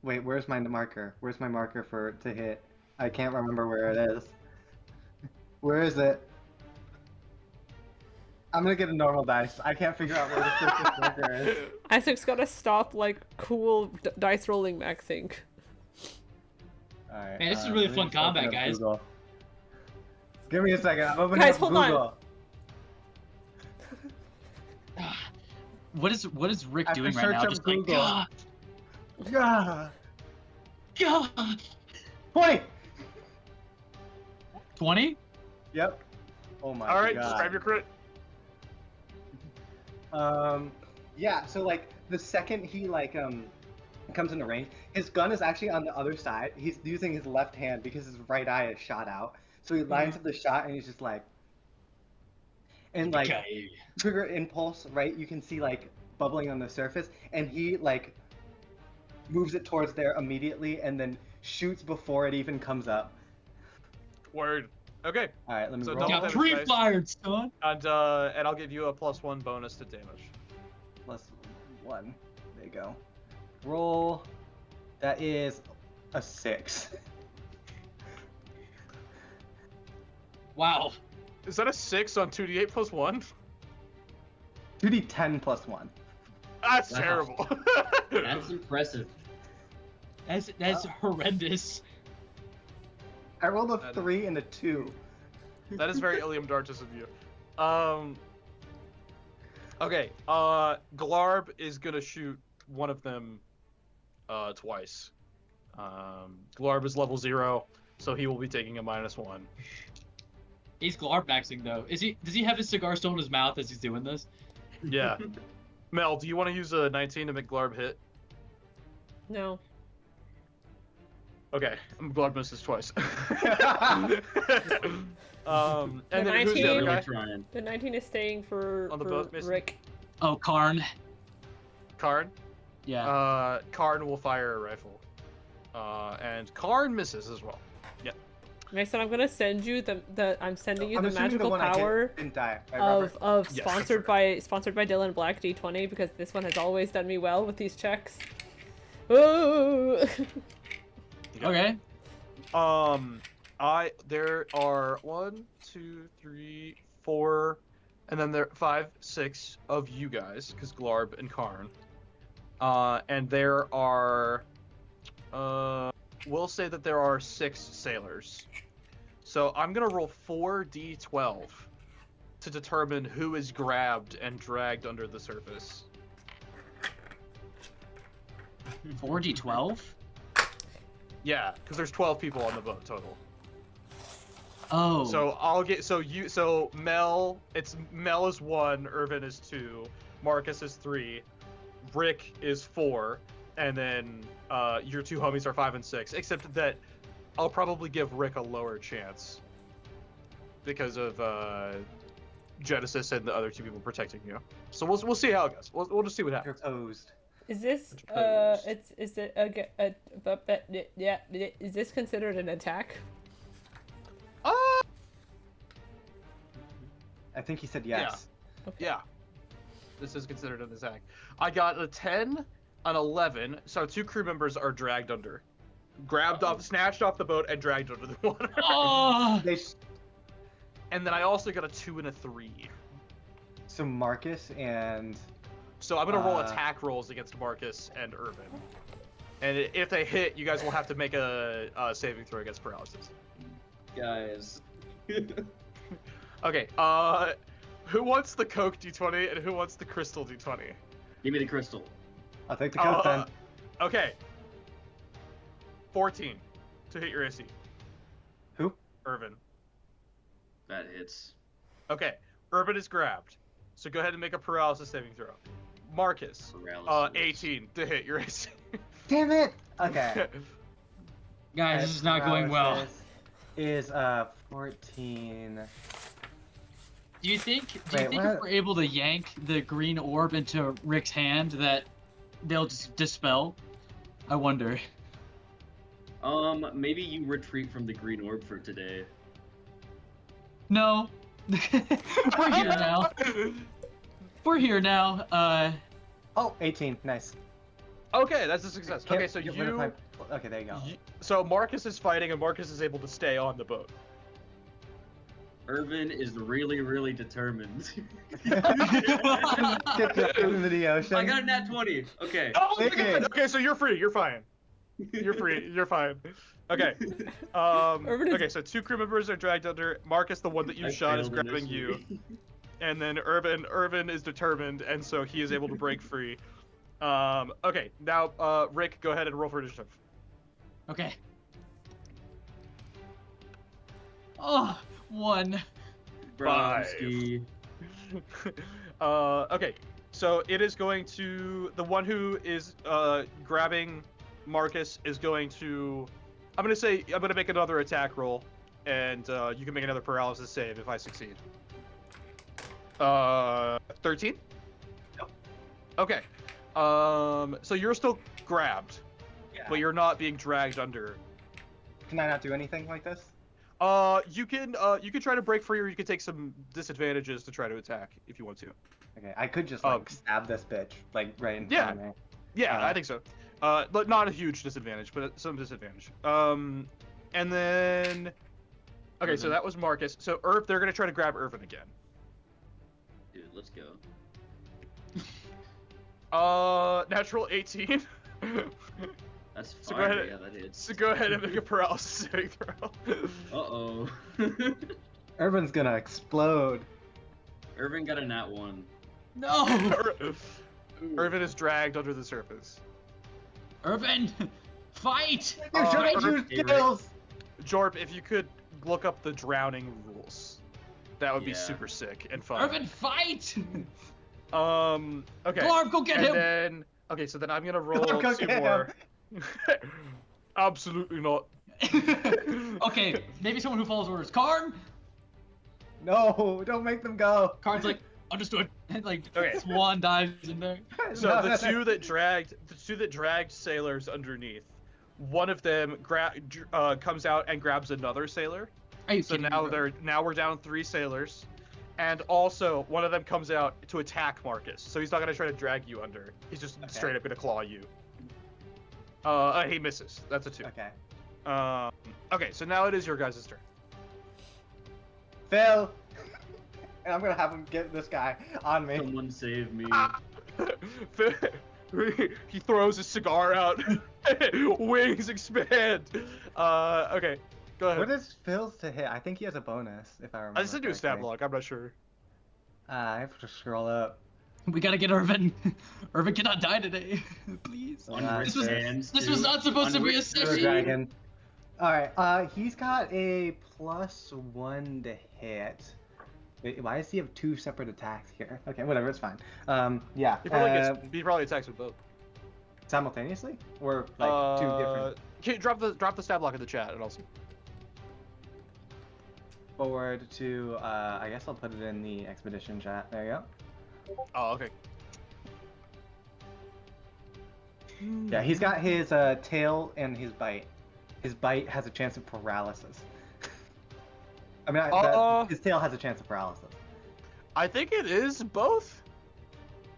Wait, where's my marker? Where's my marker for to hit? I can't remember where it is. Where is it? I'm gonna get a normal dice. I can't figure out where the surface marker is. Isaac's gotta stop like cool dice rolling maxing. All right, Man, this is really let me fun just open combat, up guys. Google. Give me a second. I'm opening Guys, up hold on. Google. What is Rick I have to doing right search now? up Just Google. like, Yeah. God. 20. 20? Yep. Oh my All right, god. describe your crit. Yeah, so like the second he comes into range, his gun is actually on the other side. He's using his left hand because his right eye is shot out. So he lines up the shot and he's just like, and like Okay. trigger impulse, right? You can see like bubbling on the surface, and he like moves it towards there immediately and then shoots before it even comes up. Word. Okay, All right, let me So roll. double Got damage dice. pre-fired, son. and I'll give you a +1 bonus to damage. +1. There you go. Roll. That is a 6. Wow. Is that a 6 on 2d8 +1? 2d10 +1. That's Wow. terrible. That's impressive. That's horrendous. I rolled a 3 and a 2. That is very Ilium Dartus of you. Okay, Glarb is gonna shoot one of them twice. Glarb is level 0, so he will be taking a -1. He's Glarbaxing though. Does he have his cigar still in his mouth as he's doing this? Yeah. Mel, do you want to use a 19 to make Glarb hit? No. Okay, Glarb misses twice. And The then who's the 19? other Really guy? trying. The 19 is staying for, On the for boat, Mason? Rick. Oh, Karn. Karn. Yeah. Karn will fire a rifle. And Karn misses as well. Mason, I'm gonna send you I'm sending you I'm the assuming magical one I hit power didn't die, right, Robert? of Yes, sponsored by Dylan Black D20 because this one has always done me well with these checks. Ooh. Okay. There are 1, 2, 3, 4, and then there 5, 6 of you guys, because Glarb and Karn. And there are, we'll say that there are 6 sailors. So I'm gonna roll 4d12 to determine who is grabbed and dragged under the surface. 4d12? Yeah, because there's 12 people on the boat total. Oh. So I'll get so Mel is 1, Irvin is 2, Marcus is 3, Rick is 4, and then your 2 homies are 5 and 6. Except that I'll probably give Rick a lower chance because of Genesis and the other 2 people protecting you. So we'll see how it goes. We'll just see what happens. Proposed. Is this Opposed. is this considered an attack? I think he said yes. Yeah. This is considered an attack. I got a 10, an 11, so 2 crew members are dragged under. Grabbed off, snatched off the boat, and dragged under the water. Oh. And then I also got a 2 and a 3. So Marcus and So I'm gonna roll attack rolls against Marcus and Irvin. And if they hit, you guys will have to make a saving throw against paralysis. Guys. Okay, who wants the Coke D20 and who wants the Crystal D20? Give me the crystal. I'll take the coke then. Okay. 14 to hit your AC. Who? Irvin. That hits. Okay, Irvin is grabbed. So go ahead and make a paralysis saving throw. Marcus, Paralysis. 18 to hit your AC. Damn it! Okay. Guys, this is not going well. Paralysis Is 14. Do you think Wait, if what? we're able to yank the green orb into Rick's hand that they'll just dispel? I wonder. Maybe you retreat from the green orb for today. No. We're here now. We're here now. Oh, 18. Nice. Okay, that's a success. Can't Okay, so get rid of my- Okay, there you go. So Marcus is fighting, and Marcus is able to stay on the boat. Irvin is really, really determined. Get thrown into the ocean. I got a nat 20. Okay. Oh my Okay. god! Okay, so you're free. You're fine. You're free. You're fine. Okay. Urban is- Okay, so 2 crew members are dragged under. Marcus, the one that you I shot, is failed grabbing you, initially. and then Irvin is determined, and so he is able to break free. Okay, now Rick, go ahead and roll for initiative. Okay. Oh, 1. Bromsky. Okay, so it is going to the one who is grabbing Marcus is going to. I'm gonna make another attack roll, and you can make another paralysis save if I succeed. 13. Nope. Okay. So you're still grabbed, Yeah. but you're not being dragged under. Can I not do anything like this? You can try to break free, or you can take some disadvantages to try to attack if you want to. Okay, I could just like stab this bitch like right in Yeah. front of me. Yeah, I think so. But not a huge disadvantage, but some disadvantage. And then, okay, so that was Marcus. So they're gonna try to grab Irvin again. Dude, let's go. Natural 18. That's fine. So go ahead. Yeah, that is. So go ahead and make a paralysis saving throw. Uh-oh. Irvin's gonna explode. Irvin got a nat 1. No! Irvin is dragged under the surface. Irvin! Fight! You should Fight! have used Hey, Rick. skills. Jorp, if you could look up the drowning rules, that would be Yeah. super sick and fun. Irvin, fight! Okay. Glarb, go get and him! then, okay, so then I'm gonna roll Glarb, go 2 get more. Absolutely not. Okay, maybe someone who follows orders. Karn! No, don't make them go. Karn's like, understood. And like, Okay. Swan dives in there. So No, the two that dragged sailors underneath, one of them comes out and grabs another sailor. Are you So kidding now me, bro? we're down 3 sailors, and also one of them comes out to attack Marcus. So he's not gonna try to drag you under. He's just straight up gonna claw you. He misses. That's a 2. Okay. Okay, so now it is your guys' turn. Phil. And I'm gonna have him get this guy on me. Someone save me. He throws his cigar out. Wings expand. Okay, go ahead. What is Phil's to hit? I think he has a bonus, if I remember. I just did do a stat correctly. block. I'm not sure. I have to scroll up. We gotta get Irvin. Irvin cannot die today. Please. On This was- wristbands, this was too. not supposed to On be a wrist- You're a session. dragon. Alright, he's got a +1 to hit. Wait, why does he have 2 separate attacks here? Okay, whatever, it's fine. Yeah. He probably attacks with both. Simultaneously? Or like 2 different? Okay, drop the stat block in the chat and I'll see. Forward to, I guess I'll put it in the expedition chat. There you go. Oh, okay. Yeah, he's got his tail and his bite. His bite has a chance of paralysis. I mean, his tail has a chance of paralysis. I think it is both.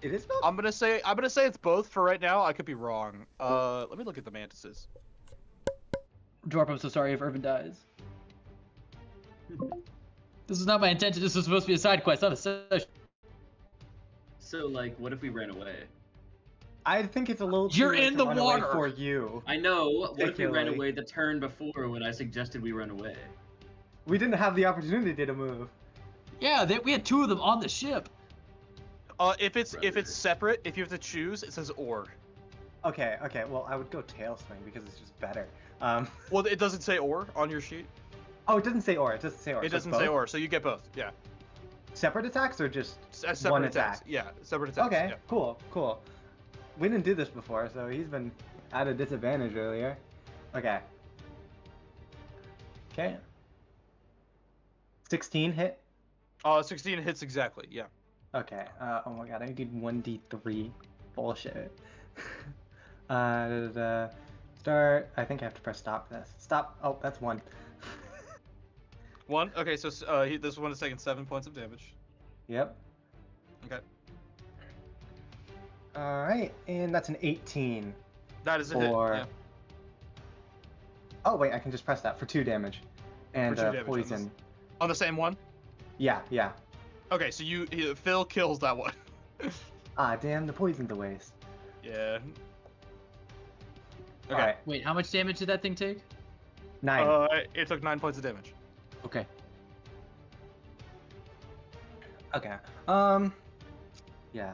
It is both? I'm gonna say it's both for right now. I could be wrong. Let me look at the mantises. Jorp, I'm so sorry if Irvin dies. This is not my intention. This was supposed to be a side quest, not a session. So, like, what if we ran away? I think it's a little too You're late in to the run away water. for you. I know. What if we ran Particularly. away the turn before when I suggested we run away? We didn't have the opportunity to move. Yeah, we had 2 of them on the ship. If it's Brother. separate, if you have to choose, it says or. Okay, well, I would go tail swing because it's just better. Well, it doesn't say or on your sheet. Oh, it doesn't say or. It doesn't say or. It so it's doesn't say both? or, so you get both. Yeah. Separate attacks or just Separate one attacks. attack? Yeah, separate attacks. Okay, Yeah. cool. We didn't do this before, so he's been at a disadvantage earlier. Okay. 16 hit? 16 hits exactly. Yeah. Okay. Oh my god, I need 1d3. Bullshit. Start. I think I have to press stop for this. Stop. Oh, that's 1. 1. Okay, so this one is taking 7 points of damage. Yep. Okay. All right, and that's an 18. That is a For... hit. Yeah. Oh wait, I can just press that for 2 damage. And For 2 damage poison. On the same one? Yeah. Okay, so Phil kills that one. Ah, damn, the poison's a waste. Yeah. Okay. Alright, Wait, how much damage did that thing take? 9. It took 9 points of damage. Okay. Okay. Yeah.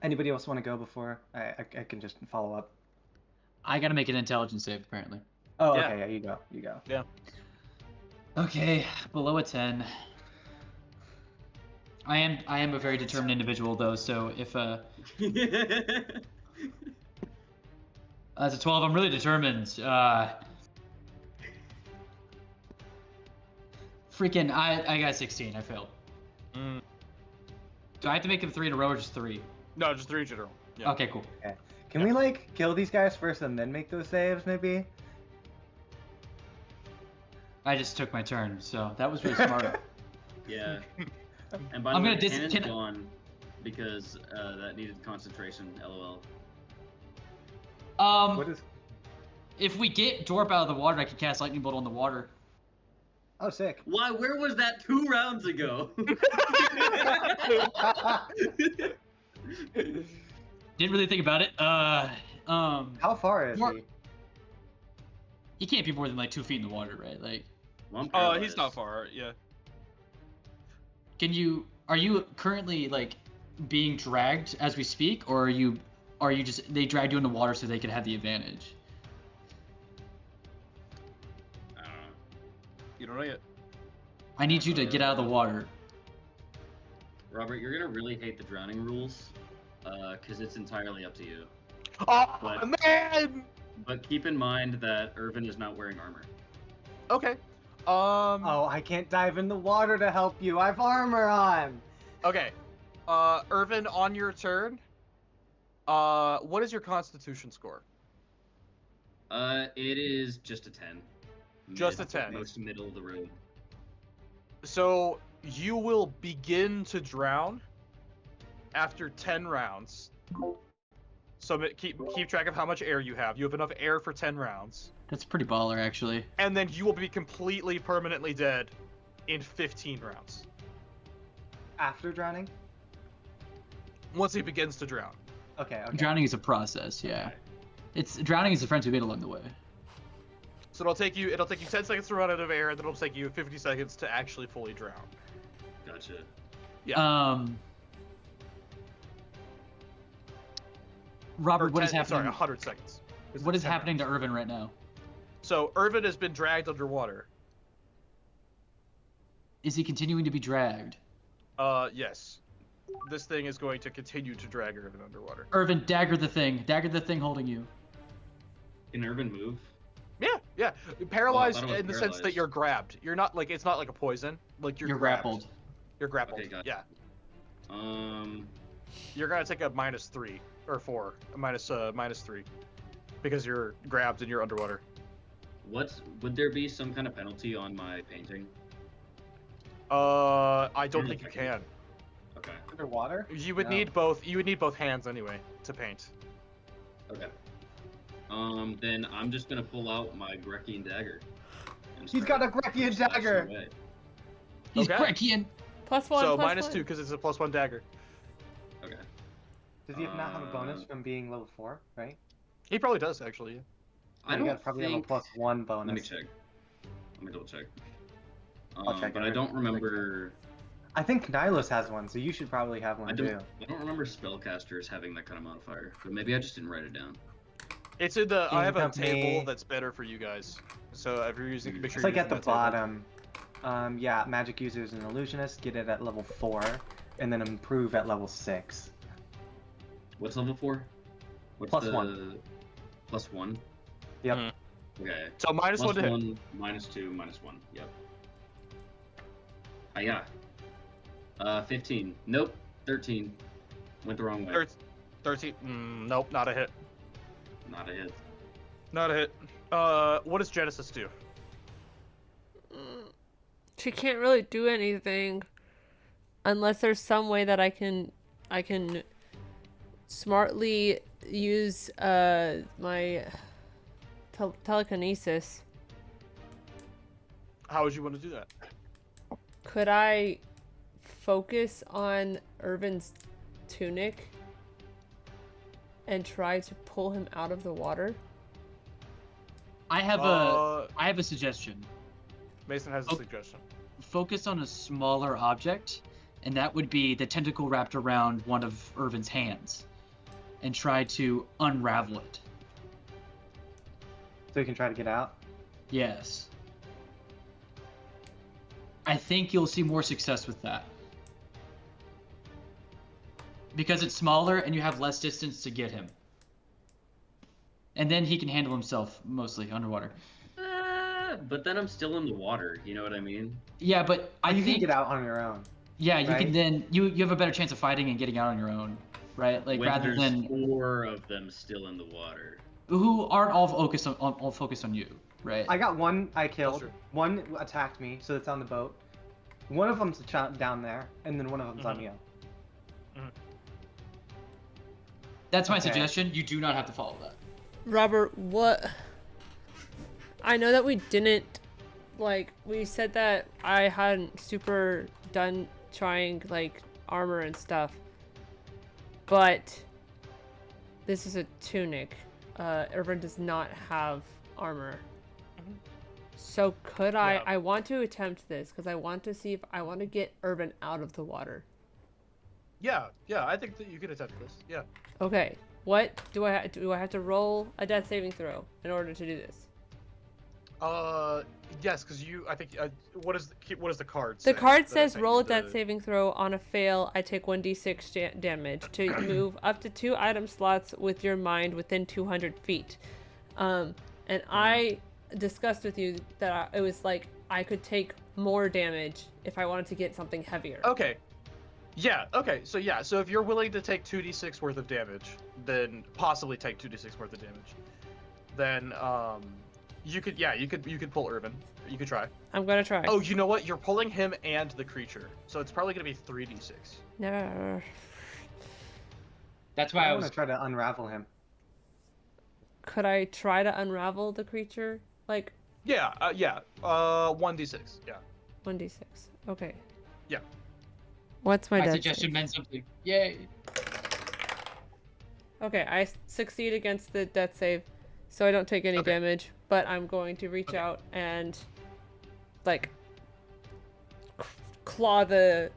Anybody else want to go before I can just follow up? I gotta make an intelligence save apparently. Oh, Yeah. okay, yeah, you go. Yeah. Okay, below a 10. I am a very determined individual though, so if as a 12, I'm really determined. Freaking, I got 16. I failed. Mm. Do I have to make them 3 in a row or just 3? No, just 3 in general. Yeah. Okay, cool. Okay. Can we like kill these guys first and then make those saves, maybe? I just took my turn, so that was really smart. Yeah. And by I'm the way, gonna cannon's can- gone because that needed concentration. LOL. What is? If we get Dorp out of the water, I can cast Lightning Bolt on the water. Oh, sick. Why? Where was that 2 rounds ago? Didn't really think about it. How far is More- he? He can't be more than like 2 feet in the water, right? Like, Well, I'm He's paralyzed. not far. Yeah. are you currently like being dragged as we speak, or are you just they dragged you in the water so they could have the advantage? I don't know. You don't know yet. I need you to get out of the water. Robert, you're gonna really hate the drowning rules, because it's entirely up to you. Oh, But- man! But keep in mind that Irvin is not wearing armor. Okay. Oh, I can't dive in the water to help you. I've armor on. Okay. Irvin, on your turn, what is your constitution score? It is just a 10. Just a 10. Most middle of the road. So you will begin to drown after 10 rounds. So keep track of how much air you have. You have enough air for 10 rounds. That's pretty baller, actually. And then you will be completely permanently dead in 15 rounds. After drowning? Once he begins to drown. Okay. Drowning is a process, yeah. Drowning is the friends we made along the way. So it'll take you 10 seconds to run out of air, and then it'll take you 50 seconds to actually fully drown. Gotcha. Robert, Or what is 10 happening? Sorry, 100 seconds. What is happening to Irvin right now? So Irvin has been dragged underwater. Is he continuing to be dragged? Yes. This thing is going to continue to drag Irvin underwater. Irvin, dagger the thing. Dagger the thing holding you. Can Irvin move? Yeah. Paralyzed Oh, I thought it was in the sense that paralyzed. you're grabbed. You're not like it's not like a poison. Like you're grabbed. grappled. You're grappled. Okay, got it. Yeah. Um, You're gonna take a -3 or 4, a -3, because you're grabbed and you're underwater. would there be some kind of penalty on my painting? I don't think you can. Okay. Underwater? You would No. need both. You would need both hands anyway to paint. Okay. Then I'm just gonna pull out my Grekian dagger. and He's start got a Grekian slashing dagger. away. He's Okay. Grekian. +1. So +1. -2 because it's a +1 dagger. Okay. Does he not have a bonus from being level 4, right? He probably does actually. Yeah. I You don't guys probably think... have a +1 bonus. Let me check. Let me double check. I'll check But I it. don't remember. I think Nihilus has one, so you should probably have one I too. don't remember spellcasters having that kind of modifier. But maybe I just didn't write it down. It's in the. I have a Company. table that's better for you guys. So if you're using, make sure It's like you're at the using that table. bottom. Yeah, magic users and illusionists get it at level 4, and then improve at level 6. What's level 4? What's +1. +1? Yep. Mhm. Okay. So -1 to hit. +1, -2, -1. Yep. Yeah. 15. Nope. 13. Went the wrong way. 13. Nope, not a hit. Not a hit. Not a hit. What does Genesis do? She can't really do anything unless there's some way that I can smartly use my telekinesis. How would you want to do that? Could I focus on Irvin's tunic and try to pull him out of the water? I have a suggestion. Mason has a suggestion. Focus on a smaller object, and that would be the tentacle wrapped around one of Irvin's hands, and try to unravel it. So you can try to get out? Yes. I think you'll see more success with that. Because it's smaller and you have less distance to get him. And then he can handle himself mostly underwater. But then I'm still in the water, you know what I mean? Yeah, but I You think can get out on your own. yeah, you right? can then you have a better chance of fighting and getting out on your own, right? Like When rather there's than 4 of them still in the water. who aren't all focused on you, right? I got one I killed. Sure. One attacked me, so it's on the boat. One of them's down there, and then one of them's on you. That's my Okay. suggestion. You do not have to follow that. Robert, what? I know that we didn't, like, we said that I hadn't super done trying, like, armor and stuff. But this is a tunic. Irvin does not have armor. So could Yeah. I want to attempt this because I want to see if I want to get Irvin out of the water. Yeah, I think that you could attempt this. Yeah. Okay. What do I have to roll a death saving throw in order to do this? Yes, because I think. What does the card say? The card that I says sent roll you a death the- saving throw. On a fail, I take 1d6 damage to move up to 2 item slots with your mind within 200 feet. And I discussed with you that it was like I could take more damage if I wanted to get something heavier. Okay. Yeah. Okay. So if you're willing to take 2d6 worth of damage, then possibly take 2d6 worth of damage, then you could pull Irvin. You could try. I'm gonna try. Oh, you know what? You're pulling him and the creature, so it's probably gonna be 3d6. No. That's why I I want was to try to unravel him. Could I try to unravel the creature? Like Yeah. 1d6. Yeah. 1d6. Okay. Yeah. What's my my death suggestion save? meant something. Yay. Okay, I succeed against the death save, so I don't take any Okay. damage. But I'm going to reach out and, like, claw the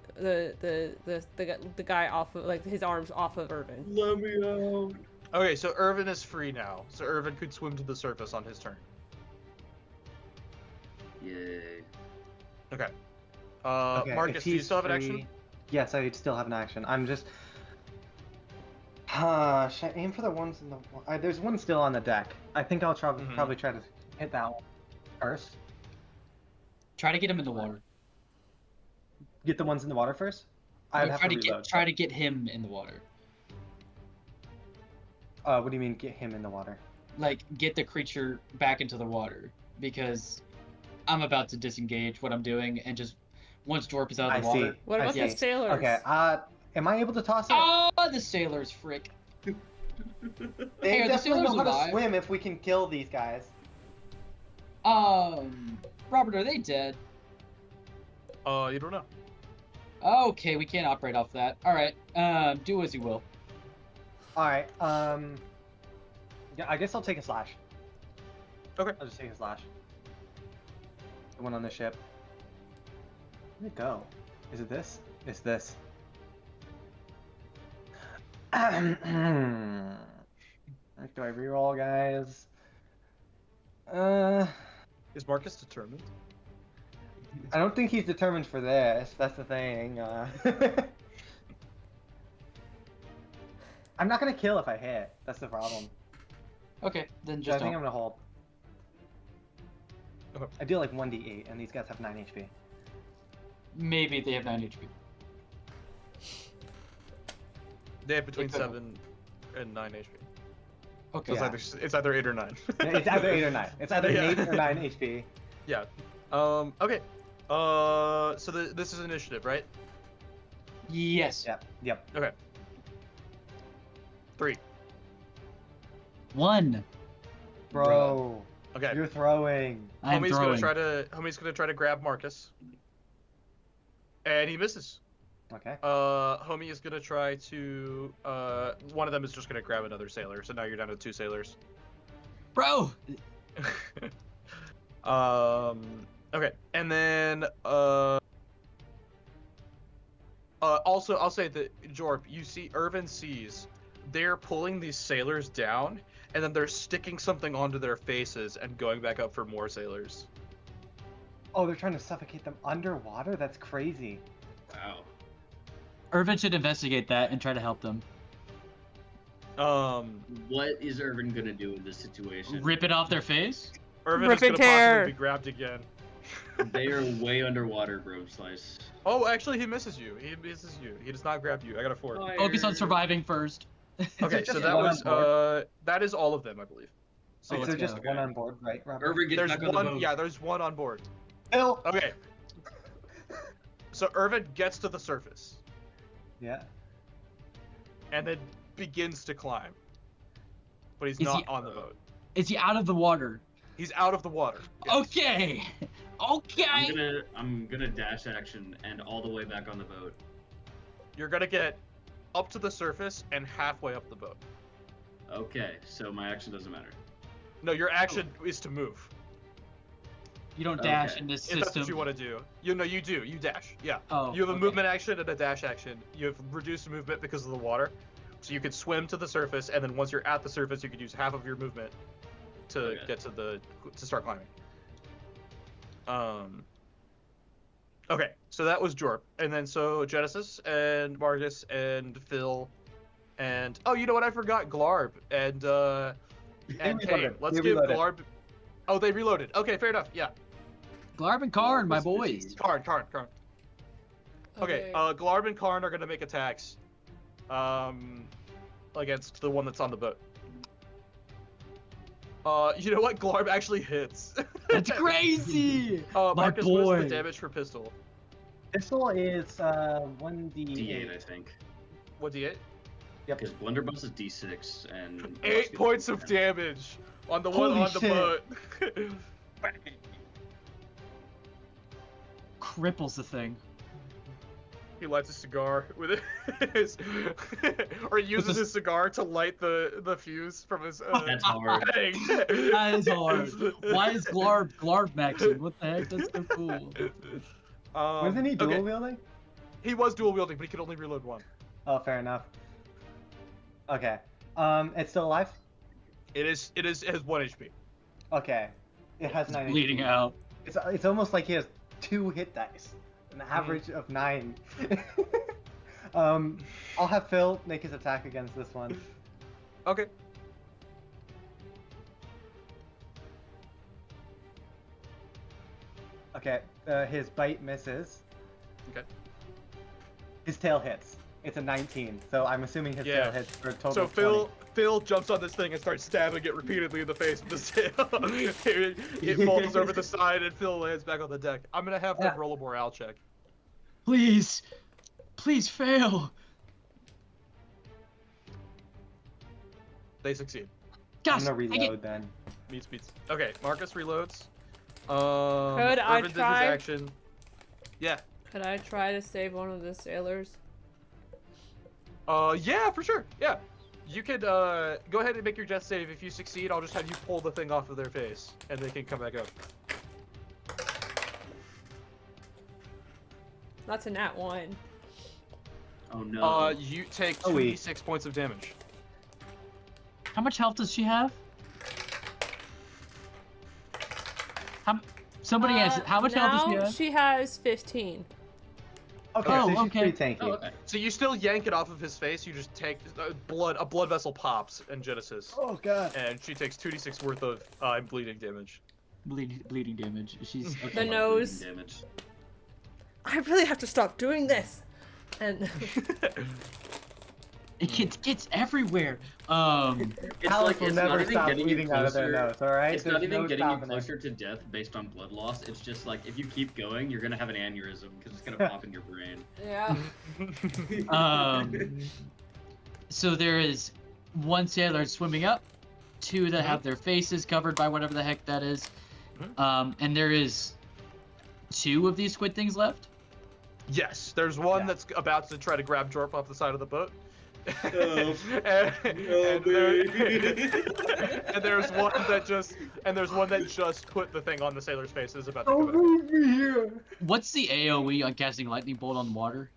guy off of, like, his arms off of Irvin. Let me out. Okay, so Irvin is free now. So Irvin could swim to the surface on his turn. Yay. Okay. Okay, if Marcus, do you he's still have an free- action? Yes, I still have an action. I'm just. Should I aim for the ones in the? There's one still on the deck. I think I'll probably try to hit that one first. Try to get him in the water. Get the ones in the water first. I'd have to reload. Try to get him in the water. What do you mean get him in the water? Like get the creature back into the water because I'm about to disengage what I'm doing and just once Jorp is out of the I see. water. What I about the see. sailors? Okay. Am I able to toss it? Oh, the sailors, frick. They Hey, are the definitely know sailors how to alive? swim if we can kill these guys. Robert, are they dead? You don't know. Okay, we can't operate off that. All right, do as you will. All right. Yeah, I guess I'll take a slash. Okay. I'll just take a slash. The one on the ship. Where'd it go? Is it this? It's this. Do I reroll, guys? Is Marcus determined? I don't think he's determined for this. That's the thing. I'm not gonna kill if I hit. That's the problem. Okay, then So I just think don't. I'm gonna hold. Okay. I deal like 1d8, and these guys have 9 HP. Maybe they have 9 HP. They have between They could. 7 and 9 HP. Okay. Yeah. It's either 8 or 9. It's either 8 or 9. It's either Yeah. 8 or 9 HP. Yeah. Okay. So this is initiative, right? Yes. Yep. Okay. 3. 1. Bro, Okay. you're throwing. I'm throwing. Homie's gonna try to grab Marcus. And he misses. Okay. Homie is gonna try to one of them is just gonna grab another sailor, so now you're down to 2 sailors. Bro. Okay, and then also I'll say that Jorp, you see Irvin sees they're pulling these sailors down, and then they're sticking something onto their faces and going back up for more sailors. Oh, they're trying to suffocate them underwater? That's crazy. Wow. Irvin should investigate that and try to help them. What is Irvin gonna do in this situation? Rip it off their face? Irvin Rip is and gonna tear. possibly be grabbed again. They are way underwater, bro. Slice. Oh, actually, he misses you. He misses you. He does not grab you. I got a 4. Focus on surviving first. Okay, so just that one was on board? that is all of them, I believe. So let's there's just go. one on board, right, Robert? Irvin, get There's back on the one. boat. Yeah, there's one on board. Phil! Okay. So Irvin gets to the surface Yeah. and then begins to climb, but he's Is not he- on the boat. Is he out of the water? He's out of the water. Yes. Okay. Okay. I'm gonna dash action and all the way back on the boat. You're gonna get up to the surface and halfway up the boat. Okay, so my action doesn't matter. No, your action is to move. You don't dash Okay. in this If that's system. what you want to do. You do. You dash. Yeah. Oh. You have a okay. movement action and a dash action. You have reduced movement because of the water. So you could swim to the surface, and then once you're at the surface, you could use half of your movement to Okay. get to start climbing. Okay, so that was Jorp, and then so Genesis and Marcus and Phil, and oh, you know what? I forgot Glarb and Kane. reloaded. Let's They give reloaded. Glarb. Oh, they reloaded. Okay, fair enough. Yeah. Glarb and Karn, my boys. Karn. Okay, Glarb and Karn are gonna make attacks, against the one that's on the boat. You know what? Glarb actually hits. That's crazy. My Marcus, what boy. is the damage for pistol? Pistol is 1d8. D8, I think. What D8? Yep. Because Blunderbuss is D6 and 8 points of damage on the one Holy on the shit. boat. Cripples the thing. He lights a cigar with his, or he uses his cigar to light the fuse from his. That's hard. thing. That is hard. Why is Glarb maxing? What the heck? That's so cool. Wasn't he dual okay. wielding? He was dual wielding, but he could only reload one. Oh, fair enough. Okay. It's still alive? It has 1 HP. Okay. It has 9 Bleeding HP. out. It's almost like he has 2 hit dice. An average of 9. I'll have Phil make his attack against this one. Okay. Okay, his bite misses. Okay. His tail hits. It's a 19, so I'm assuming his Yeah. tail hits for a total So of 20. Phil jumps on this thing and starts stabbing it repeatedly in the face with his tail. it falls over the side and Phil lands back on the deck. I'm gonna have them Yeah. roll a morale check. Please. Please fail. They succeed. Gosh, I'm gonna dang it. reload then. Meets. Okay, Marcus reloads. Could I Irvin did try? his action. Yeah. Could I try to save one of the sailors? Yeah, for sure. Yeah. You could go ahead and make your death save. If you succeed, I'll just have you pull the thing off of their face, and they can come back up. That's a nat 1. Oh no. You take Oh, wait. 2d6 points of damage. How much health does she have? Somebody answer. How much health does she now have? she has 15. Okay, Oh, so she's okay. pretty tanky. Oh, okay. So you still yank it off of his face. You just take a blood vessel pops in Genesis, Oh god. and she takes 2d6 worth of bleeding damage. Bleeding damage. She's The okay. nose. Damage. I really have to stop doing this. And gets everywhere. It's Alice will it's never not even stop getting you bleeding out of their closer. nose, alright? It's There's not even no getting you stopping it. closer to death based on blood loss. It's just like if you keep going, you're gonna have an aneurysm because it's gonna pop in your brain. Yeah. So there is one sailor swimming up, two that have their faces covered by whatever the heck that is, and there is two of these squid things left. Yes, there's one Yeah. that's about to try to grab Jorp off the side of the boat. Oh. and there's one that just put the thing on the sailor's face is about to Don't go move me here! What's the AOE on casting lightning bolt on water?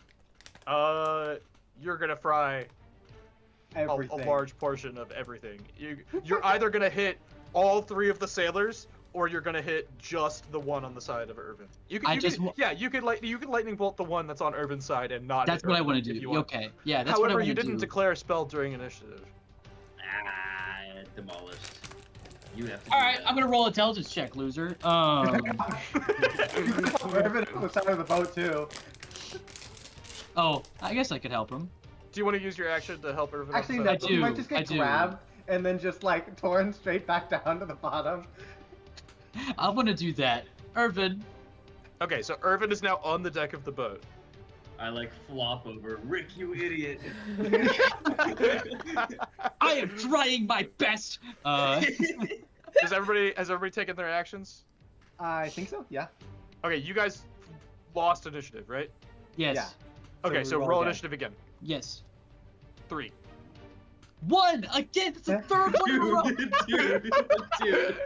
back. You're gonna fry a Everything. large portion of everything. You're either gonna hit all three of the sailors, or you're gonna hit just the one on the side of Irvin. You can lightning bolt the one that's on Irvin's side and not. That's hit what I Irvin want to if do. you want. Okay, yeah, that's However, what I you want to didn't do. declare a spell during initiative. Demolished. You have to. All right, I'm gonna roll intelligence check, loser. Irvin on the side of the boat, too. Oh, I guess I could help him. Do you want to use your action to help Irvin? Actually, off no, the side? he do, might just I get do. grabbed and then just, like, torn straight back down to the bottom. I want to do that. Irvin, Okay, so Irvin is now on the deck of the boat. I like flop over. Rick, you idiot. I am trying my best. Has everybody taken their actions? I think so, yeah. Okay, you guys lost initiative, right? Yes, Yeah. Okay, we so roll roll again. initiative again. yes. 3. One again. It's the third one in a row. Dude,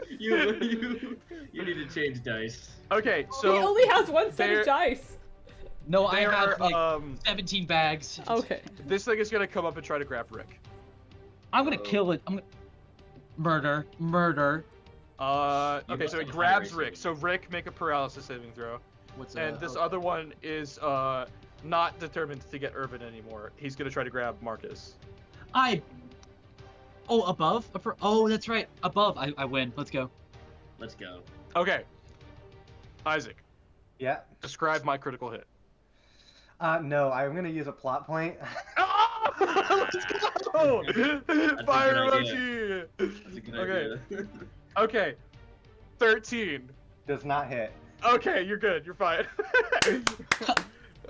you need to change dice. Okay, He so only has one set there- of dice. No, I there, have like 17 bags. Okay. this thing is gonna come up and try to grab Rick. I'm gonna kill it. I'm gonna murder. Okay, must so it have a grabs high Rick. race So Rick, make a paralysis saving throw. What's And this other one is not determined to get Irvin anymore. He's gonna try to grab Marcus. above? Oh, that's right. Above. I win. Let's go. Let's go. Okay. Isaac, Yeah. describe my critical hit. No, I'm gonna use a plot point. Let's go! Fire good emoji! That's a good Okay. idea. Okay. 13. Does not hit. Okay, you're good. You're fine.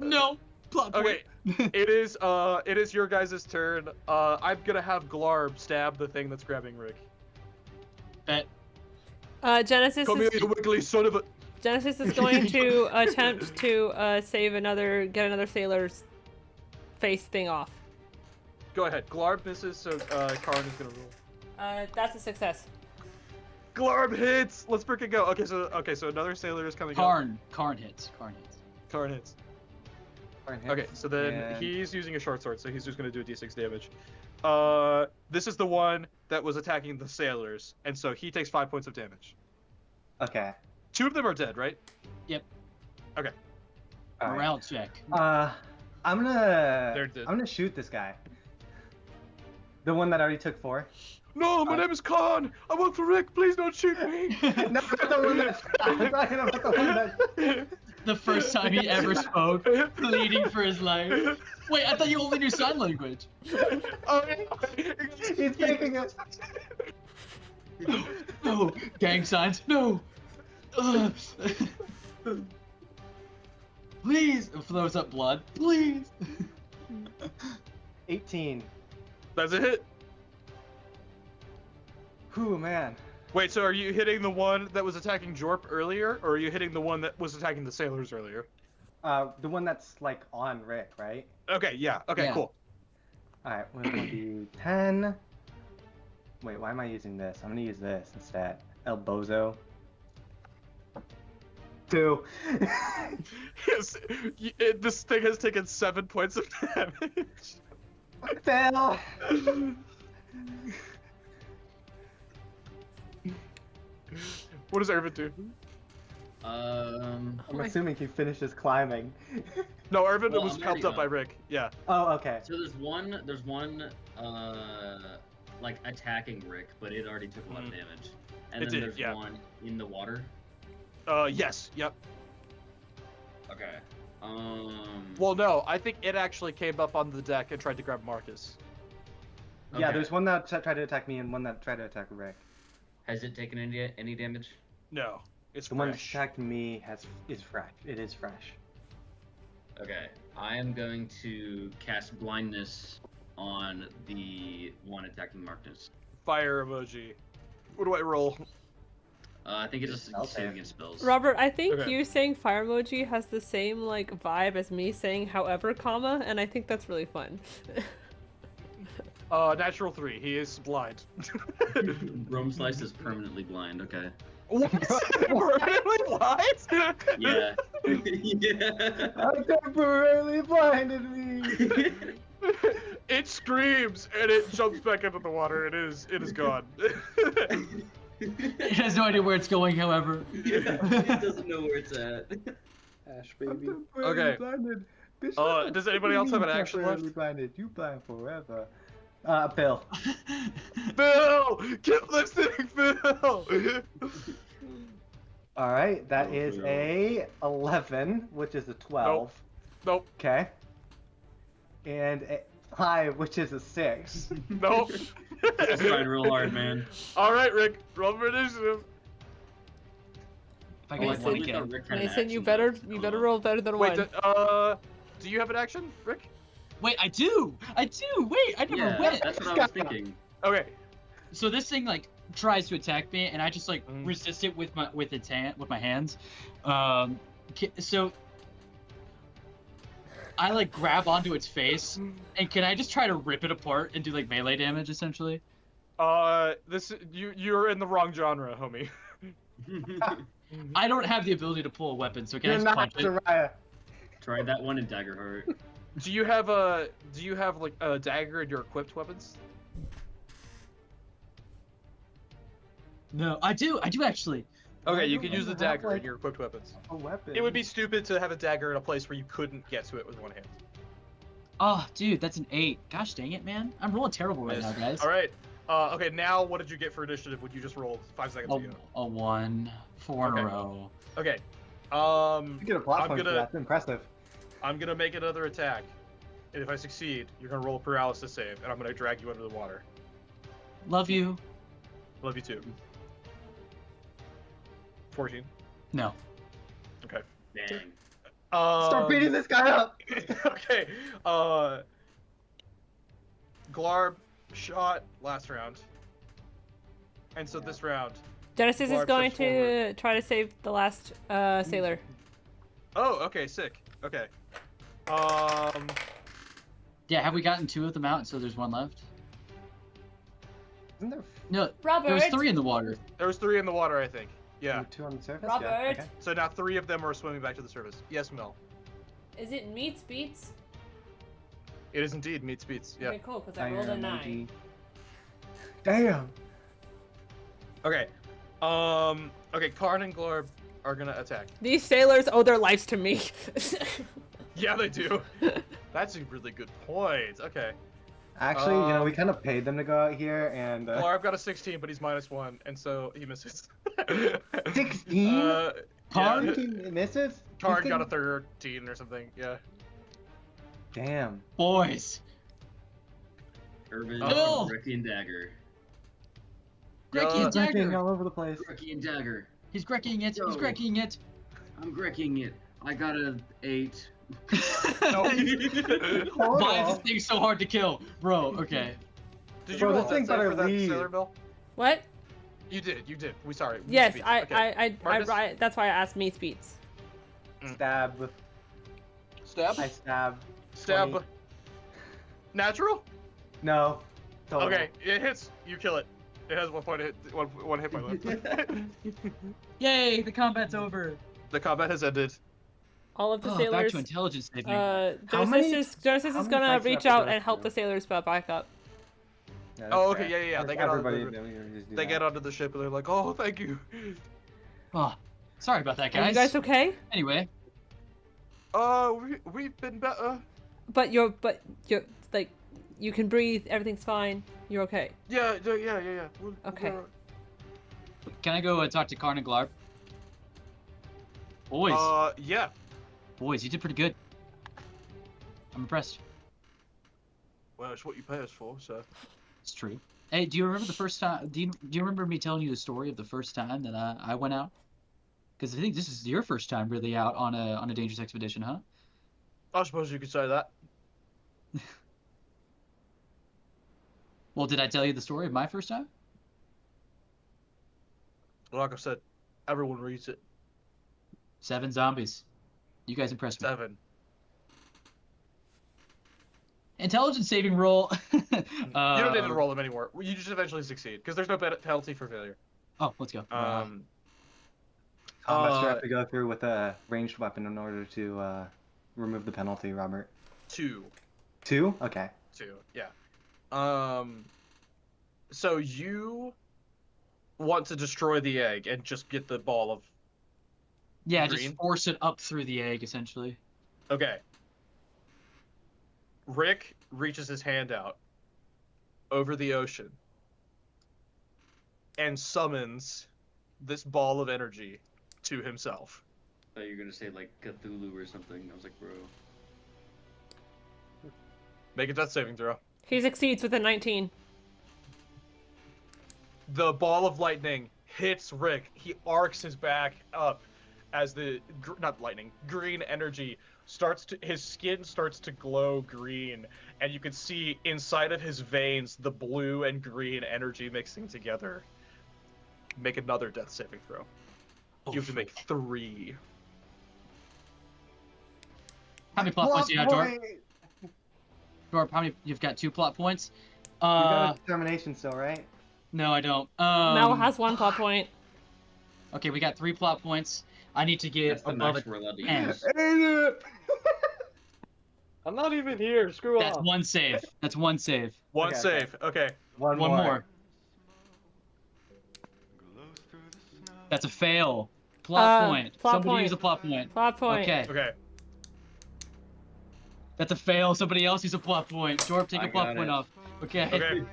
No. Plot point. Okay. It is your guys' turn. I'm gonna have Glarb stab the thing that's grabbing Rick. Bet. Genesis Come here, you wiggly son of a. Genesis is going to attempt to get another sailor's face thing off. Go ahead. Glarb misses, so Karn is gonna roll. That's a success. Glarb hits. Let's freaking go. Okay, so another sailor is coming up. Karn hits. Karn hits. Okay, so then he's using a short sword, so he's just gonna do a d6 damage. This is the one that was attacking the sailors, and so he takes 5 points of damage. Okay. 2 of them are dead, right? Yep. Okay. All right. Morale check. I'm They're dead. gonna shoot this guy. The one that already took 4. No, my name is Khan. I work for Rick. Please don't shoot me. No, the one that's. I'm talking about the one that. The first time he ever spoke, pleading for his life. Wait, I thought you only knew sign language. Oh, He's making us. No, gang signs. No. Ugh. Please. It throws up blood. Please. 18. That's a hit. Whew, man. Wait, so are you hitting the one that was attacking Jorp earlier, or are you hitting the one that was attacking the sailors earlier? The one that's like on Rick, right? Okay, yeah. Okay, Yeah. cool. Alright, we're gonna do 10. Wait, why am I using this? I'm gonna use this instead. El Bozo. 2. Yes, this thing has taken 7 points of damage. Fail! What does Irvin do? I'm assuming he finishes climbing. No, Irvin Well, was I'm helped already up by on. Rick. Yeah. Oh, okay. So there's one like attacking Rick, but it already took a lot of damage. And It then did, there's yeah. one in the water. Yes. Yep. Okay. Well, no, I think it actually came up on the deck and tried to grab Marcus. Yeah, Okay. there's one that tried to attack me and one that tried to attack Rick. Has it taken any damage? No, it's The one that fresh. attacked me is fresh. It is fresh. Okay. I am going to cast blindness on the one attacking Marcus. Fire emoji. What do I roll? I think it's just Spell save save. against spells. Robert, I think Okay. you saying fire emoji has the same like vibe as me saying however comma, and I think that's really fun. Natural 3. He is blind. Rome Slice is permanently blind. Okay. What? Permanently blind? Yeah. Yeah. I temporarily blinded me. It screams and it jumps back into the water. It is gone. It has no idea where it's going, however. Yeah, it doesn't know where it's at. Ash baby. Okay. Blinded. Does anybody else have an action left? Temporarily blinded. You blind forever. Phil. Phil! Keep listening, Phil! All right, that Oh, is Phil. a 11, which is a 12. Nope. Okay. And a 5, which is a 6. Nope. He's trying real hard, man. Alright, Rick. Roll for initiative. If I Oh, I get Mason, one totally thought again. Rick had an Mason, you action better left. roll better than Wait, one. do you have an action, Rick? Wait, I do! Wait, I never Yeah, went! that's what I was thinking. Okay. So this thing like tries to attack me, and I just like Mm. resist it with my hands. So I like grab onto its face, and can I just try to rip it apart and do like melee damage essentially? You're in the wrong genre, homie. I don't have the ability to pull a weapon, so can I You're just not punch it? Soraya. Try that one in Daggerheart. Do you have like a dagger in your equipped weapons? No, I do actually. Okay, I you don't can use the even have, dagger like, in your equipped weapons. A weapon. It would be stupid to have a dagger in a place where you couldn't get to it with one hand. Oh, dude, that's an 8. Gosh dang it, man. I'm rolling terrible right now, guys. All right. Okay, now what did you get for initiative when you just rolled 5 seconds ago? A 1, 4 in Okay. a row. Okay. You get a plot I'm point for gonna- that. That's impressive. I'm gonna make another attack, and if I succeed, you're gonna roll a paralysis save, and I'm gonna drag you under the water. Love you. Love you too. 14. No. Okay. Dang. Start beating this guy up. Okay. Glarb shot last round, and so this round. Genesis is Barb going steps to try to save the last sailor. Oh, okay, sick. Okay. Yeah, have we gotten 2 of them out, so there's 1 left? Isn't there No, there Robert. was 3 in the water. There was 3 in the water, I think. Yeah. 2 on the surface? Robert. Yeah. Okay. So now 3 of them are swimming back to the surface. Yes, Mel. Is it meats beats? It is indeed meets beats. Yeah. Okay, cool, because I rolled a 9. Damn. Okay. Okay. Karn and Glorb are gonna attack. These sailors owe their lives to me. Yeah, they do. That's a really good point. Okay. Actually, we kind of paid them to go out here, and Glorb got a 16, but he's -1, and so he misses. 16? Yeah. Karn misses? Karn got a 13 or something. Yeah. Damn. Boys. Urban, No! Ricky and Dagger. Grecking It's wrecking dagger. all over the place. Ricky and Dagger. He's Grecking it. He's Yo. Grecking it. I'm Grecking it. I got a 8. Hold Why is this on. thing so hard to kill? Bro, okay. Did you Bro, roll this that thing save better for that leave. sailor bill? What? You did. You did. We sorry. meets Yes, beats. I, Okay. I Marcus? that's why I asked meats beats. Stab. Stab. I stab. Stab. 20. Natural. No. Total. Okay, it hits. You kill it. It has 1 point hit. One hit point left. Yay, the combat's over. The combat has ended. All of the Oh, back sailors. to intelligence saving. How Genesis many- is how gonna many fights reach do I have out to and go help through? the sailors back up. Yeah, that's Oh, okay, fair. yeah. They get onto Everybody. the, they get onto the ship and they're like, "Oh, thank you." Oh, sorry about that, Are you guys. guys okay? Anyway, We've been better. But you're like, you can breathe. Everything's fine. You're okay. Yeah. Okay. can I go talk to Karn and Glarb? Boys, Yeah. boys, you did pretty good. I'm impressed. Well, it's what you pay us for, so. It's true. Hey, do you remember the first time? Do you remember me telling you the story of the first time that I went out? Because I think this is your first time really out on a dangerous expedition, huh? I suppose you could say that. Well, did I tell you the story of my first time? Like I said, everyone reads it. 7 zombies. You guys impressed me. 7. Intelligence saving roll. You don't need to roll them anymore. You just eventually succeed because there's no penalty for failure. Oh, let's go. Combat you have to go through with a ranged weapon in order to remove the penalty, Robert. 2. 2? Okay. 2. Yeah. So you want to destroy the egg and just get the ball of. Yeah, green? just force it up through the egg, essentially. Okay. Rick reaches his hand out over the ocean and summons this ball of energy to himself. I thought you were gonna say like Cthulhu or something. I was like, bro. Make a death saving throw. He succeeds with a 19. The ball of lightning hits Rick. He arcs his back up as the green energy his skin starts to glow green, and you can see inside of his veins the blue and green energy mixing together. Make another death saving throw. You have to make 3. How many plot points do you have, Dorp? Dorp, how many? You've got 2 plot points. You got a determination still, right? No, I don't. Mel has 1 plot point. Okay, we got 3 plot points. I need to get That's the above max a we're allowed to 10. use. I'm not even here. Screw That's off. 1 save. That's 1 save. One Okay, save. Okay. One One more. more. That's a fail. Plot point. plot Somebody point. use a plot point. Plot point. Okay. Okay. That's a fail. Somebody else use a plot point. Dorp, take I a plot got point it. off. Okay. Okay.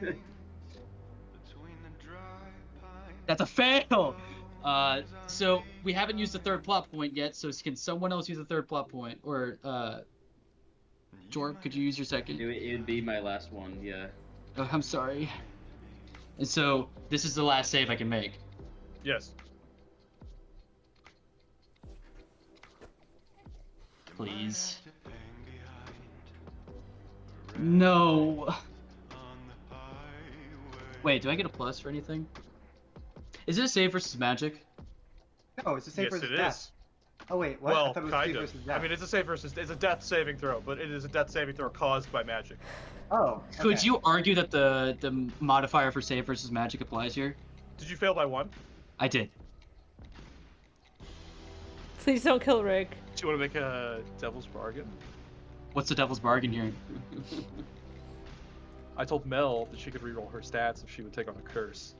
That's a fail. So we haven't used the 3rd plot point yet. So can someone else use the 3rd plot point? Or Jorp, could you use your 2nd? It would be my last one, yeah. Oh, I'm sorry. And so this is the last save I can make. Yes. Please. No. Wait, do I get a plus for anything? Is it a save versus magic? No, it's the same Yes, versus it death. is. Oh wait, what? I Well, thought it was kind save of. versus death. I mean, it's a death saving throw, but it is a death saving throw caused by magic. Oh. Could okay. you argue that the modifier for save versus magic applies here? Did you fail by 1? I did. Please don't kill Rick. Do you want to make a devil's bargain? What's the devil's bargain here? I told Mel that she could reroll her stats if she would take on a curse.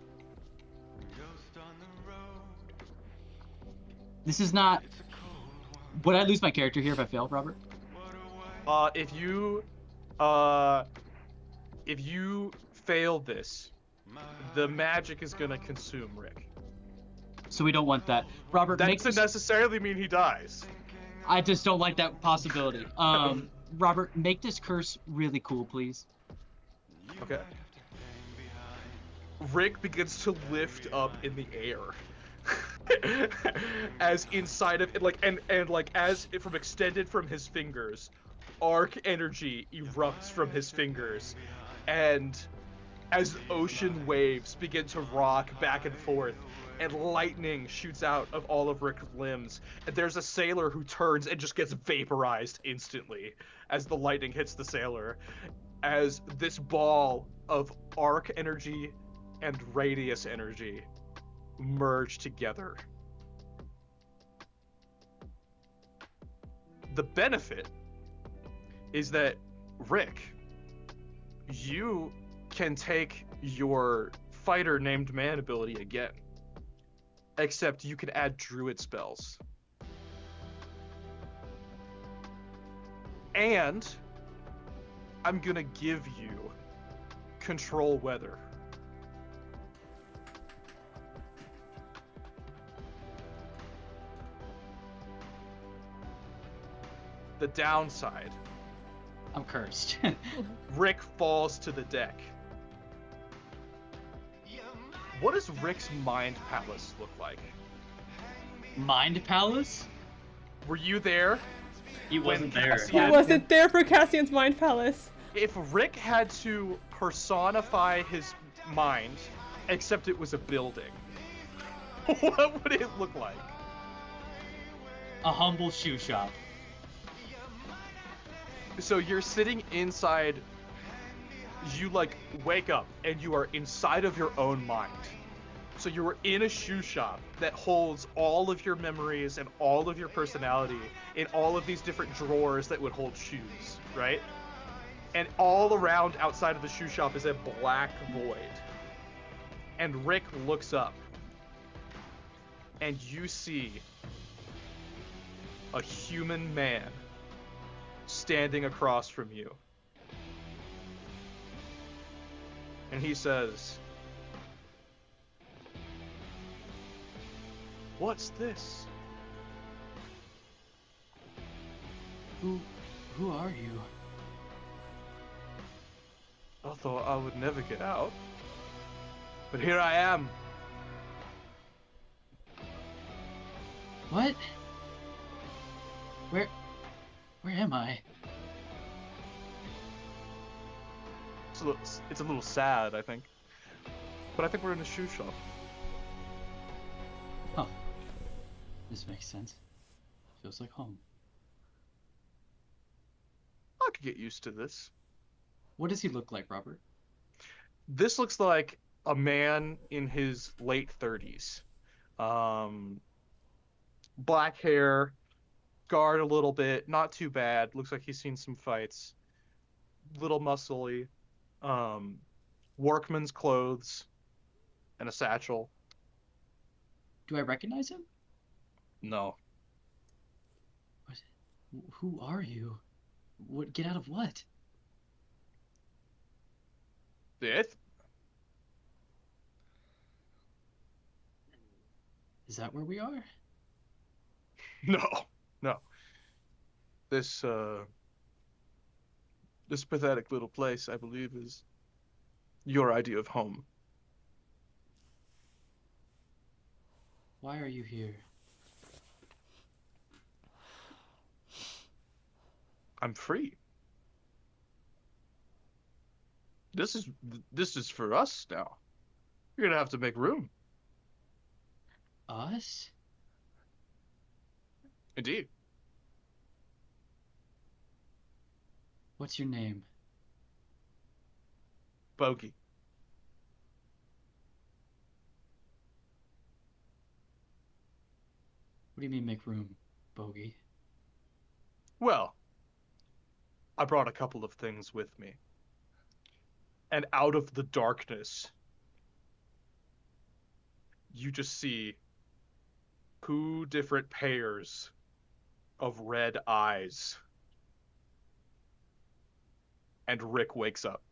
This is not. Would I lose my character here if I fail, Robert? If you fail this, the magic is gonna consume Rick. So we don't want that. Robert, That make doesn't this. necessarily mean he dies. I just don't like that possibility. Robert, make this curse really cool, please. Okay. Rick begins to lift up in the air. As inside of it, as from extended from his fingers, arc energy erupts from his fingers, and as ocean waves begin to rock back and forth, and lightning shoots out of all of Rick's limbs, and there's a sailor who turns and just gets vaporized instantly as the lightning hits the sailor, as this ball of arc energy and radius energy merge together. The benefit is that, Rick, you can take your fighter named man ability again, except you can add druid spells. And I'm gonna give you control weather. The downside, I'm cursed. Rick falls to the deck What does Rick's mind palace look like? Mind Palace? Were you there? He wasn't there. Cassian- He wasn't there for Cassian's mind palace. If Rick had to personify his mind, except it was a building, what would it look like? A humble shoe shop. So you're sitting inside, you like wake up and you are inside of your own mind. So you were in a shoe shop that holds all of your memories and all of your personality in all of these different drawers that would hold shoes, right? And all around outside of the shoe shop is a black void. And Rick looks up and you see a human man standing across from you. And he says, "What's this?" Who are you? I thought I would never get out. But here I am. What? Where am I? It's a little sad, I think. But I think we're in a shoe shop. Oh, this makes sense. Feels like home. I could get used to this. What does he look like, Robert? This looks like a man in his late 30s. Black hair, scarred a little bit, not too bad. Looks like he's seen some fights. Little muscly. Workman's clothes and a satchel. Do I recognize him? No. Who are you? What? Get out of what? It? Is that where we are? No. This pathetic little place, I believe, is your idea of home. Why are you here? I'm free. This is for us now. You're gonna have to make room. Us? Indeed. What's your name? Bogey. What do you mean make room, Bogey? Well, I brought a couple of things with me. And out of the darkness, you just see 2 different pairs of red eyes. And Rick wakes up.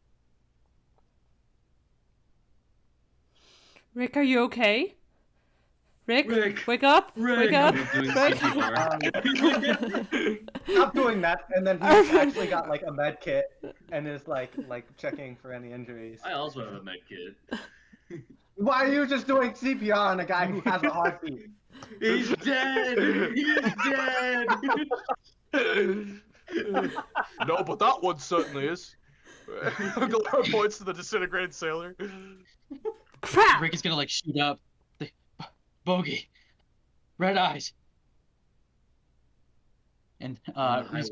Rick, are you okay? Rick, Rick. wake up! Rick. Wake up! I'm doing Rick. CPR. Stop doing that, and then he's actually got like a med kit and is like checking for any injuries. I also have a med kit. Why are you just doing CPR on a guy who has a heartbeat? He's dead! He's dead! No, but that one certainly is. Galara points to the disintegrated sailor. Crap! Rick is gonna like shoot up. Bogey, red eyes. And he's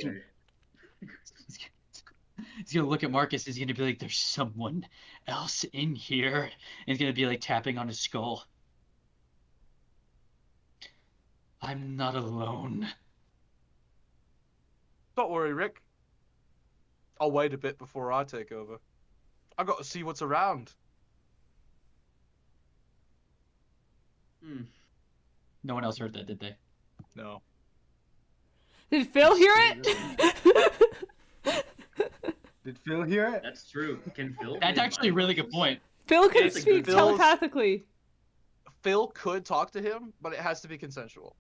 gonna look at Marcus. He's gonna be like, "There's someone else in here." And he's gonna be like tapping on his skull. I'm not alone. Don't worry, Rick. I'll wait a bit before I take over. I've got to see what's around. No one else heard that, did they? No. Did Phil hear it? Did Phil hear it? That's true. Can Phil? That's read actually a minds? really good point. Phil can That's a speak good- Phil's- telepathically. Phil could talk to him, but it has to be consensual.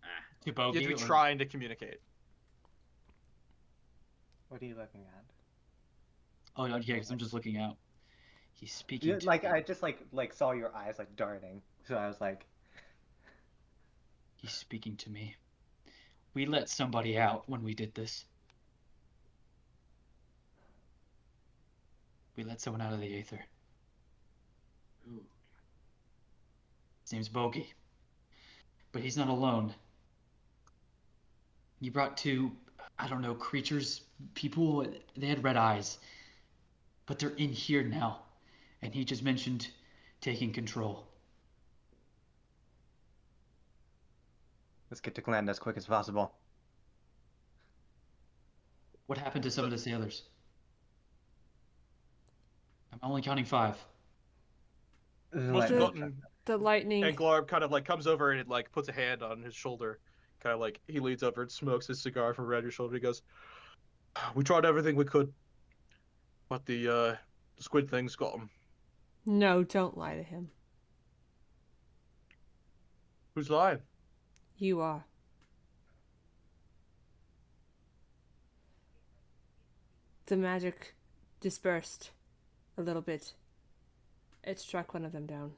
Ah, To Bogey. You have to be or- trying to communicate. What are you looking at? Oh, yeah, because I'm just looking out. He's speaking Yeah, to like me. I just like saw your eyes like darting, so I was like, He's speaking to me. We let somebody out when we did this. We let someone out of the Aether. Ooh. His name's Bogey. But he's not alone. You brought two, I don't know, creatures, people, they had red eyes. But they're in here now. And he just mentioned taking control. let's get to Glen as quick as possible. What happened to some of the sailors? I'm only counting 5. Must have The- gotten. The lightning. And Glarb kind of like comes over and like puts a hand on his shoulder, kind of like he leans over and smokes his cigar from around your shoulder. He goes, "We tried everything we could, but the squid thing's got him." No, don't lie to him. Who's lying? You are. The magic dispersed a little bit. It struck one of them down.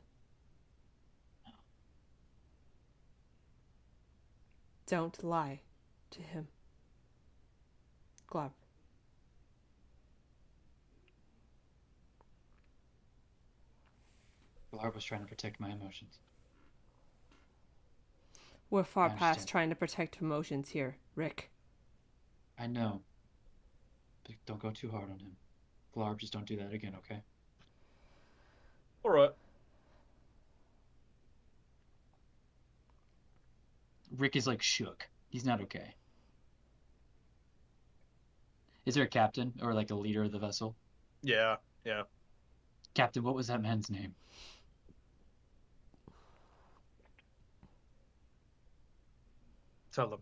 Don't lie to him. Glob. Glarb was trying to protect my emotions. We're far I past understand. trying to protect emotions here, Rick. I know. But don't go too hard on him. Glarb, just don't do that again, okay? All right. Rick is like shook. He's not okay. Is there a captain or like a leader of the vessel? Yeah. Yeah. Captain, what was that man's name? Tell them.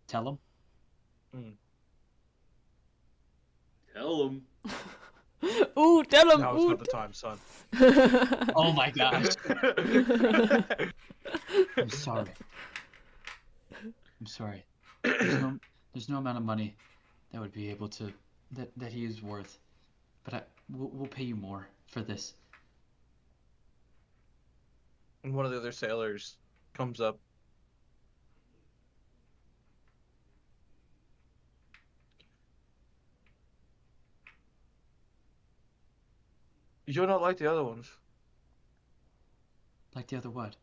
Tell him. Tell him. Ooh, tell him. Now it's Ooh, not the time, son. Oh my gosh. I'm sorry. I'm sorry. There's no amount of money that would be able to that he is worth. But we'll pay you more for this. And one of the other sailors comes up. You're not like the other ones. Like the other what?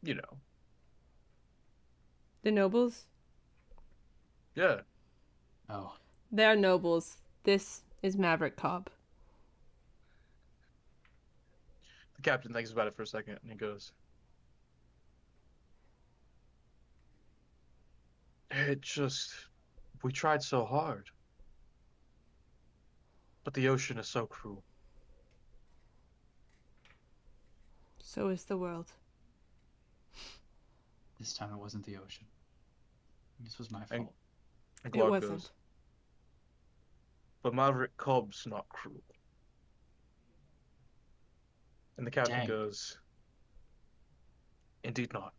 You know. The nobles? Yeah. Oh, They're nobles. This is Maverick Cobb. The captain thinks about it for a second and he goes, "It just, we tried so hard. But the ocean is so cruel." So is the world. this time it wasn't the ocean. This was my And- fault. And It Clark wasn't. goes, "But Maverick Cobb's not cruel." And the captain Dang. goes, "Indeed not."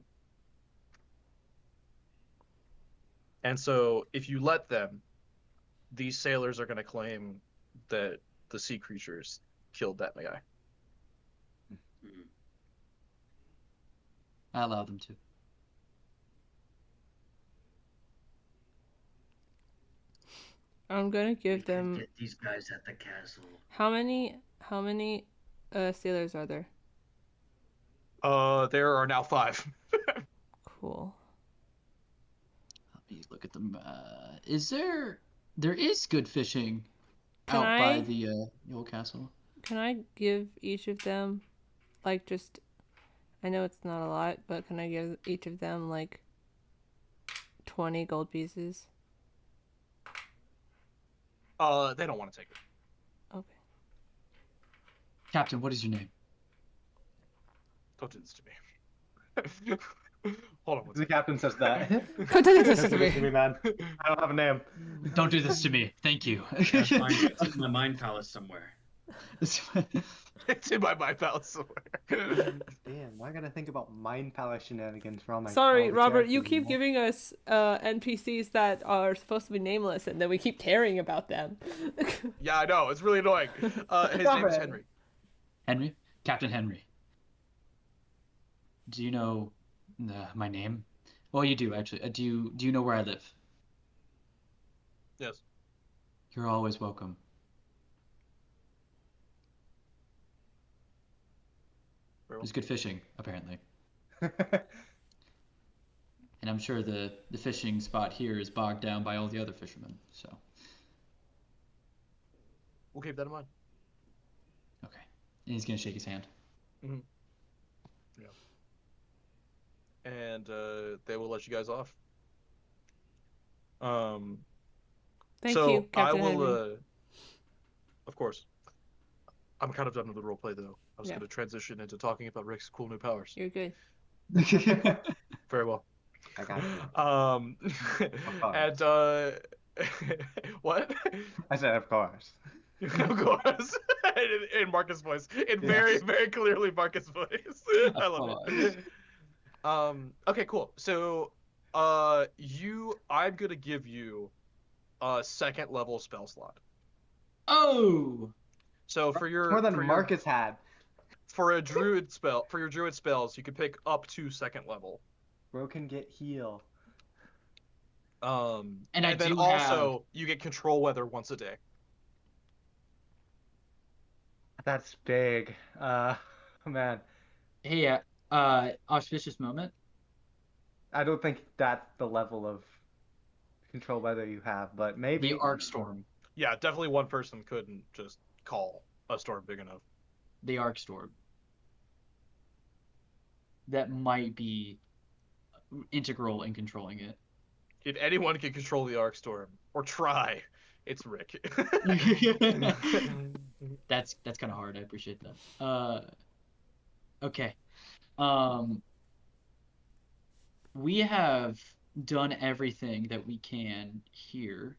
And so, if you let them, these sailors are going to claim that the sea creatures killed that guy. Mhm. I allow them to. I'm gonna We give could them. get these guys at the castle. How many sailors are there? There are now 5. Cool. Let me look at them. There is good fishing Can out by I- the old castle. Can I give each of them, like, just, I know it's not a lot, but can I give each of them, like, 20 gold pieces? They don't want to take it. Okay. Captain, what is your name? Don't do this to me. Hold on one The second. captain says that. Don't do this to Don't do this to me. me, man. I don't have a name. Don't do this to me. Thank you. It's in my mind palace somewhere. It's in my mind palace somewhere. Damn, why gotta think about mind palace shenanigans for all my Sorry, all the Robert, you characters keep anymore? giving us NPCs that are supposed to be nameless, and then we keep caring about them. Yeah, I know. It's really annoying. His Stop name is it. Henry. Henry? Captain Henry. Do you know my name? Well, you do actually. Do you know where I live? Yes. You're always welcome. Very well. There's good fishing, apparently. And I'm sure the fishing spot here is bogged down by all the other fishermen, so. We'll keep that in mind. Okay. And he's gonna shake his hand. And they will let you guys off. Thank so you, Captain I will, Henry. of course. I'm kind of done with the roleplay though. I was Yeah. going to transition into talking about Rick's cool new powers. You're good. Very well. I got you. And what? I said, of course. Of course. in Marcus' voice, in very, very clearly Marcus' voice. I love it. Okay, cool. So, I'm gonna give you a second level spell slot. Oh! So for your More than for your- Marcus had. for a druid spell, for your druid spells, you can pick up to second level. Bro can get heal. And I then do also you get control weather once a day. That's big. Man, Hey, auspicious moment. I don't think that's the level of control weather you have, but maybe. The arc storm. Yeah, definitely one person couldn't just call a storm big enough. The arc storm. That might be integral in controlling it. If anyone can control the arc storm or try, it's Rick. That's kind of hard. I appreciate that. Okay. We have done everything that we can here.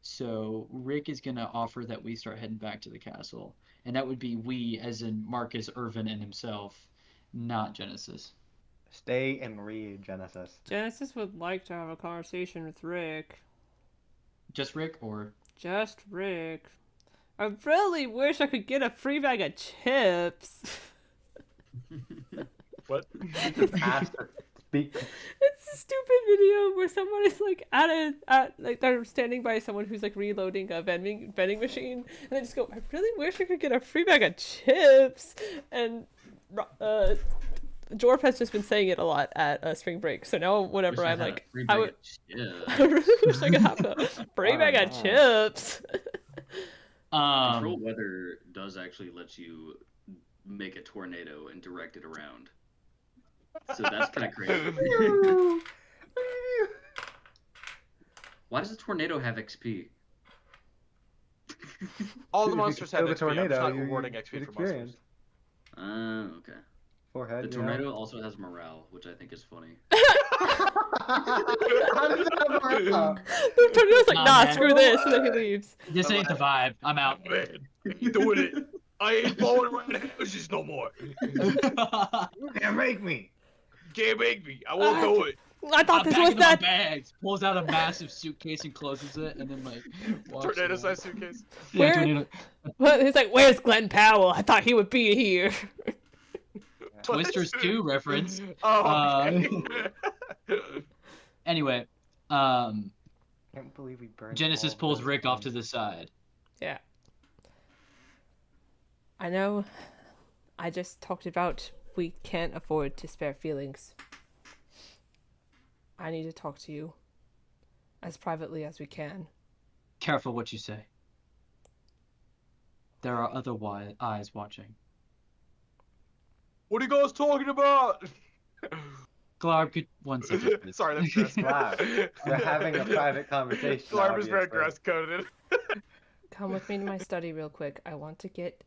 So Rick is gonna offer that we start heading back to the castle, and that would be we, as in Marcus, Irvin, and himself, not Genesis. Stay and read Genesis. Genesis would like to have a conversation with Rick. Just Rick, or Just Rick. I really wish I could get a free bag of chips. What? Ask to speak. It's a stupid video where somebody's like like they're standing by someone who's like reloading a vending machine, and they just go, "I really wish I could get a free bag of chips." And Jorp has just been saying it a lot at spring break, so now whenever I'm like, I really wish I could have a free bag of chips. Control weather does actually let you make a tornado and direct it around. So that's kind of crazy. Why does a tornado have XP? All the If you monsters kill have the XP. I'm just tornado, not you rewarding get XP for experience. monsters. Okay. Forehead. The you know? tornado also has morale, which I think is funny. How does it have morale? The tornado's like, Nah, nah, man. screw this, and then he leaves. this ain't the vibe. I'm out. Man, you doing it? I ain't falling around the houses no more. You can't make me. Can't make me. I won't do it. I thought this was that. bags. Pulls out a massive suitcase and closes it, and then like walks away. Tornado-sized suitcase. Yeah, Where- tornado. Well, he's like, where's Glenn Powell? I thought he would be here. Twisters 2 reference. Oh, okay. Anyway, Can't believe we burned. Genesis all of pulls those Rick off to things. the side. Yeah. I know. I just talked about we can't afford to spare feelings. I need to talk to you as privately as we can. Careful what you say. There are other eyes watching. What are you guys talking about? Glarb, could one second. please. Sorry, that's dress Wow. We're having a private conversation. Glarb is very obviously. dress coded. Come with me to my study real quick. I want to get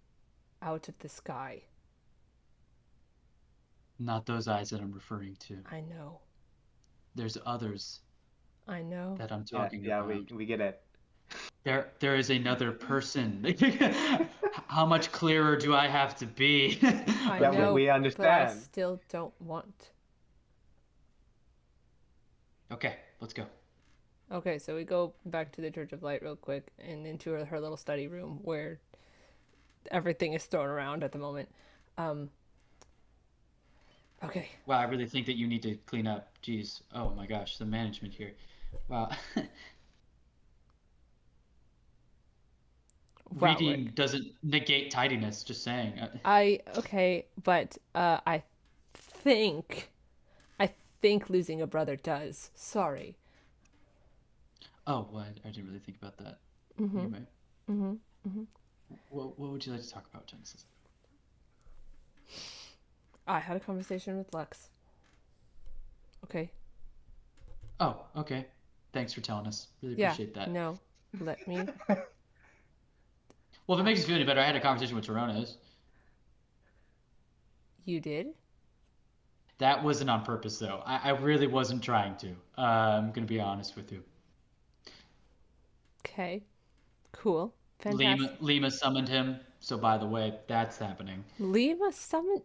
out of the sky. Not those eyes that I'm referring to. I know. There's others I know. that I'm Yeah, talking yeah, about. we get it. There is another person. How much clearer do I have to be? I Yeah, know, we but I understand. still don't want. Okay, let's go. Okay, so we go back to the Church of Light real quick and into her little study room where everything is thrown around at the moment. Okay. Wow, I really think that you need to clean up. Jeez. Oh my gosh, the management here. Wow. Wow, Reading Rick. doesn't negate tidiness, just saying. Okay, but think I think losing a brother does. Sorry. Oh, well, I didn't really think about that. Mm-hmm. You're right. Mm-hmm. Mm-hmm. What would you like to talk about, Genesis? I had a conversation with Lux. Okay. Oh, okay. Thanks for telling us. Really Yeah. appreciate that. No. Let me. Well, if it makes you feel any better, I had a conversation with Toronos. You did? That wasn't on purpose, though. I really wasn't trying to. I'm gonna be honest with you. Okay. Cool. Fantastic. Lima summoned him, so by the way, that's happening. Lima summoned.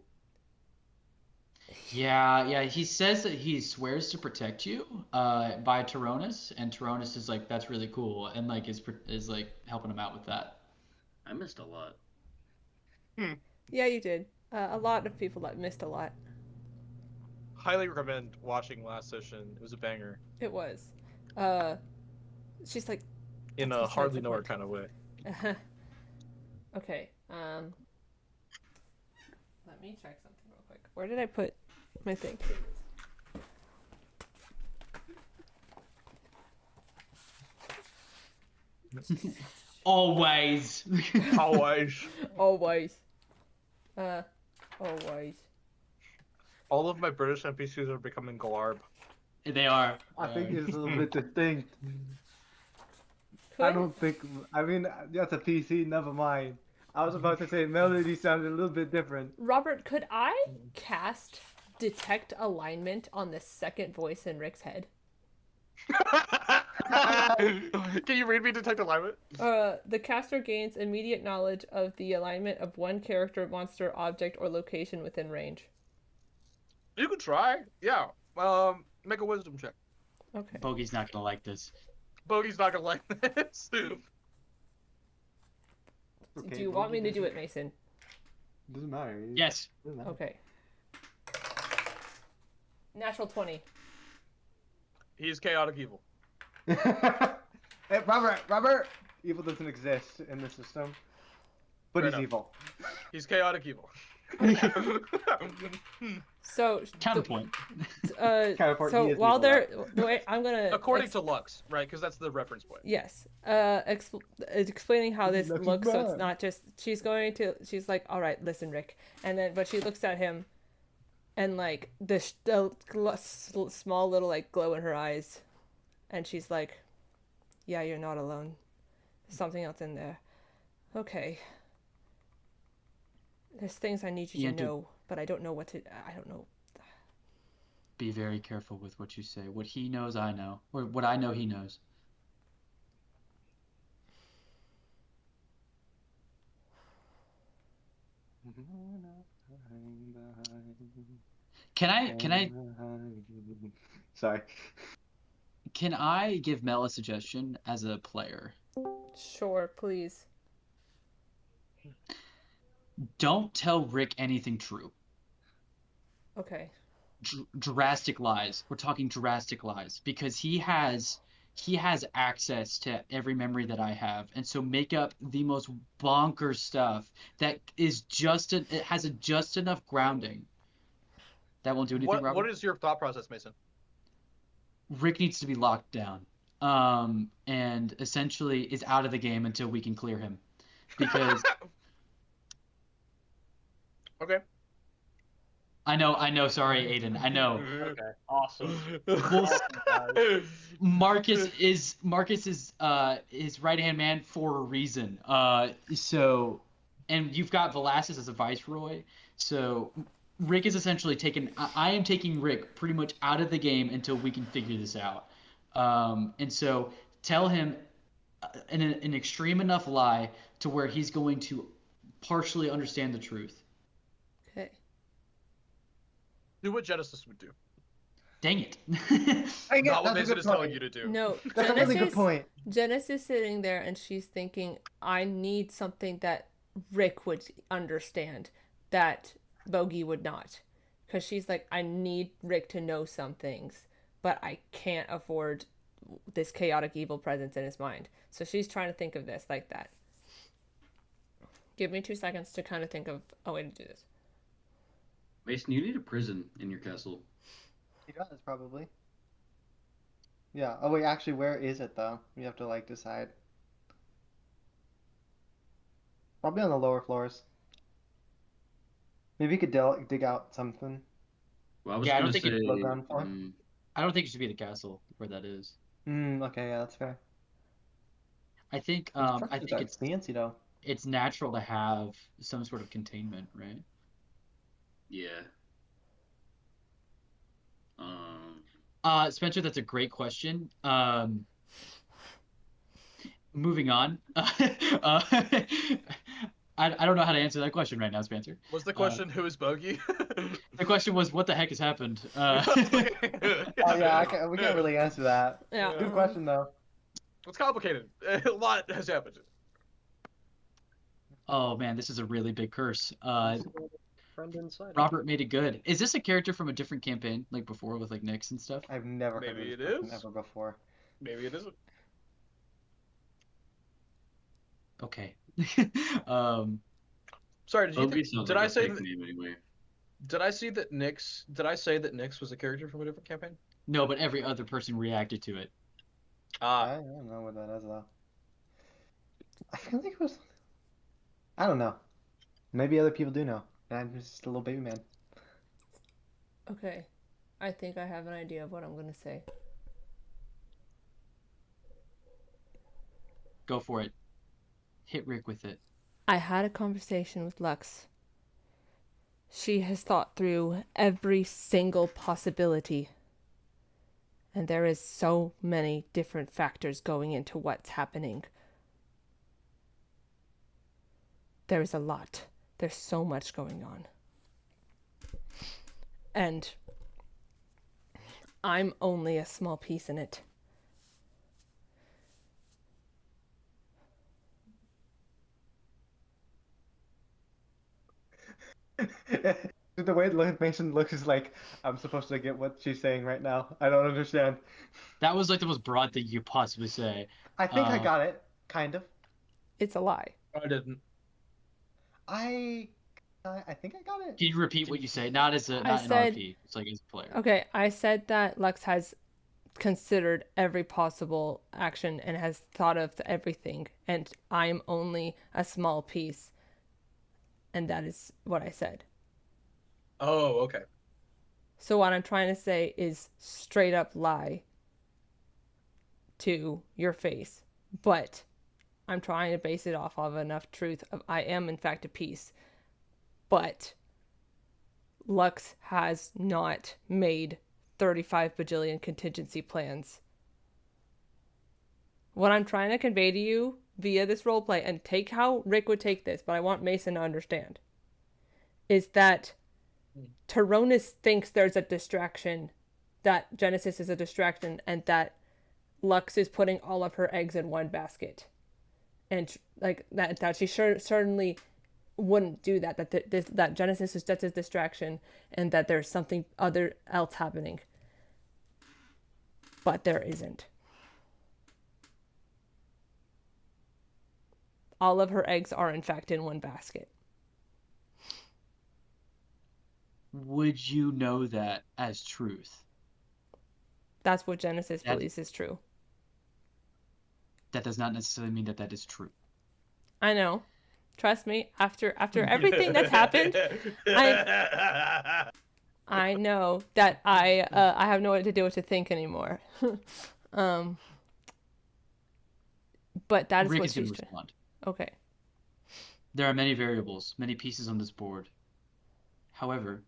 Yeah, he says that he swears to protect you, by Toronos, and Toronos is like, that's really cool, and like is like helping him out with that. I missed a lot. Yeah, you did. A lot of people that missed a lot. Highly recommend watching last session. It was a banger It was. She's like. in That's a besides hardly the know her point. kind of way. Okay. Let me check something real quick. Where did I put my thing? Always. Always. Always. Always. All of my British NPCs are becoming Glarb. They are. I think it's a little bit distinct. I don't think. I mean, that's a PC. Never mind. I was about to say melody sounded a little bit different. Robert, could I cast detect alignment on the second voice in Rick's head? Can you read me Detect Alignment? The caster gains immediate knowledge of the alignment of one character, monster, object, or location within range. You could try. Yeah. Make a wisdom check. Okay. Bogey's not gonna like this. Bogey's not gonna like this. Okay, Do you want me to do it, Mason? Doesn't matter. Yes. Doesn't matter. Okay. Natural 20. He's chaotic evil. Hey, Robert! Evil doesn't exist in the system. But Fair he's enough. evil. He's chaotic evil. So Counterpoint. Counterpart, so he is while evil, they're wait, I'm gonna According to Lux, right? Because that's the reference point. yes, explaining how this Lucky looks. So it's man. not just she's like, all right, listen, Rick, and then but she looks at him, and like the small little like glow in her eyes, and she's like, yeah, you're not alone. There's something else in there. Okay. There's things I need you Yeah, to dude. know, but I don't know what to. I don't know. Be very careful with what you say. What he knows, I know. Or what I know, he knows. Can I Sorry. can I give Mel a suggestion as a player? Sure, please. Don't tell Rick anything true. Okay. Drastic lies. We're talking drastic lies because he has access to every memory that I have, and so make up the most bonkers stuff that is it has just enough grounding. That won't do anything, Robert. What is your thought process, Mason? Rick needs to be locked down, and essentially is out of the game until we can clear him, because Okay. I know. Sorry, Aiden. I know. Okay. Awesome. Marcus is his right hand man for a reason. So, and you've got Velasquez as a viceroy. So, Rick is essentially taken. I am taking Rick pretty much out of the game until we can figure this out. And so tell him an extreme enough lie to where he's going to partially understand the truth. Okay. Do what Genesis would do. Dang it. I get Not what that's a Mason good is telling point. you to do. No, That's a really good point. Genesis sitting there and she's thinking, I need something that Rick would understand that Bogey would not. Because she's like, I need Rick to know some things, but I can't afford this chaotic evil presence in his mind. So she's trying to think of this like that. Give me 2 seconds to kind of think of a way to do this. Mason, you need a prison in your castle. He does, probably. Yeah. Oh, wait, actually, where is it, though? You have to, like, decide. Probably on the lower floors. Maybe you could dig out something. Well, I was Yeah, I gonna don't think say, Low ground floor. I don't think it should be the castle where that is. Okay, yeah, that's fair. I think These I structures think are it's fancy, though. natural to have some sort of containment, right? yeah. Spencer, that's a great question. Moving on. I don't know how to answer that question right now, Spencer. Was the question who is Bogey? The question was, what the heck has happened? Oh, yeah, we can't really answer that. Yeah. Good question, though. It's complicated. A lot has happened. Oh man, this is a really big curse. Friend inside. Robert made it good. Is this a character from a different campaign, like before with like Nyx and stuff? I've never heard Maybe of it this person is. ever before. Maybe it isn't. Okay. Sorry, Bogey sounds did like I a say fake that, name anyway. did I say that Nyx was a character from a different campaign? No, but every other person reacted to it. Ah, I don't know what that is, though. I feel like it was... I don't know. Maybe other people do know. I'm just a little baby man. Okay. I think I have an idea of what I'm going to say. Go for it. Hit Rick with it. I had a conversation with Lux. She has thought through every single possibility. And there is so many different factors going into what's happening. There is a lot. There's so much going on. And I'm only a small piece in it. The way Mason looks is like, I'm supposed to get what she's saying right now. I don't understand. That was like the most broad thing you possibly say. I think I got it. Kind of. It's a lie. I didn't. I think I got it. Can you repeat what you say? Not as a I not an said- RP. It's like as a player. Okay, I said that Lux has considered every possible action and has thought of everything, and I'm only a small piece. And that is what I said. Oh, okay. So what I'm trying to say is straight up lie to your face. But I'm trying to base it off of enough truth of I am in fact a piece. But Lux has not made 35 bajillion contingency plans. What I'm trying to convey to you via this roleplay, and take how Rick would take this, but I want Mason to understand, is that Tyronus thinks there's a distraction, that Genesis is a distraction, and that Lux is putting all of her eggs in one basket. And like that she certainly wouldn't do that, that Genesis is just a distraction and that there's something else happening. But there isn't. All of her eggs are in fact in one basket. Would you know that as truth? That's what Genesis believes is true. That does not necessarily mean that that is true. I know. Trust me, after everything that's happened, I know that I have no way to do what to think anymore. But that is Rick what is going she's to respond. Okay. There are many variables, many pieces on this board. However,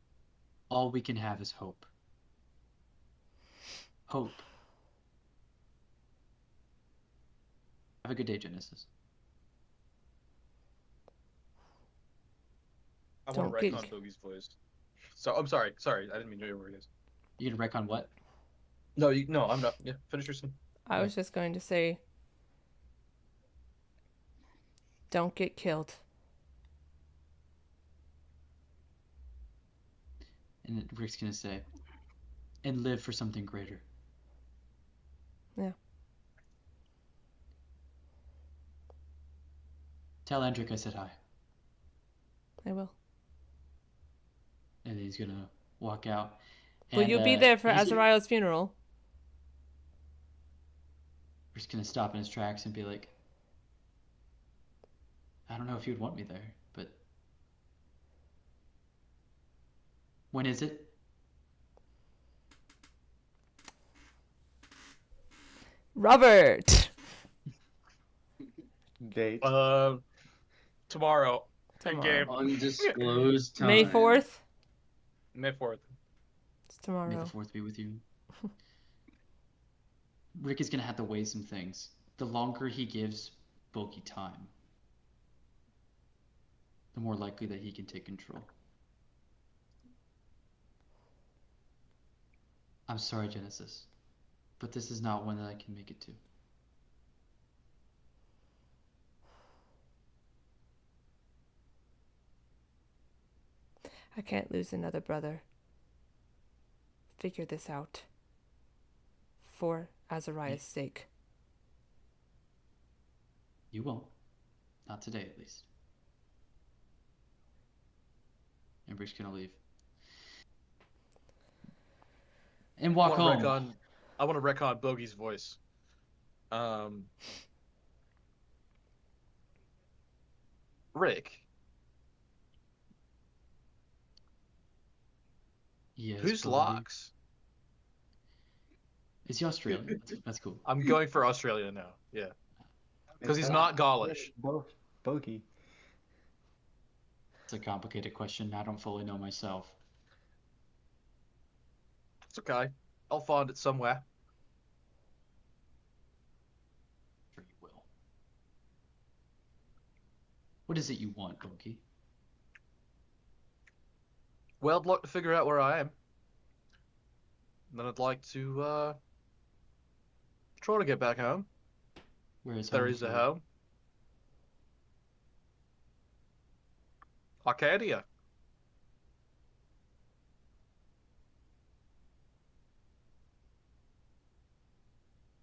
all we can have is hope. Hope. Have a good day, Genesis. I want Don't to get- retcon Bogey's voice. So I'm sorry. I didn't mean to hear guys. You gonna wreck on what? No, I'm not. Yeah, finish your scene. I was just going to say, don't get killed. And then Rick's gonna say, and live for something greater. Yeah. Tell Andric I said hi. I will. And then he's gonna walk out. Will you be there for Azariah's funeral? Rick's gonna stop in his tracks and be like, I don't know if you'd want me there, but when is it? Robert! Date. Tomorrow. Tomorrow. Game. Undisclosed time. May 4th? May 4th. It's tomorrow. May the 4th be with you. Rick is gonna have to weigh some things. The longer he gives Bulky time, the more likely that he can take control. I'm sorry, Genesis, but this is not one that I can make it to. I can't lose another brother. Figure this out. For Azariah's sake. You won't. Not today, at least. And Rick's gonna leave. And walk home. I want to retcon Bogey's voice. Rick, Yes, who's Bogey. Locks? Is he Australian? That's cool. I'm going for Australia now. Yeah, because he's not Gaulish. Both Bogey. It's a complicated question. I don't fully know myself. It's okay. I'll find it somewhere. Sure you will. What is it you want, Bulky? Well, I'd like to figure out where I am. And then I'd like to try to get back home. Where is There home is a for- home. Arcadia.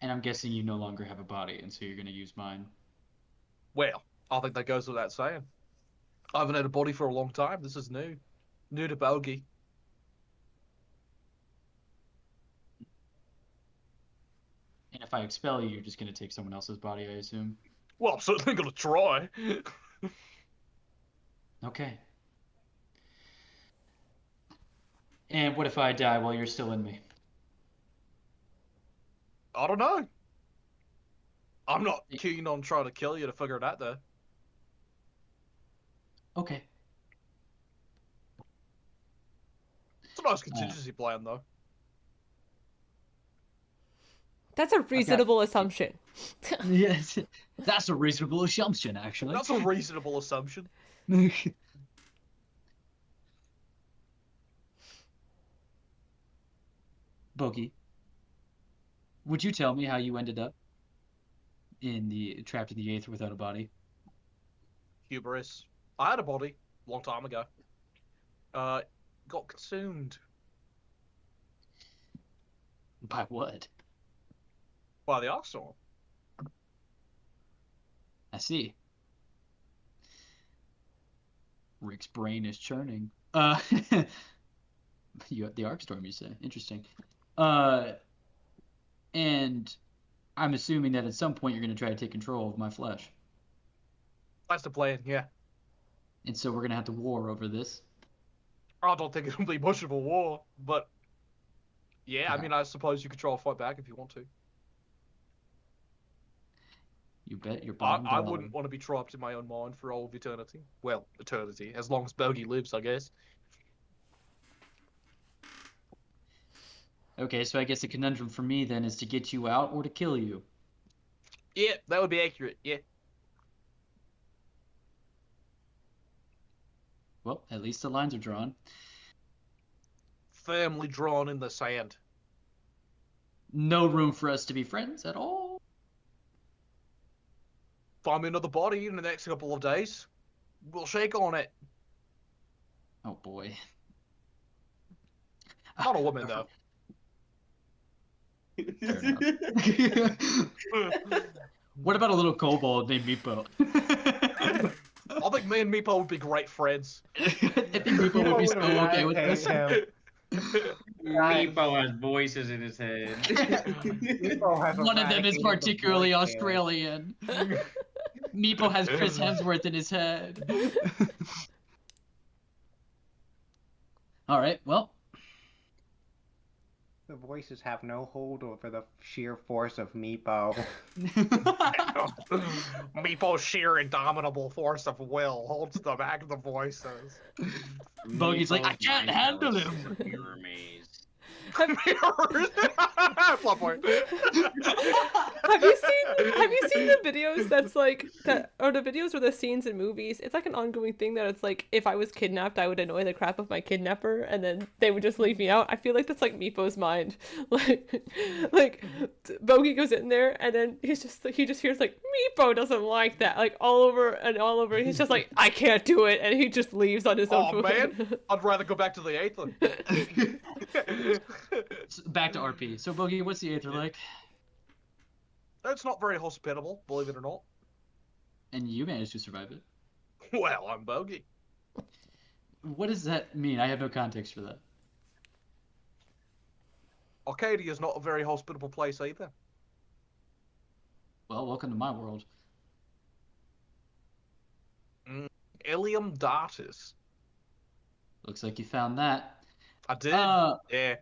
And I'm guessing you no longer have a body, and so you're gonna use mine. Well, I think that goes without saying. I haven't had a body for a long time. This is new. New to Bogey. And if I expel you, you're just gonna take someone else's body, I assume. Well, I'm certainly going to try. Okay. And what if I die while you're still in me? I don't know. I'm not keen on trying to kill you to figure it out, though. Okay. It's a nice contingency plan, though. That's a reasonable assumption. Yes, that's a reasonable assumption, actually. That's a reasonable assumption. Bogey, would you tell me how you ended up in the trapped in the Aether without a body? Hubris. I had a body a long time ago. Got consumed By what? by the Arkstorm. I see. Rick's brain is churning. You the Arkstorm, you say? Interesting. And I'm assuming that at some point you're going to try to take control of my flesh. That's the plan, yeah. And so we're going to have to war over this. I don't think it'll be much of a war, but yeah, I Okay. mean, I suppose you could try to fight back if you want to. You bet your I, bottom I dollar. wouldn't want to be trapped in my own mind for all of eternity. Well, eternity, as long as Bogey lives, I guess. Okay, so I guess the conundrum for me then is to get you out or to kill you. Yeah, that would be accurate. Yeah. Well, at least the lines are drawn. Firmly drawn in the sand. No room for us to be friends at all. Find me another body in the next couple of days. We'll shake on it. Oh boy. Not a woman, though. Fair enough. What about a little kobold named Meepo? I think me and Meepo would be great friends. I think Meepo would be so okay with hate this. him. Meepo has voices in his head. Meepo has One of them is eradicated the particularly voice here. Australian. Meepo has Chris Hemsworth in his head. All right, well, The voices have no hold over the sheer force of Meepo. Meepo's sheer indomitable force of will holds the back of the voices. Bogey's like, I can't handle him. Mirror maze. Mirrors. Plot point. Have you seen the videos that's like that, or the videos or the scenes in movies? It's like an ongoing thing that it's like, if I was kidnapped, I would annoy the crap of my kidnapper, and then they would just leave me out. I feel like that's like Meepo's mind. Like Bogey goes in there, and then he just hears like, Meepo doesn't like that, like all over and all over. He's just like, I can't do it, and he just leaves on his own. Oh man, I'd rather go back to the Aether. Back to RP. So, Bogey, what's the Aether like? It's not very hospitable, believe it or not. And you managed to survive it. Well, I'm Bogey. What does that mean? I have no context for that. Arcadia's not a very hospitable place either. Well, welcome to my world. Ilium Dartus. Looks like you found that. I did. Yeah.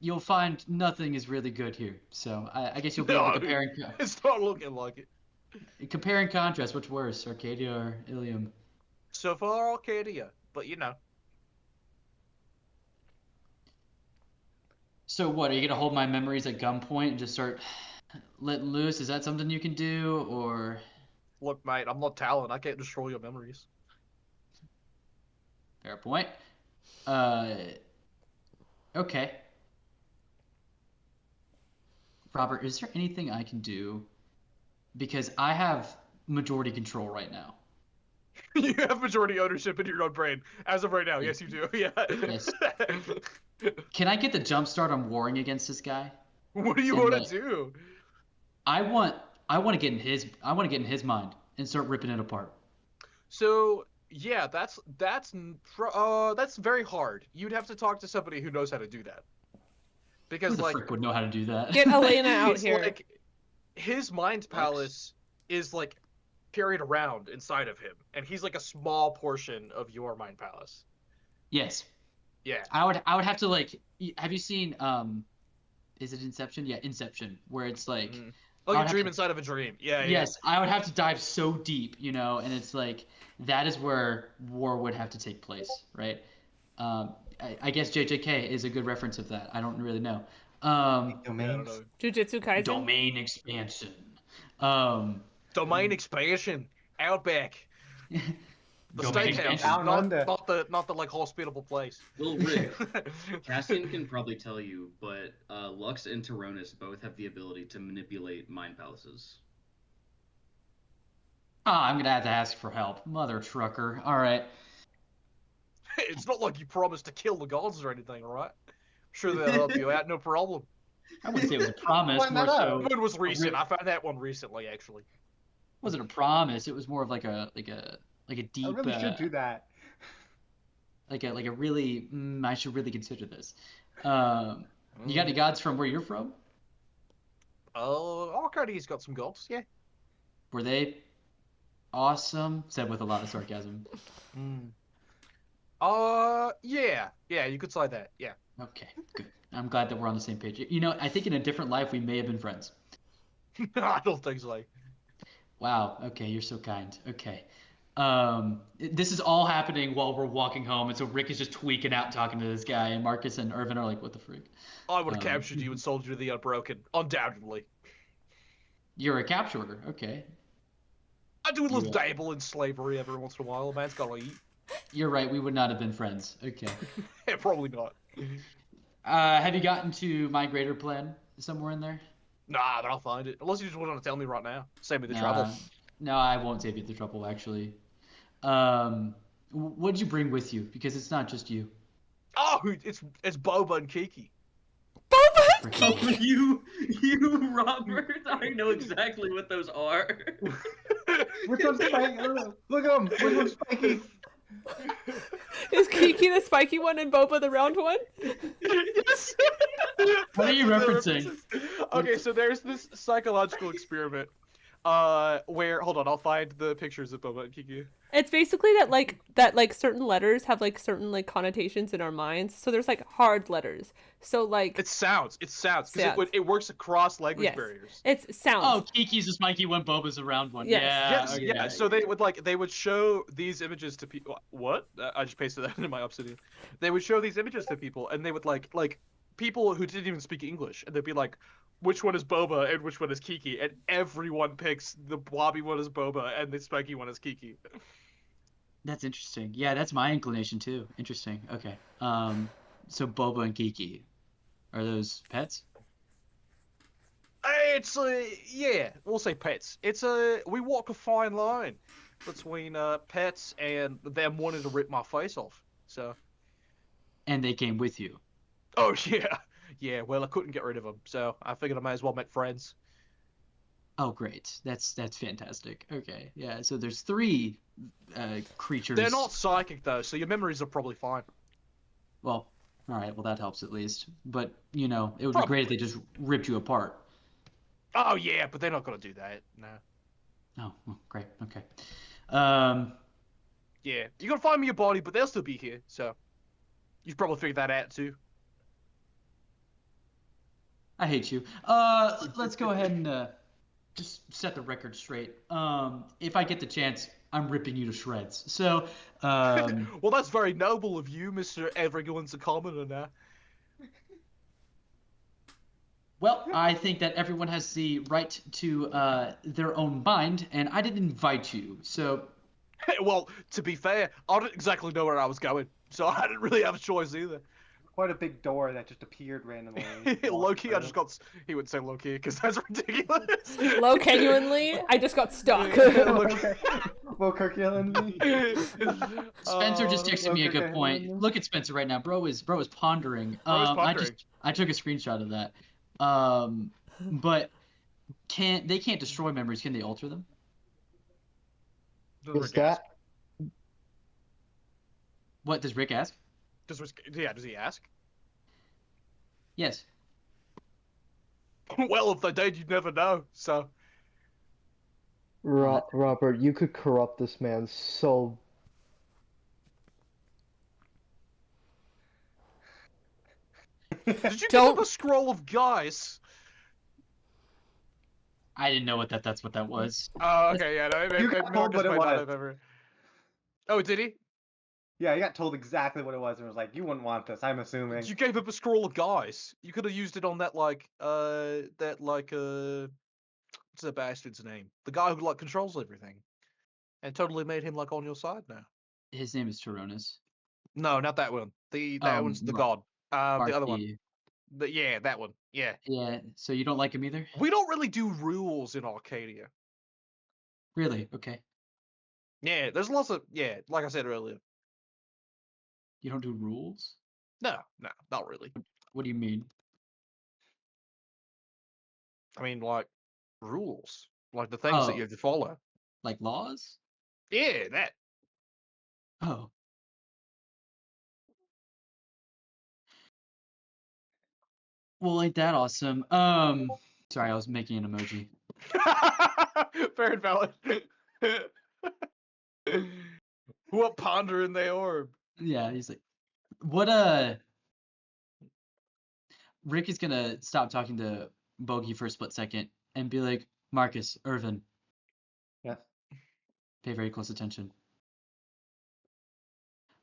You'll find nothing is really good here. So I guess you'll be able to No. compare It's not looking like it. compare and contrast. Which worse, Arcadia or Ilium? So far, Arcadia, but you know. So what? Are you gonna hold my memories at gunpoint and just start letting loose? Is that something you can do, or? Look, mate, I'm not Talon. I can't destroy your memories. Fair point. Okay. Robert, is there anything I can do? Because I have majority control right now. You have majority ownership in your own brain. As of right now, yes, you do. Yeah. Yes. Can I get the jump start on warring against this guy? What do you And, want to do? I want to get in his mind and start ripping it apart. So, yeah, that's very hard. You'd have to talk to somebody who knows how to do that. Who Because, the like, frick would know how to do that? Get Elena out it's here. like his mind palace is like carried around inside of him, and he's like a small portion of your mind palace. Yes. Yeah. I would have to like. Have you seen is it Inception? Yeah, Inception, where it's like. Like I a would have dream to- inside of a dream. Yeah. Yes, I would have to dive so deep, and it's like that is where war would have to take place, right? I guess JJK is a good reference of that. I don't really know. Yeah, I don't Domains. know. Jujutsu Kaisen. Domain expansion. Domain expansion. Outback. The Domain steakhouse. expansion. Down under. Not the like hospitable place. Well, Rick, Cassian can probably tell you, but Lux and Tyronus both have the ability to manipulate mind palaces. I'm gonna have to ask for help, mother trucker. All right. It's not like you promised to kill the gods or anything, right? Sure, they'll help you out, no problem. I wouldn't say it was a promise. Why More not? so, One was recent. Rip- I found that one recently, actually. wasn't a promise. It was more of like a deep. I really should do that. Like a really. I should really consider this. You got any gods from where you're from? Arcadia's got some gods, yeah. Were they awesome? Said with a lot of sarcasm. Yeah, you could say that, yeah. Okay, good. I'm glad that we're on the same page. I think in a different life we may have been friends. I don't think so. Wow. Okay, you're so kind. Okay. This is all happening while we're walking home, and so Rick is just tweaking out talking to this guy, and Marcus and Irvin are like, "What the freak?" I would have captured you and sold you to the Unbroken, undoubtedly. You're a capturer. Okay. I do a little Yeah. dabble in slavery every once in a while. A man's gotta eat. You're right. We would not have been friends. Okay. Yeah, probably not. Have you gotten to my greater plan somewhere in there? Nah, but I'll find it. Unless you just want to tell me right now. Save me the trouble. Nah. No, I won't save you the trouble, actually. What'd you bring with you? Because it's not just you. Oh, it's Boba and Kiki. Freaking- You, Robert. I know exactly what those are. Which one's Spike? Look at him. Which one's Spiky? Is Kiki the spiky one and Boba the round one? Yes. What are you referencing? Okay, so there's this psychological experiment, where hold on, I'll find the pictures of Boba and Kiki. It's basically that certain letters have like certain like connotations in our minds. So there's like hard letters. So like It sounds, because Sounds. it works across language Yes. barriers. it's sounds. Oh, Kiki's a spiky one, Boba's a round one. Yes. Yeah. Yes, okay. yeah. So they would show these images to people. What? I just pasted that into my Obsidian. They would show these images to people, and they would like people who didn't even speak English, and they'd be like, "Which one is Boba and which one is Kiki?" And everyone picks the blobby one as Boba and the spiky one as Kiki. That's interesting. Yeah, that's my inclination too. Interesting. Okay. So Boba and Kiki, are those pets? It's yeah, we'll say pets. We walk a fine line between pets and them wanting to rip my face off. So. And they came with you. Oh yeah, yeah. Well, I couldn't get rid of them, so I figured I might as well make friends. Oh, great. That's fantastic. Okay. Yeah. So there's three creatures. They're not psychic though, so your memories are probably fine. Well, all right. Well, that helps at least. But it would be Probably. great if they just ripped you apart. Oh yeah, but they're not gonna do that. No. Oh, well, great. Okay. Yeah, you gotta find me your body, but they'll still be here. So you've probably figured that out too. I hate you. Let's go ahead and just set the record straight. If I get the chance, I'm ripping you to shreds. So, Well, that's very noble of you, Mister. Everyone's a commoner now. well, I think that everyone has the right to their own mind, and I didn't invite you. So, Well, to be fair, I didn't exactly know where I was going, so I didn't really have a choice either. Quite a big door that just appeared randomly. Low-key, I just got. He would say low-key because that's ridiculous. Low genuinely, I just got stuck. Well, Kirkland. Spencer just texted me a good okay. point. Look at Spencer right now. Bro is pondering. Bro is pondering. I took a screenshot of that. But they can't destroy memories. Can they alter them? Does Is Rick ask? that What does Rick ask? Does he ask? Yes. Well, if they did, you'd never know. So. Robert? You could corrupt this man so. Did you Don't- give him a scroll of guys? I didn't know that's what that was. Oh, okay, yeah, no, You got told what it was. Oh, did he? Yeah, he got told exactly what it was and was like, "You wouldn't want this." I'm assuming. You gave him a scroll of guys. You could have used it on that what's the bastard's name? The guy who controls everything, and totally made him on your side now. His name is Tyrannus. No, not that one. That one's the god. The other one. Yeah, that one. Yeah. Yeah. So you don't like him either? We don't really do rules in Arcadia. Really? Okay. Yeah, there's lots of like I said earlier. You don't do rules? No, not really. What do you mean? I mean, rules, the things that Oh. you have to follow. Like laws? Yeah, that. Oh. Well, ain't that awesome? Sorry, I was making an emoji. Fair and valid. What ponder in the orb? Yeah, he's like, what Rick is gonna stop talking to Bogey for a split second and be like, Marcus, Irvin, Yes. pay very close attention.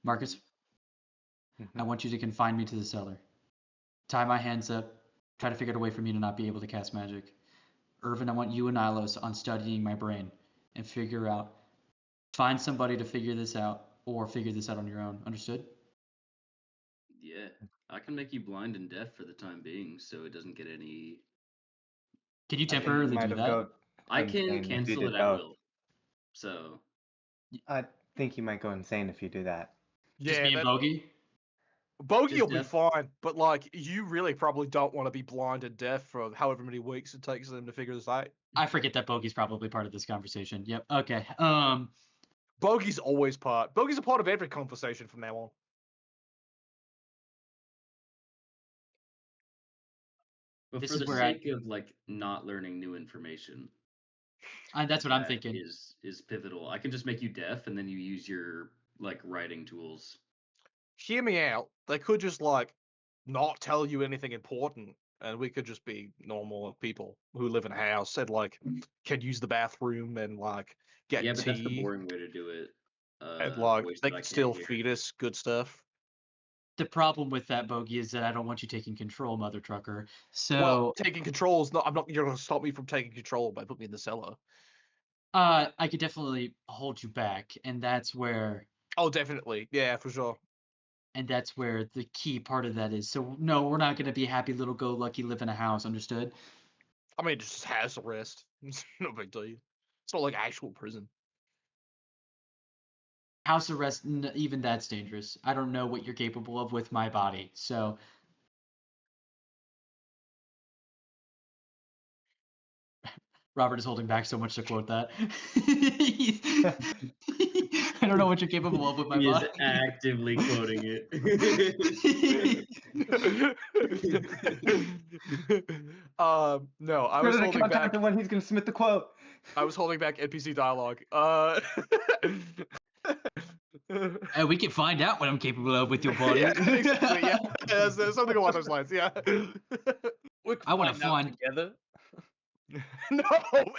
Marcus, I want you to confine me to the cellar. Tie my hands up. Try to figure out a way for me to not be able to cast magic. Irvin, I want you and Ilos on studying my brain and find somebody to figure this out or figure this out on your own. Understood? Yeah, I can make you blind and deaf for the time being, so it doesn't get any. Can you I think you temporarily might do have that? go I can insane if you cancel did it at both. will. So I think you might go insane if you do that. Just Yeah, me and that Bogey? Bogey Just will be deaf. fine, but like you really probably don't want to be blind and deaf for however many weeks it takes them to figure this out. I forget that Bogey's probably part of this conversation. Yep. Okay. Bogey's always part. Bogey's a part of every conversation from now on. but This for is the where sake of like not learning new information, that's what I'm that thinking. is pivotal. I can just make you deaf, and then you use your like writing tools. Hear me out. They could just like not tell you anything important, and we could just be normal people who live in a house and like can use the bathroom and like get Yeah, but that's the tea boring way to do it. and A like voice they that I could can't still hear. feed us good stuff. The problem with that, Bogey, is that I don't want you taking control, mother trucker. Well, So, taking control is not. I'm not. You're gonna stop me from taking control by putting me in the cellar. I could definitely hold you back, and that's where Oh, definitely. Yeah, for sure. the key part of that is. So, no, we're not gonna be happy little go lucky live in a house. Understood? I mean, it's just house arrest. It's no big deal. It's not like actual prison. House arrest, even that's dangerous. I don't know what you're capable of with my body. So, Robert is holding back so much to quote that. I don't know what you're capable of with my He is body. actively quoting it. No, I Go was to the holding contact back. the one he's gonna submit the quote. I was holding back NPC dialogue. We can find out what I'm capable of with your body. Yeah, exactly. Yeah, there's something along those lines. Yeah. We can I wanna find out find- together. No,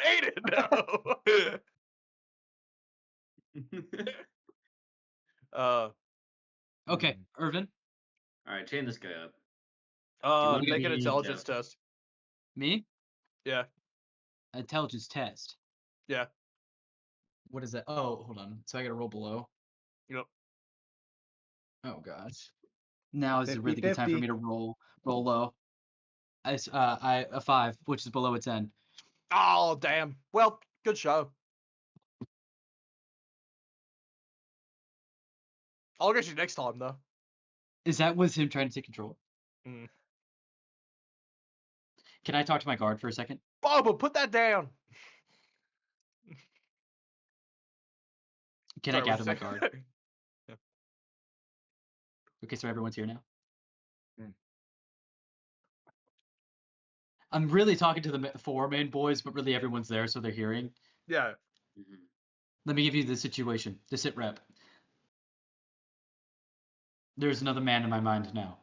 Aiden, no. Okay, Irvin, All right, chain this guy up. wanna Make an be intelligence deaf? test. me, Yeah, intelligence test. yeah. What is that? Oh, hold on. So I gotta roll below. Yep. Oh gosh. Now is a really good time for 50-50. me to roll low. I a 5, which is below a 10. Oh, damn. Well, good show. I'll get you next time, though. Is that was him trying to take control? Mm. Can I talk to my guard for a second? Boba, put that down. Can Sorry, I gather my what'd you say? guard? Okay, so everyone's here now. Hmm. I'm really talking to the 4 main boys, but really everyone's there, so they're hearing. Yeah. Mhm. Let me give you the situation, the sit rep. There's another man in my mind now.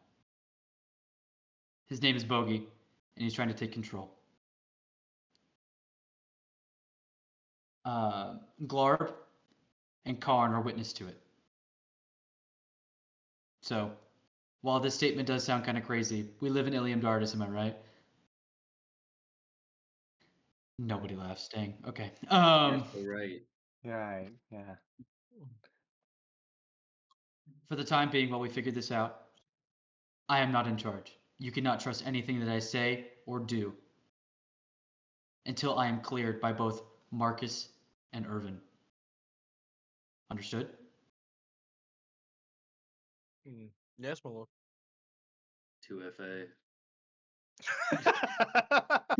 His name is Bogey, and he's trying to take control. Glarb and Karn are witness to it. So, while this statement does sound kind of crazy, we live in Ilium Dardis, am I right? Nobody laughs. Dang. Okay. You're so right. Right. Yeah. For the time being, while we figure this out, I am not in charge. You cannot trust anything that I say or do until I am cleared by both Marcus and Irvin. Understood? Yes, my lord. 2FA.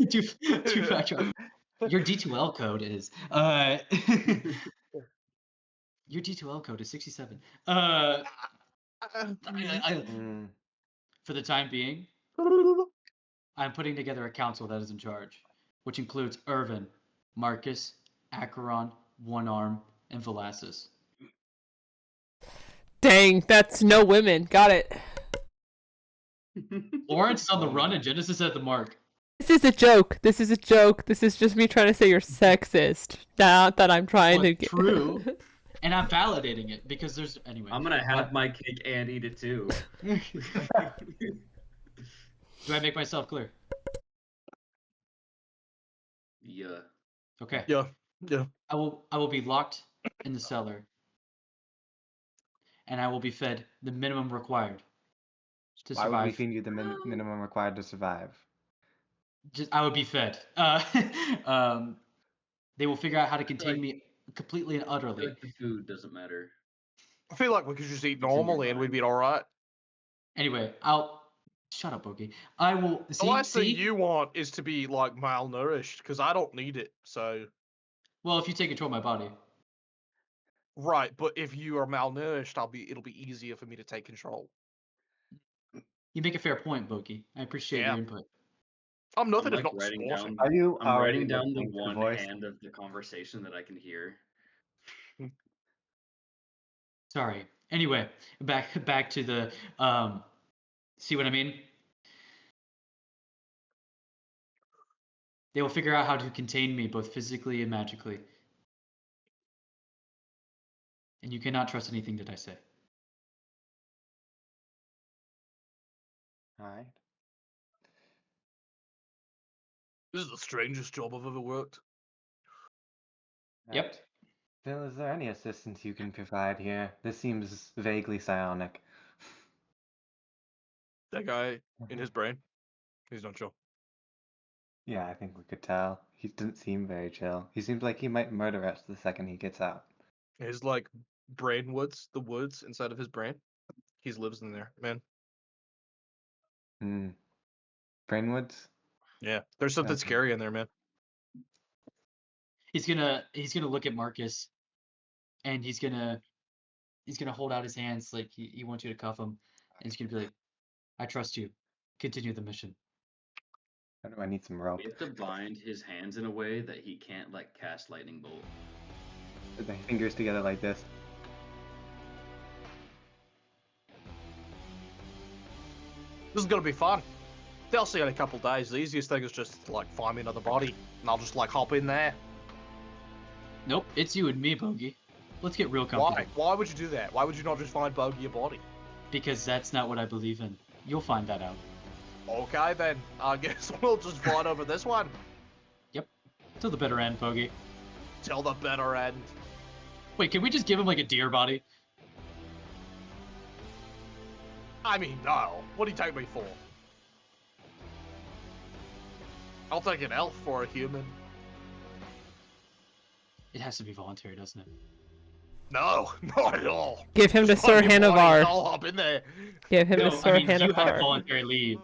Two factor. Your D2L code is your D2L code is 67. Mm. For the time being, I'm putting together a council that is in charge, which includes Irvin, Marcus, Acheron, One Arm, and Velasquez. Dang, that's no women. Got it. Lawrence is on the run and Genesis at the mark. This is a joke. This is a joke. This is just me trying to say you're sexist. Not that I'm trying to get... True. And I'm validating it because there's anyway. I'm gonna have my cake and eat it too. Do I make myself clear? Yeah. Okay. Yeah. Yeah. I will be locked in the cellar, and I will be fed the minimum required to Why would we survive. feed you the minimum required to survive? Just I would be fed. They will figure out how to contain me completely and I feel utterly. like the food doesn't matter. I feel like we could just eat It's in your normally and we'd mind. be all right. Anyway, I'll shut up, Bogey. I will The see. last thing you want is to be like malnourished, because I don't need it. So Well, if you take control of my body, right, but if you are malnourished, it'll be easier for me to take control. you make a fair point, Bogey. I appreciate Yeah. your input. I'm nothing I'm if like not writing sporting. down. Are you I'm already writing down the listening to the one voice? hand of the conversation that I can hear. Sorry. Anyway, back to the see what I mean? They will figure out how to contain me both physically and magically. And you cannot trust anything that I say. All right. This is the strangest job I've ever worked. Yep. Phil, is there any assistance you can provide here? This seems vaguely psionic. That guy in his brain, he's not sure. Yeah, I think we could tell. He doesn't seem very chill. He seems like he might murder us the second he gets out. His like brain woods, the woods inside of his brain. He lives in there, man. Hmm. Brainwoods? Yeah, there's something Okay. scary in there, man. He's gonna look at Marcus, and he's gonna hold out his hands like he wants you to cuff him, and he's gonna be like, "I trust you. Continue the mission." How do I need some rope? We have to bind his hands in a way that he can't like cast lightning bolt. Put the fingers together like this. This is gonna be fun. They'll see in a couple days. The easiest thing is just to, like find me another body, and I'll just like hop in there. Nope, it's you and me, Bogey. Let's get real comfortable. Why? Why would you do that? Why would you not just find Bogey a body? Because that's not what I believe in. You'll find that out. Okay then. I guess we'll just fight over this one. Yep. Till the bitter end, Bogey. Till the better end. Wait, can we just give him like a deer body? I mean, no. What do you take me for? I'll take an elf for a human. It has to be voluntary, doesn't it? No, not at all. Give him to Just Sir find me a body Hanavar. and I'll hop in there. Give him No, to Sir I mean, you have Hanavar. voluntary leave.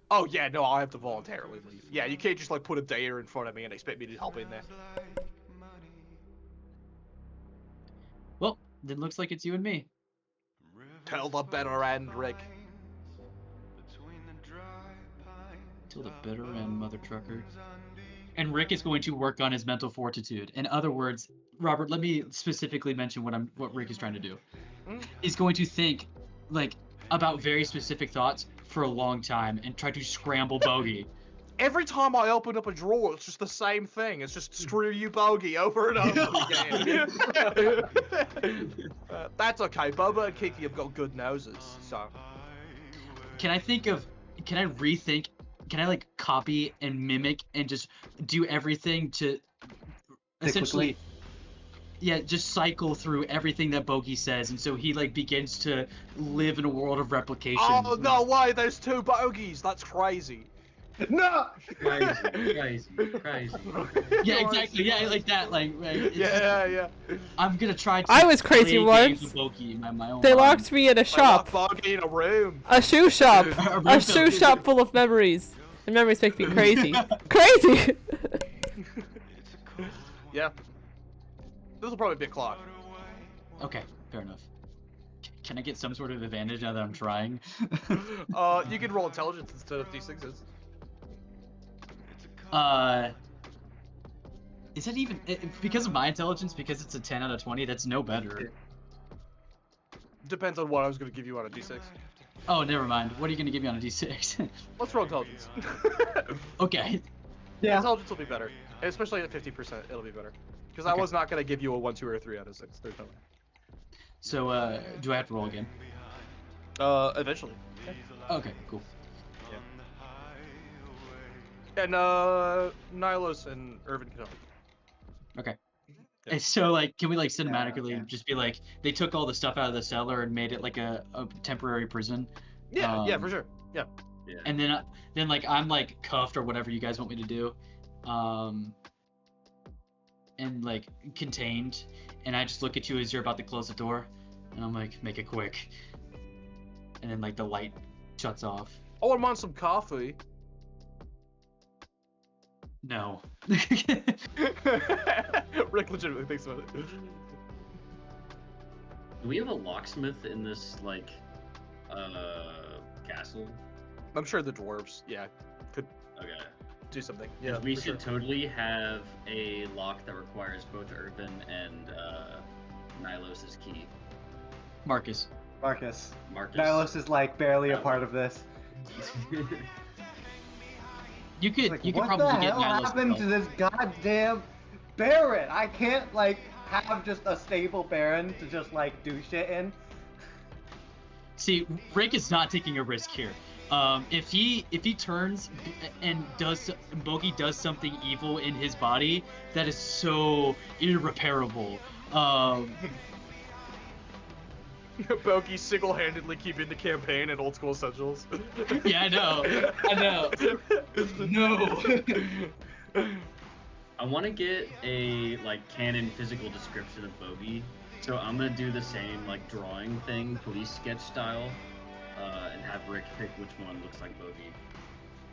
Oh yeah, no, I have to voluntarily leave. Yeah, you can't just like put a deer in front of me and expect me to hop in there. Well, then looks like it's you and me. Till the better end, Rick. Till the bitter end, mother trucker. And Rick is going to work on his mental fortitude. In other words, Robert, let me specifically mention what Rick is trying to do. He's going to think like about very specific thoughts for a long time and try to scramble Bogey. Every time I open up a drawer, it's just the same thing. It's just screw you, Bogey, over and over again. That's okay. Boba and Kiki have got good noses, so. Can I rethink? Can I like copy and mimic and just do everything to essentially, yeah, just cycle through everything that Bogey says, and so he like begins to live in a world of replication. Oh no way! There's two Bogies. That's crazy. No! Crazy. Yeah, exactly. Yeah, like that. Like, right, it's Yeah. I'm gonna try to. I was crazy play games once. with Bogey in my own They mind. locked me in a shop. Bogey in a room. A shoe shop. A A shoe shop full of memories. The memories make me crazy. Crazy! Yeah. This will probably be a clock. Okay, fair enough. Can I get some sort of advantage now that I'm trying? You can roll intelligence instead of d6s. Is that even because of my intelligence? Because it's a 10 out of 20. That's no better. Depends on what I was going to give you on a d6. Oh, never mind. What are you gonna give me on a d6? Let's roll intelligence. Okay. Yeah. Intelligence will be better, especially at 50%. It'll be better. Because I Okay. was not going to give you a 1, 2, or a 3 out of 6. There's no way. So, do I have to roll again? Eventually. Okay, cool. And Nylos and Irvin can help. Okay. Yeah. And so, like, can we, like, cinematically just be like, they took all the stuff out of the cellar and made it, like, a temporary prison? Yeah, for sure. Yeah. Yeah. And then, like, I'm, like, cuffed or whatever you guys want me to do. And, like, contained. And I just look at you as you're about to close the door. And I'm like, make it quick. And then, like, the light shuts off. Oh, I'm on some coffee. No. Rick legitimately thinks about it. Do we have a locksmith in this like castle? I'm sure the dwarves, could Okay. do something. 'Cause Yeah, we for should sure. totally have a lock that requires both Irvin and Nilos's key. Marcus. Marcus. Marcus. Nylos is like barely a part of this. You could Like, you could what probably the get hell Nyla's happened help. to this goddamn Baron? I can't like have just a stable Baron to just like do shit in. See, Rick is not taking a risk here. If he turns and Bogey does something evil in his body, that is so irreparable. Bogey single-handedly keeping the campaign in Old School Essentials. Yeah, I know. No. I want to get a like canon physical description of Bogey, so I'm gonna do the same like drawing thing, police sketch style, and have Rick pick which one looks like Bogey.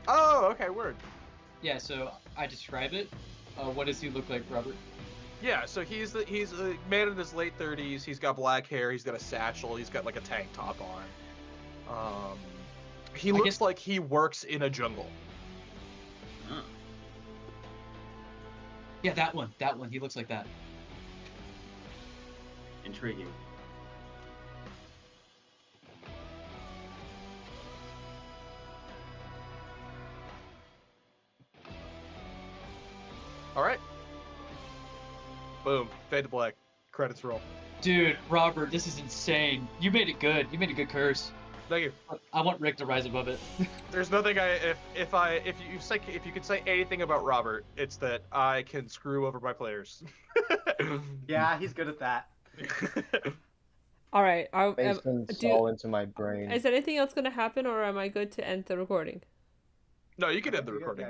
Oh, okay, word. Yeah, so I describe it. What does he look like, Robert? Yeah, so he's a man in his late 30s. He's got black hair. He's got a satchel. He's got like a tank top on. He looks like he works in a jungle. Huh. Yeah, that one. He looks like that. Intriguing. All right. Boom. Fade to black. Credits roll. Dude, Robert, this is insane. You made it good. You made a good curse. Thank you. I want Rick to rise above it. There's nothing if you could say anything about Robert, it's that I can screw over my players. Yeah, he's good at that. All right. Basement's all into my brain. Is anything else going to happen, or am I good to end the recording? No, you can end the recording.